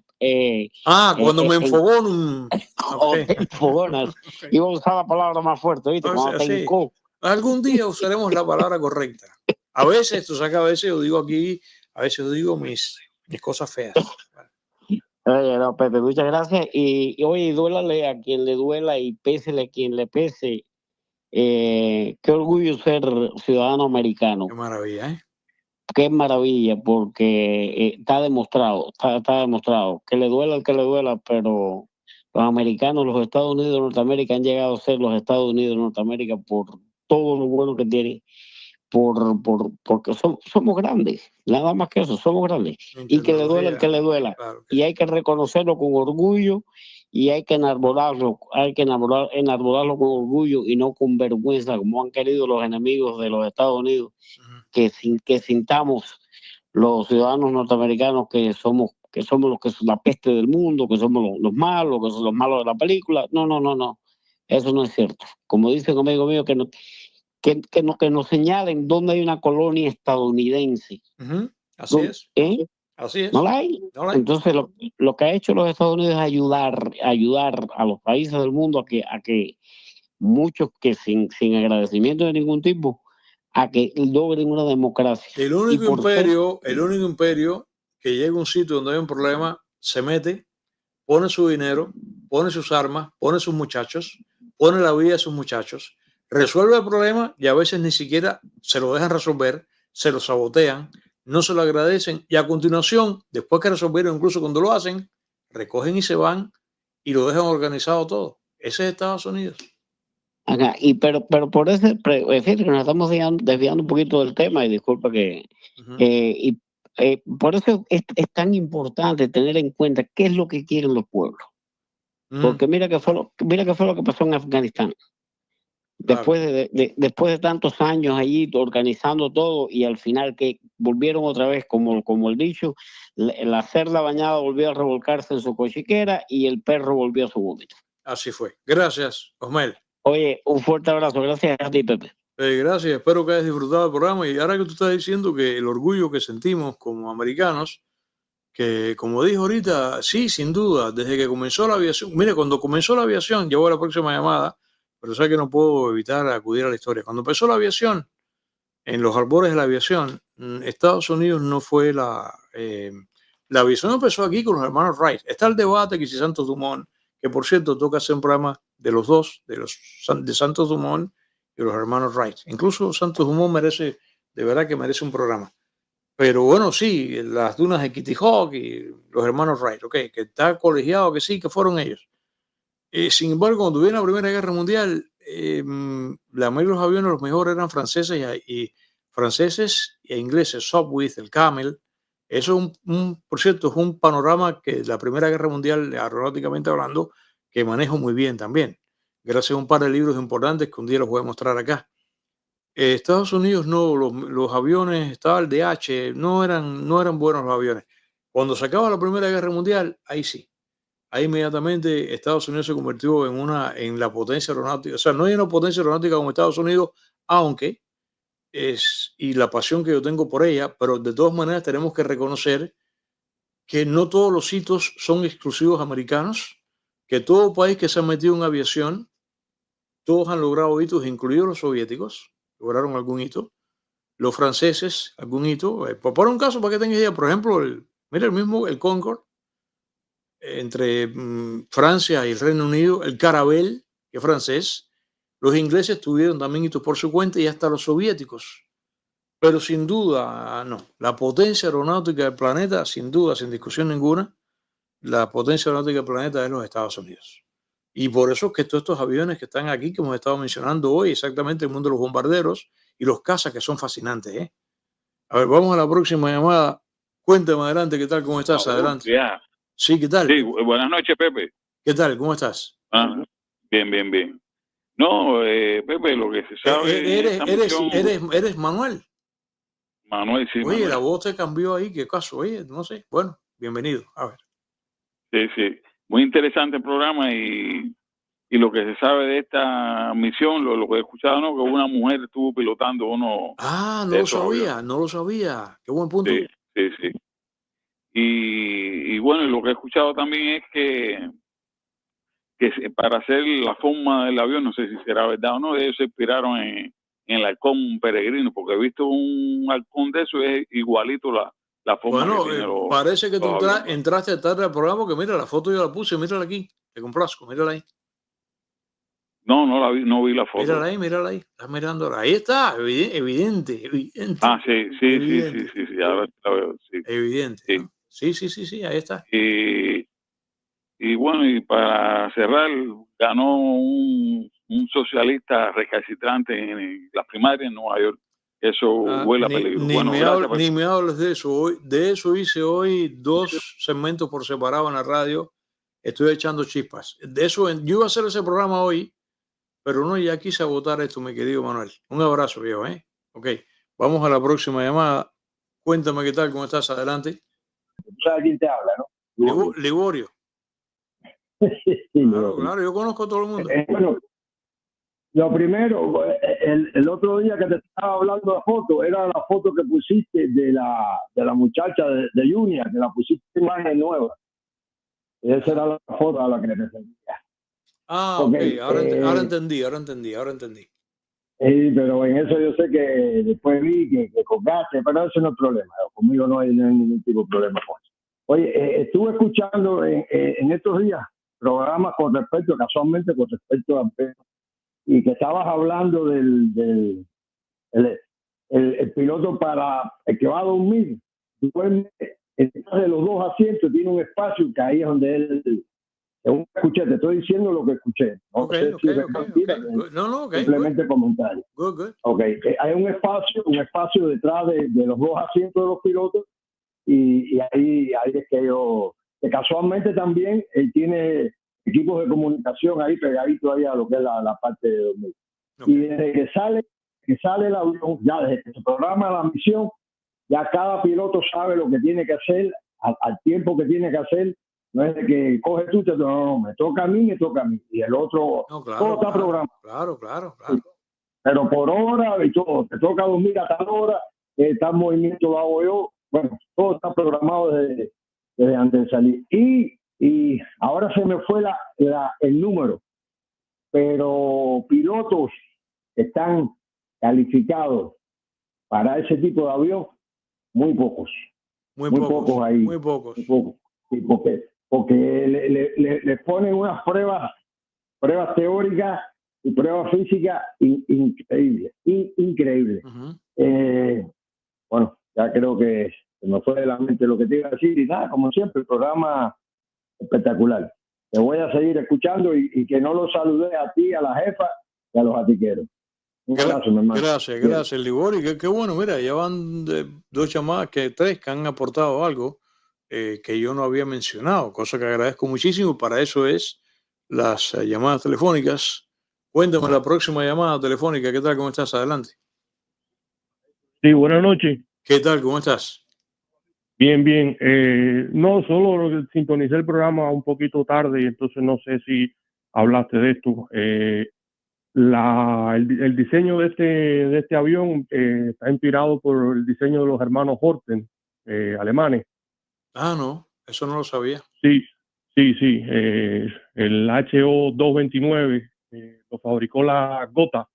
Cuando me
en
enfogonum. Ok.
o te enfogonas.
Ok.
Iba a usar la palabra más fuerte, ¿viste?
O
Cuando
sea,
te
sí.
encó.
Algún día usaremos la palabra correcta. A veces, tú sabes que a veces yo digo aquí, a veces yo digo mis cosas feas.
Oye, no, Pepe, muchas gracias. Y oye, duélale a quien le duela y pésele a quien le pese. Qué orgullo ser ciudadano
Qué
americano.
maravilla, ¿eh?
Qué maravilla, porque está demostrado, que le duela al que le duela, pero los americanos, los Estados Unidos de Norteamérica han llegado a ser los Estados Unidos de Norteamérica por todo lo bueno que tienen, porque somos grandes, nada más que eso, somos grandes.
En
Y que le duela al que
tecnología,
le duela.
claro que
Y
sí.
hay que reconocerlo con orgullo y hay que enarbolarlo con orgullo y no con vergüenza, como han querido los enemigos de los Estados Unidos,
Ujú.
que sintamos los ciudadanos norteamericanos que somos los que son la peste del mundo, que somos los malos, que son los malos de la película. No, no, no, no. Eso no es cierto. Como dice un amigo mío, que nos señalen dónde hay una colonia estadounidense.
Ujú. Así es,
¿Eh?
así
No
es.
la hay.
No la hay.
Entonces, lo que ha hecho los Estados Unidos es ayudar a los países del mundo a que muchos que sin agradecimiento de ningún tipo, a que logren una democracia.
El
Y
único
por ser
imperio, el único imperio que llega a un sitio donde hay un problema, se mete, pone su dinero, pone sus armas, pone sus muchachos, pone la vida de sus muchachos, resuelve el problema y a veces ni siquiera se lo dejan resolver, se lo sabotean, no se lo agradecen y a continuación, después que resolvieron, incluso cuando lo hacen, recogen y se van y lo dejan organizado todo. Ese es Estados Unidos.
Ajá, pero por eso, es decir, que nos estamos desviando un poquito del tema, y disculpa que,
Uh-huh.
y por eso es tan importante tener en cuenta qué es lo que quieren los pueblos. Porque mira qué fue lo que pasó en Afganistán.
Claro.
Después de tantos años allí organizando todo, y al final que volvieron otra vez, como el dicho, la cerda bañada volvió a revolcarse en su cochiquera y el perro volvió a su vómito.
Así fue. Gracias, Osmel.
Oye, un fuerte abrazo. Gracias a ti, Pepe.
Gracias, espero que hayas disfrutado del programa. Y ahora que tú estás diciendo que el orgullo que sentimos como americanos, que como dijo ahorita, sí, sin duda, desde que comenzó la aviación, mire, cuando comenzó la aviación, ya voy a la próxima llamada, pero sé que no puedo evitar acudir a la historia. Cuando empezó la aviación, en los albores de la aviación, Estados Unidos no fue la aviación empezó aquí con los hermanos Wright. Está el debate que si Santos Dumont, que por cierto toca hacer un programa de los dos, de Santos Dumont y los hermanos Wright. Incluso Santos Dumont de verdad que merece un programa. Pero bueno, sí, las dunas de Kitty Hawk y los hermanos Wright, ok, que está colegiado, que sí, que fueron ellos. Sin embargo, cuando hubo la Primera Guerra Mundial, la mayoría de los aviones, los mejores eran franceses e ingleses, Sopwith, el Camel. Eso, por cierto, es un panorama que la Primera Guerra Mundial, aeronáuticamente hablando, que manejo muy bien también, gracias a un par de libros importantes que un día los voy a mostrar acá. Estados Unidos no, los aviones, estaba el DH, no eran buenos los aviones. Cuando se acaba la Primera Guerra Mundial, ahí sí. Ahí inmediatamente Estados Unidos se convirtió en la potencia aeronáutica. O sea, no hay una potencia aeronáutica como Estados Unidos, aunque y la pasión que yo tengo por ella, pero de todas maneras tenemos que reconocer que no todos los hitos son exclusivos americanos, que todo país que se ha metido en aviación, todos han logrado hitos, incluidos los soviéticos, lograron algún hito, los franceses, algún hito. Por un caso, para que tengan idea, por ejemplo, mira el Concorde, entre Francia y el Reino Unido, el Caravelle, que es francés, los ingleses tuvieron también hitos por su cuenta y hasta los soviéticos. Pero sin duda, no, la potencia aeronáutica del planeta, sin duda, sin discusión ninguna, la potencia aeronáutica del planeta es los Estados Unidos. Y por eso es que todos estos aviones que están aquí, que hemos estado mencionando hoy, exactamente el mundo de los bombarderos y los cazas, que son fascinantes, ¿eh? A ver, vamos a la próxima llamada. Cuéntame adelante, ¿qué tal? ¿Cómo estás? Adelante.
Ya.
Sí, ¿qué tal?
Sí, buenas noches, Pepe.
¿Qué tal? ¿Cómo estás?
Ah, bien, bien, bien. No, Pepe, lo que se sabe en esta misión,
¿Eres Manuel?
Manuel, sí,
Oye,
Manuel.
la voz te cambió ahí, ¿qué caso? Oye, no sé. Bueno, bienvenido. A ver.
Sí, sí. Muy interesante el programa y lo que se sabe de esta misión, lo que he escuchado, ¿no? Que una mujer estuvo pilotando uno
Ah, no
de
lo
esos aviones.
sabía, no lo sabía. Qué buen punto.
Sí, sí, sí. Y bueno, lo que he escuchado también es que para hacer la forma del avión, no sé si será verdad o no, ellos se inspiraron en el halcón peregrino, porque he visto un halcón de eso y es igualito la forma
Bueno,
que tiene
parece que
los
tú
aviones.
entraste tarde al programa, que mira, la foto yo la puse, mírala aquí. Te complazco, mírala ahí.
No, no la vi, no vi la foto.
Mírala ahí, mírala ahí. Estás mirando ahora. Ahí está, evidente.
Ah, sí,
Evidente.
sí, ahora la veo, sí.
Evidente,
Sí.
¿no? Sí, ahí está.
Y bueno, y para cerrar, ganó un socialista recalcitrante en las primarias en Nueva York. Eso huele a peligro. Bueno, gracias.
Ni me hables de eso. Hoy, de eso hice hoy 2 segmentos por separado en la radio. Estoy echando chispas. De eso, yo iba a hacer ese programa hoy, pero no, ya quise votar esto, mi querido Manuel. Un abrazo, viejo, ¿eh? Ok, vamos a la próxima llamada. Cuéntame qué tal, cómo estás, adelante.
Tú sabes quién te habla, ¿no?
Liborio.
Sí,
Claro, yo conozco a todo el mundo.
Bueno, lo primero, el otro día que te estaba hablando de la foto, era la foto que pusiste de la muchacha de Junia, que la pusiste imagen nueva. Esa era la foto a la que me refería.
Ah, okay. Ahora entendí.
Pero en eso yo sé que después vi que colgaste, pero eso no es problema. Conmigo no hay ningún tipo de problema con eso. Oye, estuve escuchando en estos días programas casualmente con respecto a y que estabas hablando del el piloto para el que va a dormir, duerme detrás de los 2 asientos, tiene un espacio que ahí es donde él, según escuché, te estoy diciendo lo que escuché. No sé si es mentira, simplemente comentario.
Good.
Okay. Hay un espacio detrás de los 2 asientos de los pilotos y ahí es que casualmente también él tiene equipos de comunicación ahí pegaditos ahí a lo que es la parte de dormir. Okay. Y desde que sale el avión, ya desde que se programa la misión, ya cada piloto sabe lo que tiene que hacer al tiempo que tiene que hacer. No es de que coge tú, no, me toca a mí. Y el otro, todo está programado.
Claro.
Sí. Pero por hora y todo, te toca dormir a tal hora, tal movimiento lo hago yo. Bueno, todo está programado desde antes de salir. Y ahora se me fue el número, pero pilotos que están calificados para ese tipo de avión, muy pocos. Muy pocos ahí.
Muy pocos.
Sí, porque le ponen unas pruebas teóricas y pruebas físicas increíbles. Bueno, ya creo que se me fue de la mente lo que te iba a decir y nada, como siempre, el programa espectacular. Te voy a seguir escuchando y que no los saludé a ti, a la jefa y a los atiqueros. Un abrazo, mi hermano.
Gracias, Liborio. Qué bueno, mira, ya van 2 llamadas, 3 que han aportado algo que yo no había mencionado, cosa que agradezco muchísimo. Para eso es las llamadas telefónicas. Cuéntame la próxima llamada telefónica. ¿Qué tal? ¿Cómo estás? Adelante.
Sí, buenas noches.
¿Qué tal? ¿Cómo estás?
Bien. No, solo sintonicé el programa un poquito tarde y entonces no sé si hablaste de esto. El diseño de este avión está inspirado por el diseño de los hermanos Horten, alemanes.
Ah, no, eso no lo sabía.
Sí. El HO-229 lo fabricó la Gotha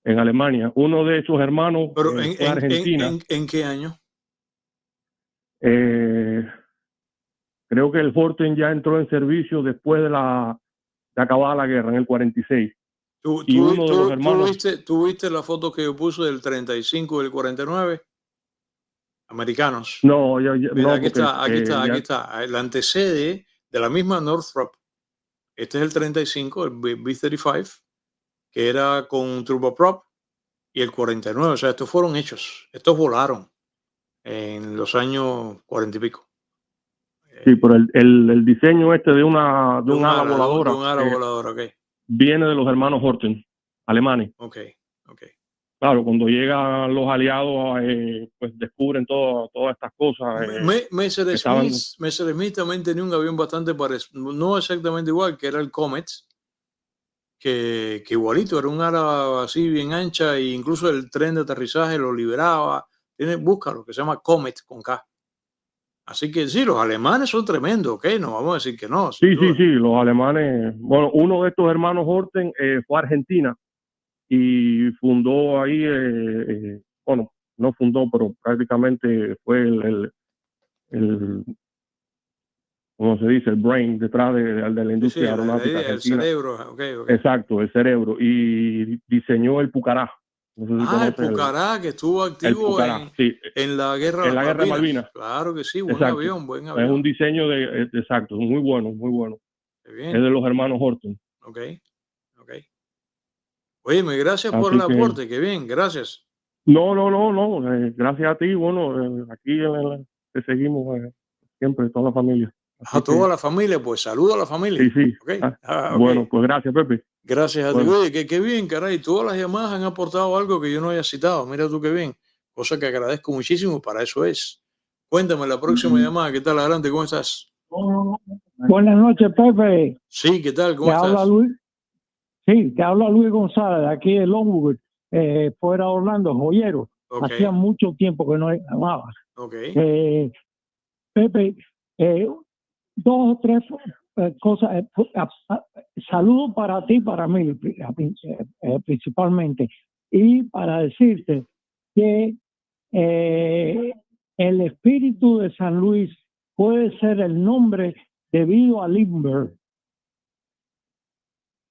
en Alemania. Uno de esos hermanos fue a Argentina.
¿En qué año?
Creo que el Horten ya entró en servicio después de acabada la guerra, en el 46. Y uno de los hermanos...
¿Tú viste la foto que yo puse del 35 y del 49? Americanos.
No,
mira, aquí está. La antecede de la misma Northrop. Este es el 35, el B-35, que era con turboprop, y el 49. O sea, estos fueron hechos. Estos volaron en los años 40 y pico.
Sí, pero el diseño este de un ala voladora.
De un ala voladora, ok.
Viene de los hermanos Horten, alemanes.
Ok.
Claro, cuando llegan los aliados, pues descubren todas estas cosas.
Messerschmitt también tenía un avión bastante parecido, no exactamente igual, que era el Comet, que igualito, era un ala así bien ancha, e incluso el tren de aterrizaje lo liberaba. Búscalo, que se llama Comet con K. Así que sí, los alemanes son tremendos, ¿ok? No vamos a decir que no.
Sí, los alemanes. Bueno, uno de estos hermanos Horten fue a Argentina y fundó ahí, bueno, no fundó, pero prácticamente fue el ¿cómo se dice? El brain detrás de la industria aeronáutica argentina.
El cerebro, okay.
Exacto, el cerebro. Y diseñó el Pucará. No sé si
el Pucará, que estuvo activo
Pucará,
en la guerra
de Malvinas.
Claro que sí, buen avión.
Es un diseño exacto, muy bueno. Es de los hermanos Horten.
Ok. Óyeme, gracias por el aporte, qué bien, gracias.
No, gracias a ti, bueno, aquí te seguimos siempre, toda la familia.
A toda la familia, pues saludo a la familia.
Sí.
Okay.
Bueno, pues gracias, Pepe.
Gracias a ti. Oye, qué bien, caray. Todas las llamadas han aportado algo que yo no haya citado. Mira tú qué bien. Cosa que agradezco muchísimo, para eso es. Cuéntame la próxima llamada. ¿Qué tal, adelante? ¿Cómo estás?
Buenas noches, Pepe.
Sí, ¿qué tal? ¿Cómo estás?
Te habla Luis González, aquí de Longwood, fuera de Orlando, joyero. Hacía mucho tiempo que no llamaba. Pepe, 2 o 3 cosas. Saludos para ti, para mí, principalmente. Y para decirte que el espíritu de San Luis puede ser el nombre debido a Lindbergh.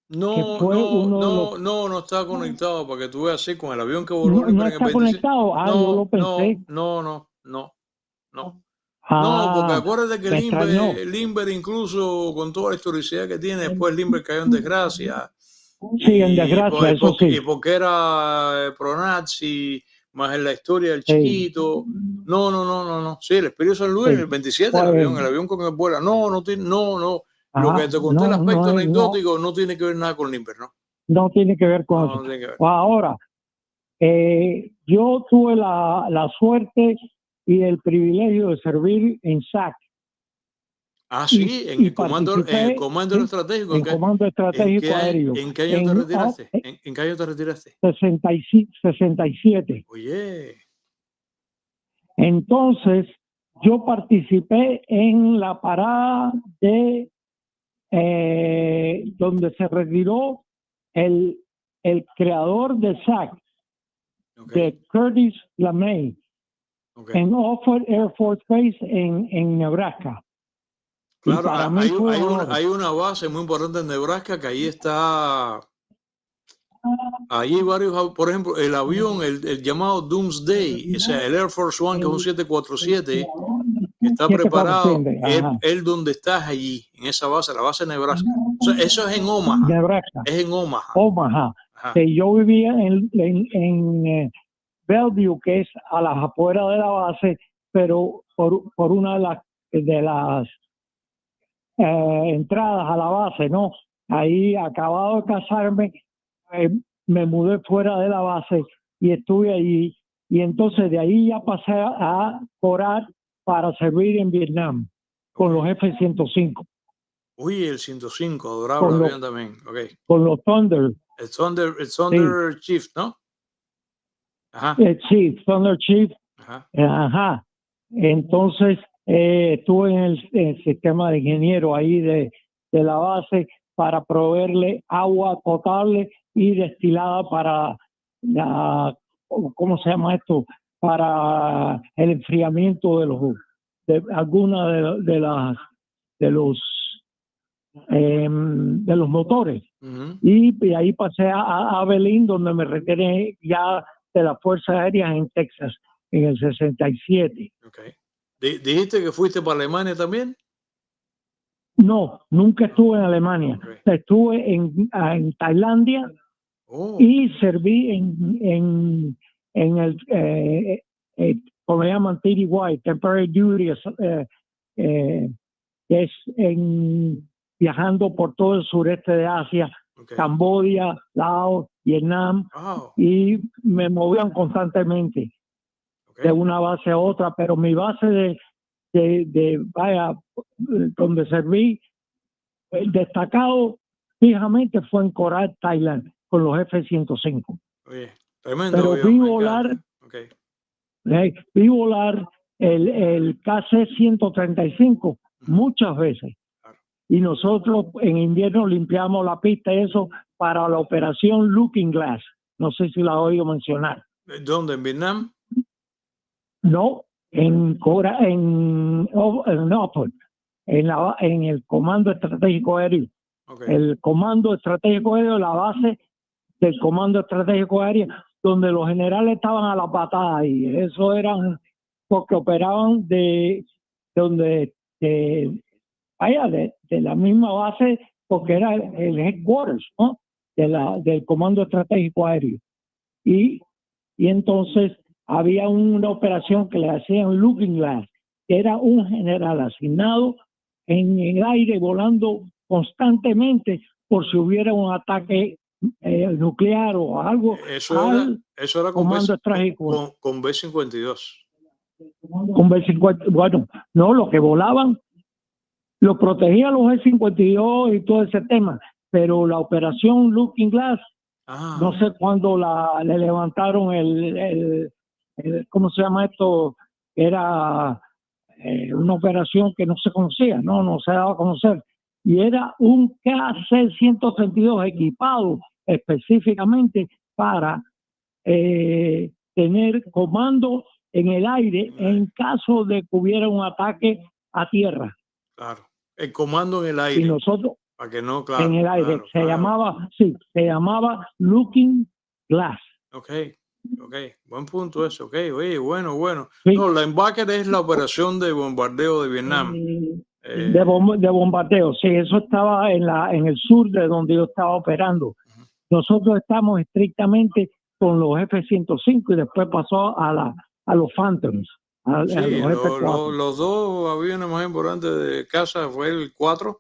No está conectado, para que tú veas así con el avión que voló.
No está conectado. Yo lo pensé.
No, porque acuérdate que Lindbergh, incluso con toda la historicidad que tiene, después Lindbergh cayó en desgracia.
Sí, en desgracia, eso sí.
Y porque era pro-nazi, más en la historia del chiquito. No. Sí, el Espíritu San Luis, el 27, el avión con el vuela. No. Lo que te conté, el aspecto anecdótico, no tiene que ver nada con Lindbergh, ¿no?
No tiene que ver con eso.
No tiene que ver.
Ahora, yo tuve la suerte y el privilegio de servir en SAC.
Sí, en el comando estratégico.
En comando estratégico aéreo.
¿En qué año te retiraste? ¿En qué año te retiraste?
67.
Oye.
Entonces, yo participé en la parada de donde se retiró el creador de SAC, de Curtis LeMay, en Offutt Air Force Base en Nebraska.
Claro, hay una base muy importante en Nebraska, que ahí está. Ahí hay varios, por ejemplo, el avión, el llamado Doomsday, o sea, el Air Force One, que es un 747, que está preparado, él donde estás allí, en esa base, la base de Nebraska. O sea, eso es en Omaha.
Nebraska.
Es en Omaha.
Yo vivía en Bellevue, que es a las afueras de la base, pero por una de las entradas a la base, ¿no? Ahí, acabado de casarme, me mudé fuera de la base y estuve allí, y entonces de ahí ya pasé a Coral para servir en Vietnam con los F-105.
Uy, el 105, adorable avión también.
Con los Thunder.
El Thunder Chief, ¿no?
Sí, Thunder Chief. Entonces estuve en el sistema de ingeniero ahí de la base para proveerle agua potable y destilada para ¿cómo se llama esto? Para el enfriamiento de algunas de los motores. Y ahí pasé a Belín, donde me retiré ya de las Fuerzas Aéreas en Texas en el 67.
¿Dijiste que fuiste para Alemania también?
No, nunca estuve en Alemania.
Ok.
Estuve en Tailandia
Oh,
y serví en el, como le llaman, TDY, Temporary Duty, que es viajando por todo el sureste de Asia,
ok.
Camboya, Laos, Vietnam,
Wow,
y me movían constantemente
ok.
de una base a otra, pero mi base donde serví destacado fijamente fue en Korat, Thailand, con los F-105.
Oye, tremendo
Pero
avión, me encanta. Ok.
vi volar el KC-135 muchas veces.
Claro.
Y nosotros en invierno limpiamos la pista, eso para la operación Looking Glass. No sé si la has oído mencionar.
¿Dónde? ¿En Vietnam?
No, en Norfolk, en el Comando Estratégico Aéreo.
Ok.
El Comando Estratégico Aéreo, la base del Comando Estratégico Aéreo, donde los generales estaban a la patada, y eso eran porque operaban de la misma base, porque era el headquarters, ¿no? Del Comando Estratégico Aéreo. Y entonces había una operación que le hacían Looking Glass, que era un general asignado en el aire volando constantemente por si hubiera un ataque nuclear o algo
Eso era
Comando Estratégico.
con B-52.
Con B-50, bueno, no, lo que volaban lo protegía los B-52 y todo ese tema, pero la operación Looking Glass, no sé cuándo le levantaron ¿cómo se llama esto? Era una operación que no se conocía, no se daba a conocer. Y era un KC-132 equipado específicamente para tener comando en el aire en caso de que hubiera un ataque a tierra.
Claro. El comando en el aire.
Y nosotros
para que no, claro.
En el aire.
Claro,
Se llamaba Looking Glass.
Ok. Buen punto eso. Ok, oye, bueno.
Sí.
No, la Linebacker es la operación de bombardeo de Vietnam.
De bombardeo, sí, eso estaba en el sur de donde yo estaba operando. Nosotros estamos estrictamente con los F-105 y después pasó a los Phantoms.
Sí,
a los F-4.
los dos aviones más importantes de casa fue el 4.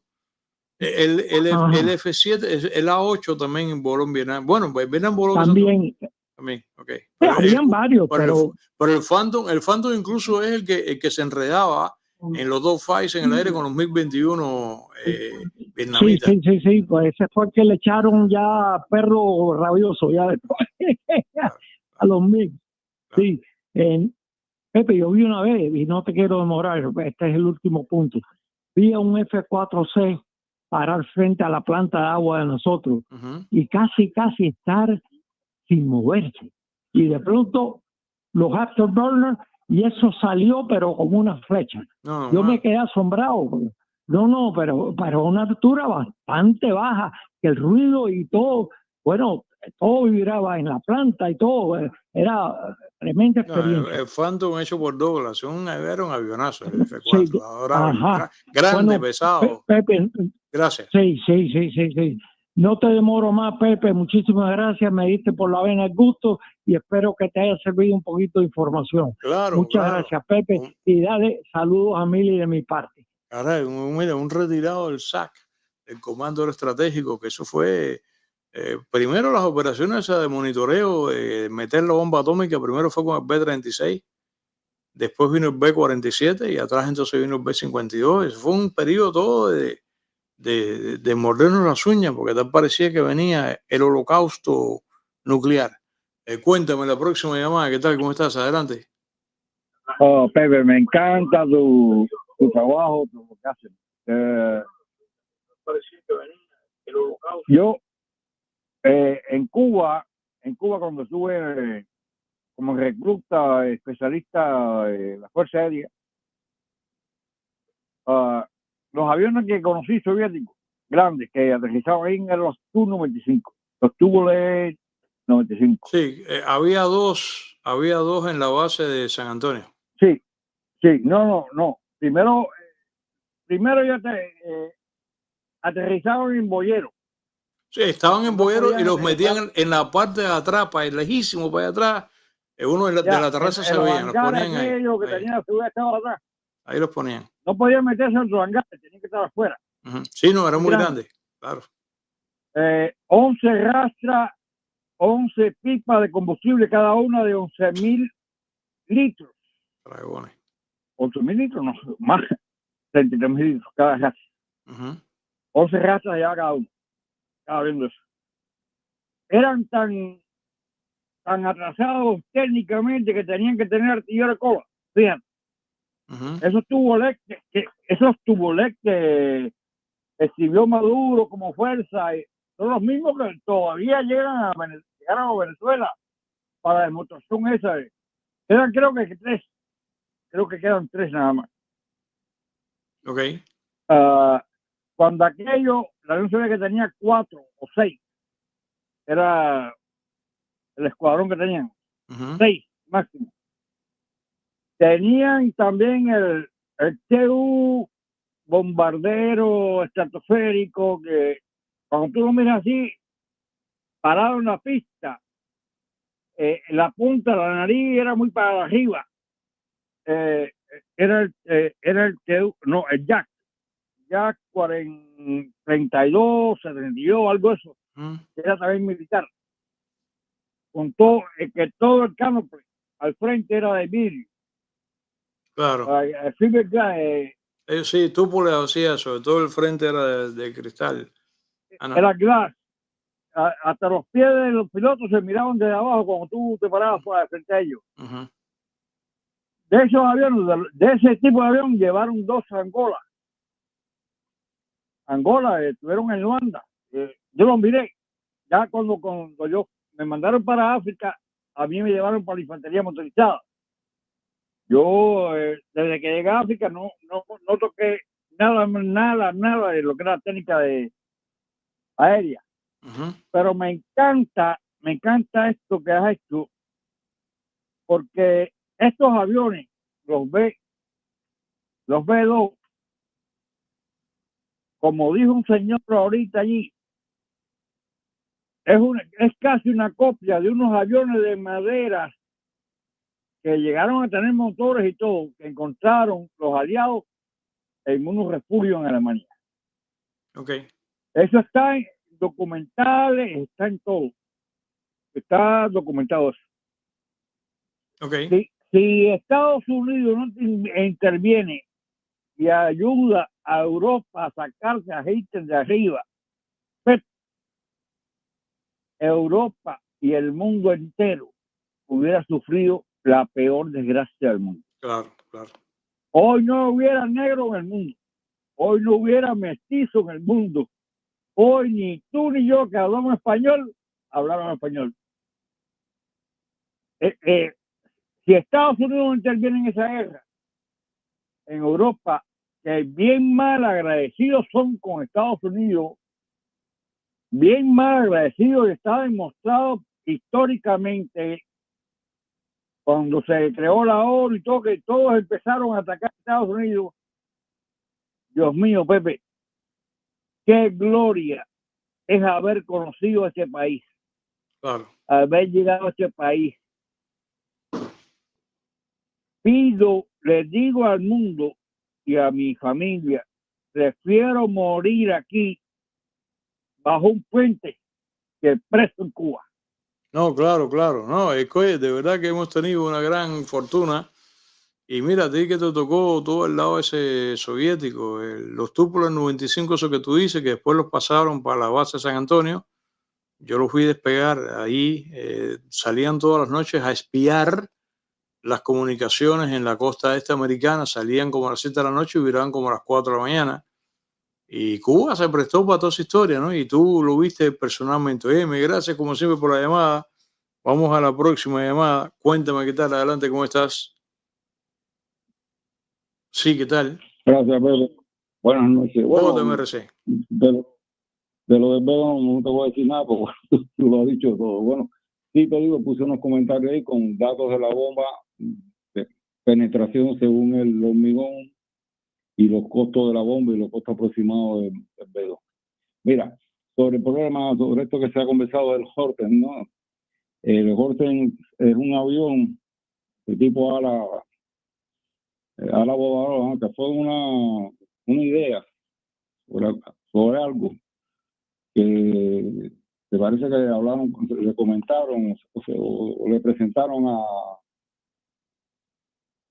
El F-7, el A-8 también voló en Vietnam. Bueno, pues Vietnam voló
también.
Ok.
Sí, habían varios, pero
el Phantom incluso es el que se enredaba en los dos fights en el aire con los MiG-21 vietnamitas.
Sí, pues ese fue el que le echaron ya perro rabioso ya después a los MiG. Sí, Pepe, yo vi una vez, y no te quiero demorar, este es el último punto, vi a un F-4C parar frente a la planta de agua de nosotros y casi estar sin moverse. Y de pronto los afterburners, y eso salió pero como una flecha. Yo me quedé asombrado. Pero para una altura bastante baja, que el ruido y todo, bueno, todo vibraba en la planta y todo, era tremenda experiencia.
El Phantom hecho por Douglas, era un avionazo, el F4,
Sí,
ahora grande, pesado.
Pepe,
gracias.
Sí. No te demoro más, Pepe. Muchísimas gracias. Me diste por la vena el gusto y espero que te haya servido un poquito de información.
Claro.
Muchas gracias, Pepe. Y dale saludos a Mili de mi parte.
Caray, un retirado del SAC, el Comando Estratégico, que eso fue primero las operaciones de monitoreo, meter la bomba atómica, primero fue con el B-36, después vino el B-47 y atrás entonces vino el B-52. Eso fue un periodo todo de mordernos las uñas, porque tal parecía que venía el holocausto nuclear. Cuéntame la próxima llamada, ¿qué tal? ¿Cómo estás? Adelante.
Oh, Pepe, me encanta tu trabajo, tu lo que haces. Yo en Cuba cuando estuve como recluta especialista en la Fuerza Aérea, los aviones que conocí soviéticos grandes que aterrizaban ahí en los Tu-95, los Tupolev 95.
Sí, había dos en la base de San Antonio.
Sí, no. Primero
aterrizaron en Boyero.
Sí, estaban en
No
Boyero y
podían
los
aterrizar
metían en la parte de atrás, para ir lejísimo para allá atrás. Uno de la
ya,
terraza
en
se
los
veían, los
hangares
ponían ahí.
aquellos que
Ahí,
tenían la seguridad estaba atrás.
ahí los ponían.
No podían meterse en sus hangares, tenían que estar afuera.
Sí, no, era muy
grande.
grande, claro.
11 rastras, 11 pipas de combustible, cada una de 11.000 litros.
Dragones.
11.000 litros, no, más, 33.000 litros cada rastra. 11 rastras ya cada uno. Estaba viendo eso. Eran tan atrasados técnicamente que tenían que tener artillería de cola. Fíjate. Esos tubolex que exhibió Maduro como fuerza son los mismos que todavía llegaron a Venezuela para la demostración esa. Quedan creo que 3. Creo que quedan 3 nada más.
Ok.
Cuando aquello, la Unión Soviética que tenía 4 o 6. Era el escuadrón que tenían. 6 máximo. Tenían también el TU bombardero estratosférico que cuando tú lo miras así, parado en la pista, la punta de la nariz era muy para arriba. Era el TU, no, el Jack 32, 72, algo de eso. Era también militar. Con todo, que todo el canopy al frente era de vidrio.
Claro. Sí, Túpoles hacía, sobre todo el frente era de cristal.
Era glass. Hasta los pies de los pilotos se miraban desde abajo cuando tú te parabas para frente a ellos. De esos aviones, de ese tipo de avión, llevaron 2 a Angola. Estuvieron en Luanda. Yo los miré. Ya cuando yo me mandaron para África, a mí me llevaron para la infantería motorizada. Yo, desde que llegué a África, no toqué nada de lo que era técnica de aérea. Pero me encanta esto que has hecho, porque estos aviones, los B2, como dijo un señor ahorita allí, es casi una copia de unos aviones de madera que llegaron a tener motores y todo, que encontraron los aliados en unos refugios en Alemania.
Okay.
Eso está en documentales, está en todo. Está documentado eso.
Okay.
Si Estados Unidos no interviene y ayuda a Europa a sacarse a Hitler de arriba, pues Europa y el mundo entero hubiera sufrido la peor desgracia del mundo.
Claro, claro.
Hoy no hubiera negro en el mundo. Hoy no hubiera mestizo en el mundo. Hoy ni tú ni yo que hablamos español, hablaron español. Si Estados Unidos interviene en esa guerra, en Europa, que bien mal agradecidos son con Estados Unidos, bien mal agradecidos, y está demostrado históricamente cuando se creó la ONU y todo, que todos empezaron a atacar a Estados Unidos. Dios mío, Pepe, qué gloria es haber conocido a este país.
Claro.
Haber llegado a este país. Les digo al mundo y a mi familia, prefiero morir aquí bajo un puente que preso en Cuba.
No, claro, claro. No, es que de verdad que hemos tenido una gran fortuna. Y mira, a ti que te tocó todo el lado ese soviético, los Túpoles 95, eso que tú dices, que después los pasaron para la base de San Antonio. Yo los fui a despegar ahí, salían todas las noches a espiar las comunicaciones en la costa este americana, salían como a las 7 de la noche y viraban como a las 4 de la mañana. Y Cuba se prestó para toda esa historia, ¿no? Y tú lo viste personalmente. Gracias como siempre por la llamada. Vamos a la próxima llamada. Cuéntame qué tal, adelante, ¿cómo estás? Sí, ¿qué tal?
Gracias, Pedro. Buenas noches.
Bueno, MRC.
De lo del Vega no te voy a decir nada, porque tú lo has dicho todo. Bueno, sí te digo, puse unos comentarios ahí con datos de la bomba, de penetración según el hormigón y los costos de la bomba y los costos aproximados del Vega. Mira, sobre el problema, sobre esto que se ha conversado del Horten, ¿no? El Horten es un avión de tipo ala voladora, ¿no? Que fue una idea sobre algo que te parece que hablaron, le comentaron o le presentaron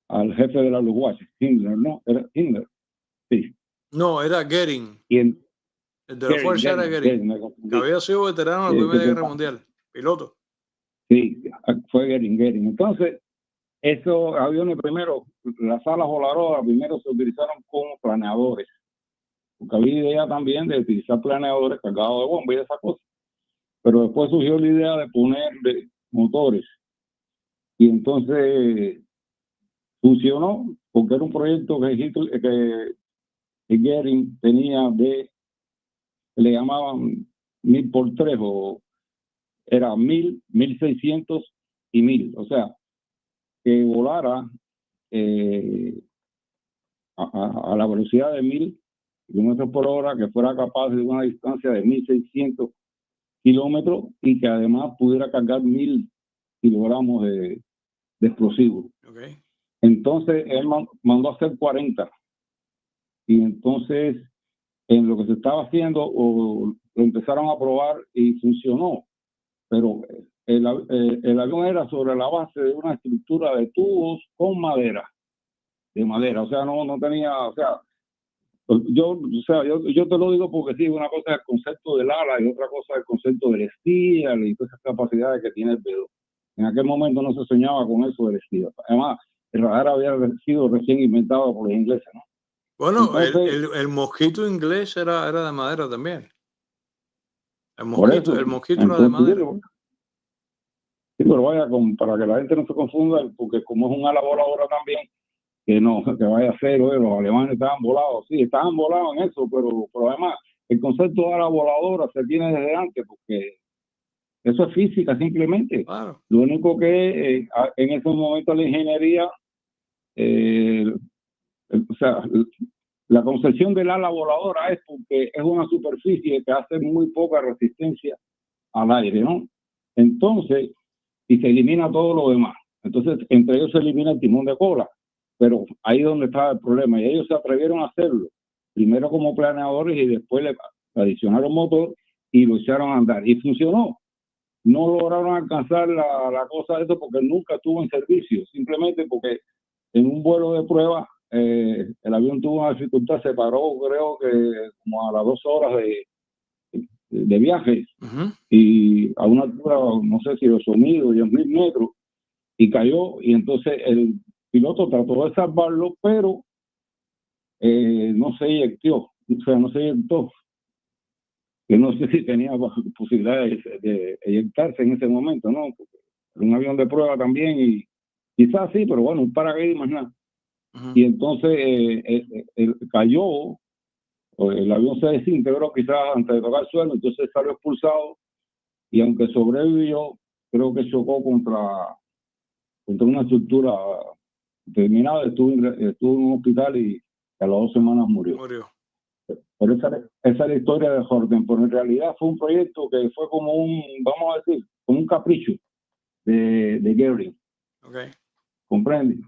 al jefe de la Luftwaffe, Himmler, ¿no? Era Himmler, sí.
No, era Goering.
¿Quién?
El de la fuerza era Goering, que había sido veterano en la Primera Guerra Mundial, piloto.
Sí, fue Goering. Entonces, esos aviones primero, las alas voladoras primero se utilizaron como planeadores, porque había idea también de utilizar planeadores cargados de bombas y esas cosas. Pero después surgió la idea de ponerle motores. Y entonces funcionó, porque era un proyecto que Goering tenía le llamaban 1000x3, o era 1000, 1600 y 1000. O sea, que volara a la velocidad de 1000 kilómetros por hora, que fuera capaz de una distancia de 1600 kilómetros y que además pudiera cargar 1000 kilogramos de explosivos.
Okay.
Entonces él mandó a hacer 40, y entonces en lo que se estaba haciendo lo empezaron a probar y funcionó, pero el avión era sobre la base de una estructura de tubos con madera, o sea, no tenía, o sea, yo te lo digo porque sí, una cosa es el concepto del ala y otra cosa es el concepto del Steel y todas esas capacidades que tiene el P2. En aquel momento no se soñaba con eso del Steel. Además, el radar había sido recién inventado por los ingleses, ¿no?
Bueno,
entonces,
el mosquito inglés era de madera también. El mosquito era de
entonces,
madera.
Sí, pero vaya, para que la gente no se confunda, porque como es un ala voladora también, que vaya a ser, oye, los alemanes estaban volados, sí, estaban volados en eso, pero además el concepto de ala voladora se tiene desde antes, porque eso es física simplemente.
Claro.
Lo único que en ese momento la ingeniería, o sea, la concepción del ala voladora es porque es una superficie que hace muy poca resistencia al aire, ¿no? Entonces, y se elimina todo lo demás. Entonces, entre ellos se elimina el timón de cola. Pero ahí es donde estaba el problema. Y ellos se atrevieron a hacerlo. Primero como planeadores y después le adicionaron motor y lo echaron a andar. Y funcionó. No lograron alcanzar la cosa de eso porque nunca estuvo en servicio. Simplemente porque en un vuelo de prueba el avión tuvo una dificultad. Se paró, creo que como a las 2 horas de viaje.
Uh-huh.
Y a una altura, no sé si 8.000 o 10.000 metros, y cayó, y entonces el piloto trató de salvarlo, pero no se eyectó, que no sé si tenía posibilidades de eyectarse en ese momento, ¿no? Porque era un avión de prueba también, y quizás sí, pero bueno, un paracaídas más nada.
Uh-huh.
Y entonces cayó, el avión se desintegró quizás antes de tocar el suelo, entonces salió expulsado, y aunque sobrevivió, creo que chocó contra una estructura terminada, estuvo en un hospital y a las 2 semanas murió. Pero esa es la historia de Horten, pero en realidad fue un proyecto que fue como vamos a decir, como un capricho de Goering.
Okay.
¿Comprende?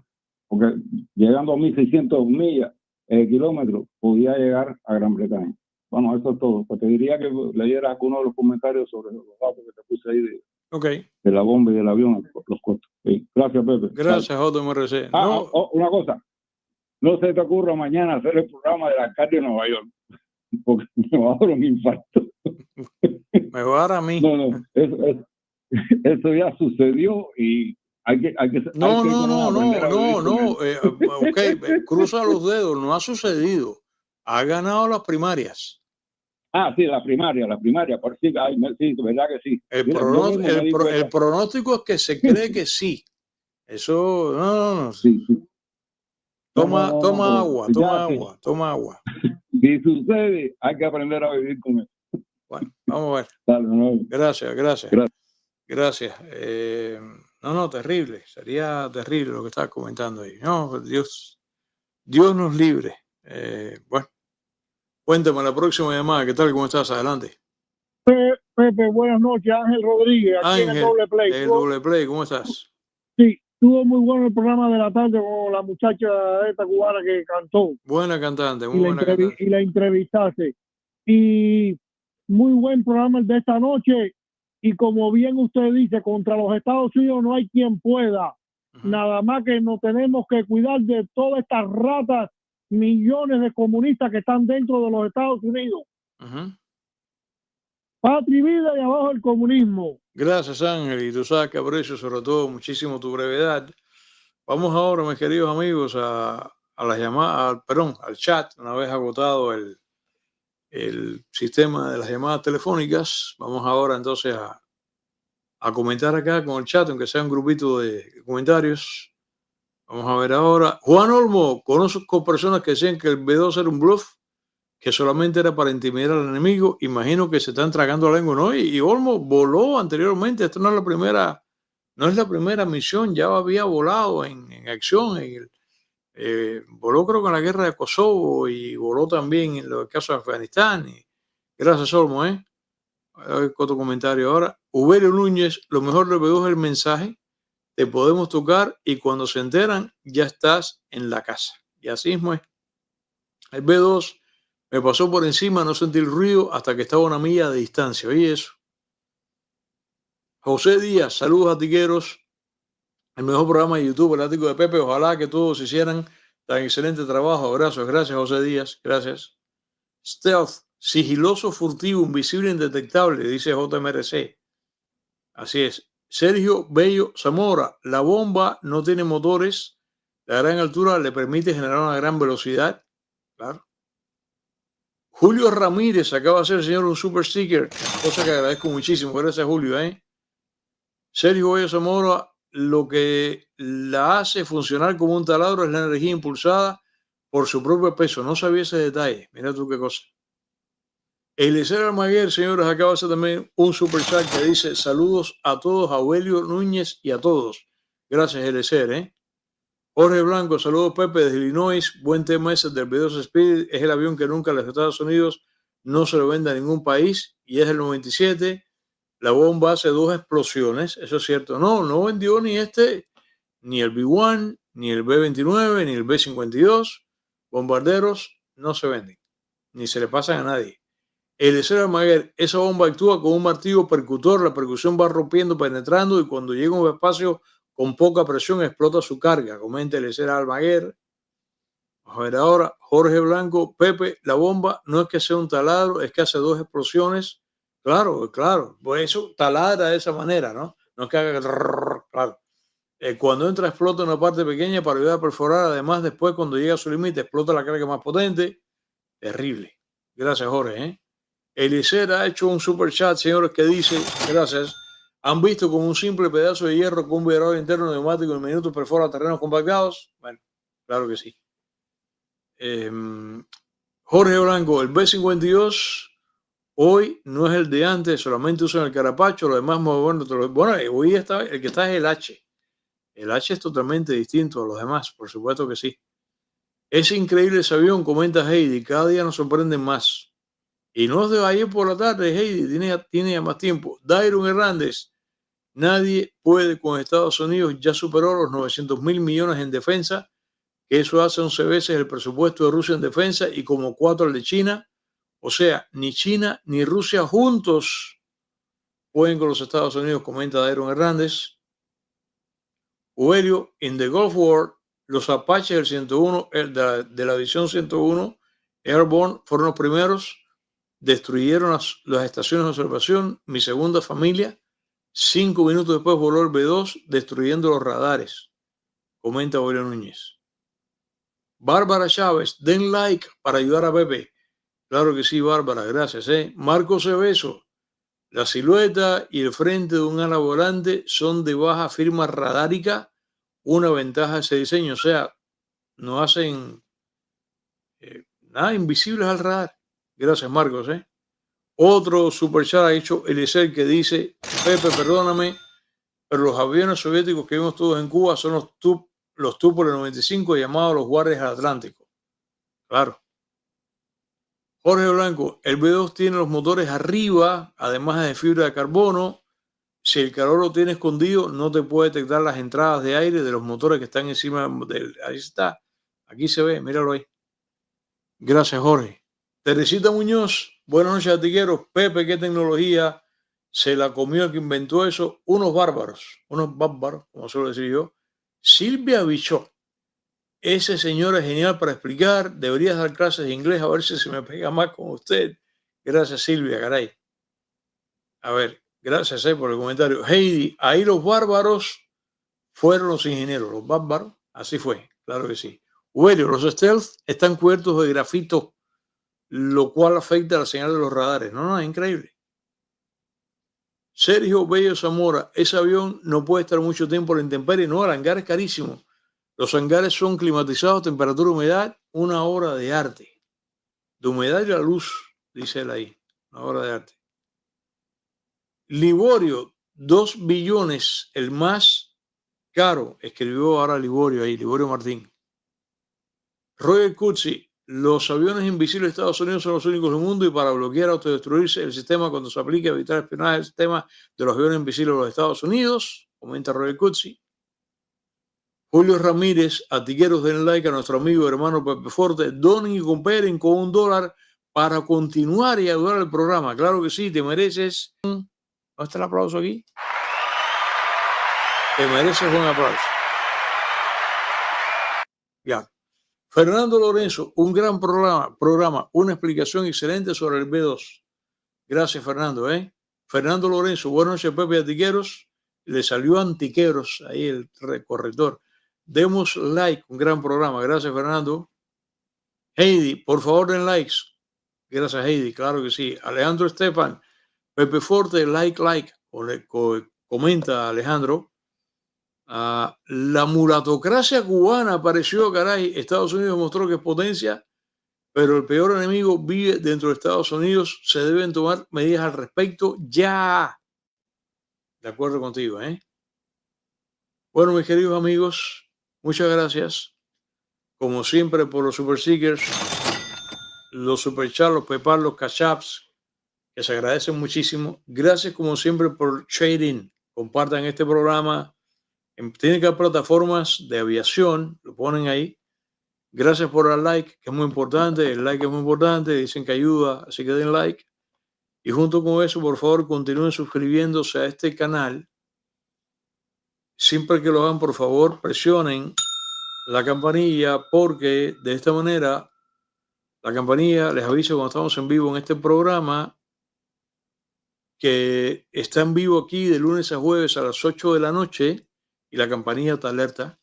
Porque llegando a 1.600 millas, kilómetros, podía llegar a Gran Bretaña. Bueno, eso es todo. Pues te diría que leyeras algunos de los comentarios sobre los datos que te puse ahí de la bomba y del avión, los costos. Sí. Gracias, Pepe.
Gracias, JMRC.
Una cosa. No se te ocurra mañana hacer el programa del alcalde de Nueva York, porque me va a dar un infarto.
Me va a dar a mí.
No, eso ya sucedió y hay que
No. Cruza los dedos, no ha sucedido. Ha ganado las primarias.
Sí, la primaria, por sí, verdad que sí.
El pronóstico es que se cree que sí. Eso, no.
Sí.
Toma agua.
Si sucede, hay que aprender a vivir con eso.
Bueno, vamos a ver.
Dale,
Gracias. No, terrible. Sería terrible lo que estás comentando ahí. No, Dios nos libre. Bueno, Cuéntame la próxima llamada. ¿Qué tal? ¿Cómo estás? Adelante.
Pepe, buenas noches. Ángel Rodríguez, aquí en el
Ángel,
Doble Play.
el Doble Play, ¿cómo estás?
Sí, estuvo muy bueno el programa de la tarde con la muchacha esta cubana que cantó.
Buena cantante, muy buena cantante.
Y la entrevistaste. Y muy buen programa el de esta noche. Y como bien usted dice, contra los Estados Unidos no hay quien pueda. Nada más que nos tenemos que cuidar de todas estas ratas, millones de comunistas que están dentro de los Estados Unidos. Patria y vida y abajo el comunismo.
Gracias, Ángel, y tú sabes que aprecio sobre todo muchísimo tu brevedad. Vamos ahora, mis queridos amigos, a las llamadas, al chat. Una vez agotado el sistema de las llamadas telefónicas, vamos ahora entonces a comentar acá con el chat, aunque sea un grupito de comentarios. Vamos a ver ahora. Juan Olmo, conozco personas que decían que el B2 era un bluff, que solamente era para intimidar al enemigo. Imagino que se están tragando la lengua, ¿no? Y Olmo voló anteriormente. Esto no es la primera misión. Ya había volado en acción. Voló creo que en la guerra de Kosovo y voló también en el caso de Afganistán. Gracias, Olmo, A ver, otro comentario ahora. Uberio Núñez, lo mejor del B2 es el mensaje. Te podemos tocar y cuando se enteran ya estás en la casa. Y así mismo es. El B2 me pasó por encima, no sentí el ruido hasta que estaba a una milla de distancia. Oye eso. José Díaz, saludos a Tiqueros. El mejor programa de YouTube, el ático de Pepe. Ojalá que todos hicieran tan excelente trabajo. Abrazos. Gracias, José Díaz. Gracias. Stealth, sigiloso, furtivo, invisible, indetectable, dice JMRC. Así es. Sergio Bello Zamora, la bomba no tiene motores, la gran altura le permite generar una gran velocidad. Claro. Julio Ramírez acaba de hacer, señor, un super sticker, cosa que agradezco muchísimo. Gracias, Julio. Sergio Bello Zamora, lo que la hace funcionar como un taladro es la energía impulsada por su propio peso. No sabía ese detalle. Mira tú qué cosa. Eliezer Almaguer, señores, acaba de hacer también un super chat que dice saludos a todos, a Aurelio Núñez y a todos. Gracias, Eliezer. Jorge Blanco, saludos Pepe desde Illinois. Buen tema ese del B2 Spirit. Es el avión que nunca en los Estados Unidos no se lo vende a ningún país y es el 97. La bomba hace 2 explosiones, eso es cierto. No vendió ni ni el B-1, ni el B-29, ni el B-52. Bombarderos no se venden, ni se le pasan a nadie. Eliezer Almaguer, esa bomba actúa con un martillo percutor, la percusión va rompiendo, penetrando y cuando llega a un espacio con poca presión explota su carga. Comenta Eliezer Almaguer. Vamos a ver ahora, Jorge Blanco, Pepe, la bomba no es que sea un taladro, es que hace 2 explosiones. Claro, por eso taladra de esa manera, ¿no? No es que haga claro. Cuando entra explota una parte pequeña para ayudar a perforar, además después cuando llega a su límite explota la carga más potente. Terrible. Gracias, Jorge, Eliezer ha hecho un super chat, señores, que dice, gracias, ¿han visto como un simple pedazo de hierro con un vibrador interno neumático en minutos perfora terrenos compactados? Bueno, claro que sí. Jorge Blanco, el B-52 hoy no es el de antes, solamente usan el carapacho, lo demás bueno, hoy el que está es el H. El H es totalmente distinto a los demás, por supuesto que sí. Es increíble ese avión, comenta Heidi, cada día nos sorprenden más. Y no es de ayer por la tarde, Heidi, tiene ya más tiempo. Dairon Hernández, nadie puede con Estados Unidos, ya superó los 900.000 millones en defensa, que eso hace 11 veces el presupuesto de Rusia en defensa y como 4 el de China. O sea, ni China ni Rusia juntos pueden con los Estados Unidos, comenta Dairon Hernández. Uberio, in the Gulf War, los Apaches del 101, de la división 101, Airborne, fueron los primeros. Destruyeron las estaciones de observación. Mi segunda familia, 5 minutos después voló el B2 destruyendo los radares, comenta Aurelio Núñez. Bárbara Chávez, den like para ayudar a Pepe. Claro que sí, Bárbara, gracias. Marco Cebeso, la silueta y el frente de un ala volante son de baja firma radárica, una ventaja de ese diseño, o sea, no hacen nada invisibles al radar. Gracias, Marcos. Otro superchat ha hecho Eliezer que dice, Pepe, perdóname, pero los aviones soviéticos que vimos todos en Cuba son los Tupolev 95 llamados los guardias del Atlántico. Claro. Jorge Blanco, el B2 tiene los motores arriba, además de fibra de carbono. Si el calor lo tiene escondido, no te puede detectar las entradas de aire de los motores que están encima del... Ahí está. Aquí se ve, míralo ahí. Gracias, Jorge. Teresita Muñoz, buenas noches, artilleros. Pepe, qué tecnología. Se la comió el que inventó eso. Unos bárbaros, como suelo decir yo. Silvia Bichot. Ese señor es genial para explicar. Deberías dar clases de inglés a ver si se me pega más con usted. Gracias, Silvia, caray. A ver, gracias por el comentario. Heidi, ahí los bárbaros fueron los ingenieros. Los bárbaros, así fue, claro que sí. Huelio, los stealth están cubiertos de grafito, lo cual afecta a la señal de los radares. No, es increíble. Sergio Bello Zamora, ese avión no puede estar mucho tiempo en la intemperie. No, el hangar es carísimo. Los hangares son climatizados, temperatura, humedad, una obra de arte. De humedad y la luz, dice él ahí. Una obra de arte. Liborio, 2 billones, el más caro. Escribió ahora Liborio ahí, Liborio Martín. Roger Cuzzi, los aviones invisibles de Estados Unidos son los únicos del mundo y para bloquear o autodestruirse el sistema cuando se aplique a evitar espionaje del sistema de los aviones invisibles de los Estados Unidos, comenta Roger Cuzzi. Julio Ramírez, artilleros, den like a nuestro amigo y hermano Pepe Forte, donen y cooperen con $1 para continuar y ayudar al programa. Claro que sí, te mereces. ¿Dónde está el aplauso aquí? Te mereces un aplauso. Ya. Fernando Lorenzo, un gran programa, una explicación excelente sobre el B2. Gracias, Fernando. Fernando Lorenzo, buenas noches, Pepe Antiqueros. Le salió Antiqueros ahí el corrector. Demos like, un gran programa. Gracias, Fernando. Heidi, por favor, den likes. Gracias, Heidi, claro que sí. Alejandro Estefan, Pepe Forte, like. Comenta Alejandro. La mulatocracia cubana apareció, caray. Estados Unidos mostró que es potencia, pero el peor enemigo vive dentro de Estados Unidos. Se deben tomar medidas al respecto ya. De acuerdo contigo, Bueno, mis queridos amigos, muchas gracias. Como siempre, por los super seekers, los super chats, los PayPal, los cash apps, que se agradecen muchísimo. Gracias, como siempre, por trading. Compartan este programa. Tienen que haber plataformas de aviación, lo ponen ahí. Gracias por el like, que es muy importante. El like es muy importante, dicen que ayuda, así que den like. Y junto con eso, por favor, continúen suscribiéndose a este canal. Siempre que lo hagan, por favor, presionen la campanilla, porque de esta manera la campanilla les avisa cuando estamos en vivo en este programa, que está en vivo aquí de lunes a jueves a las 8 de la noche y la campanilla te alerta.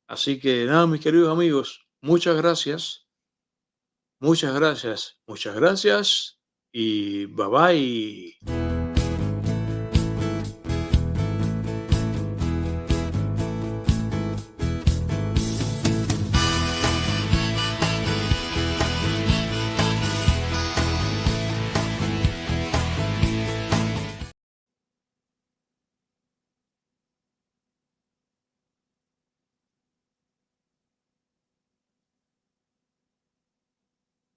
Así que nada, mis queridos amigos, muchas gracias. Muchas gracias y bye bye.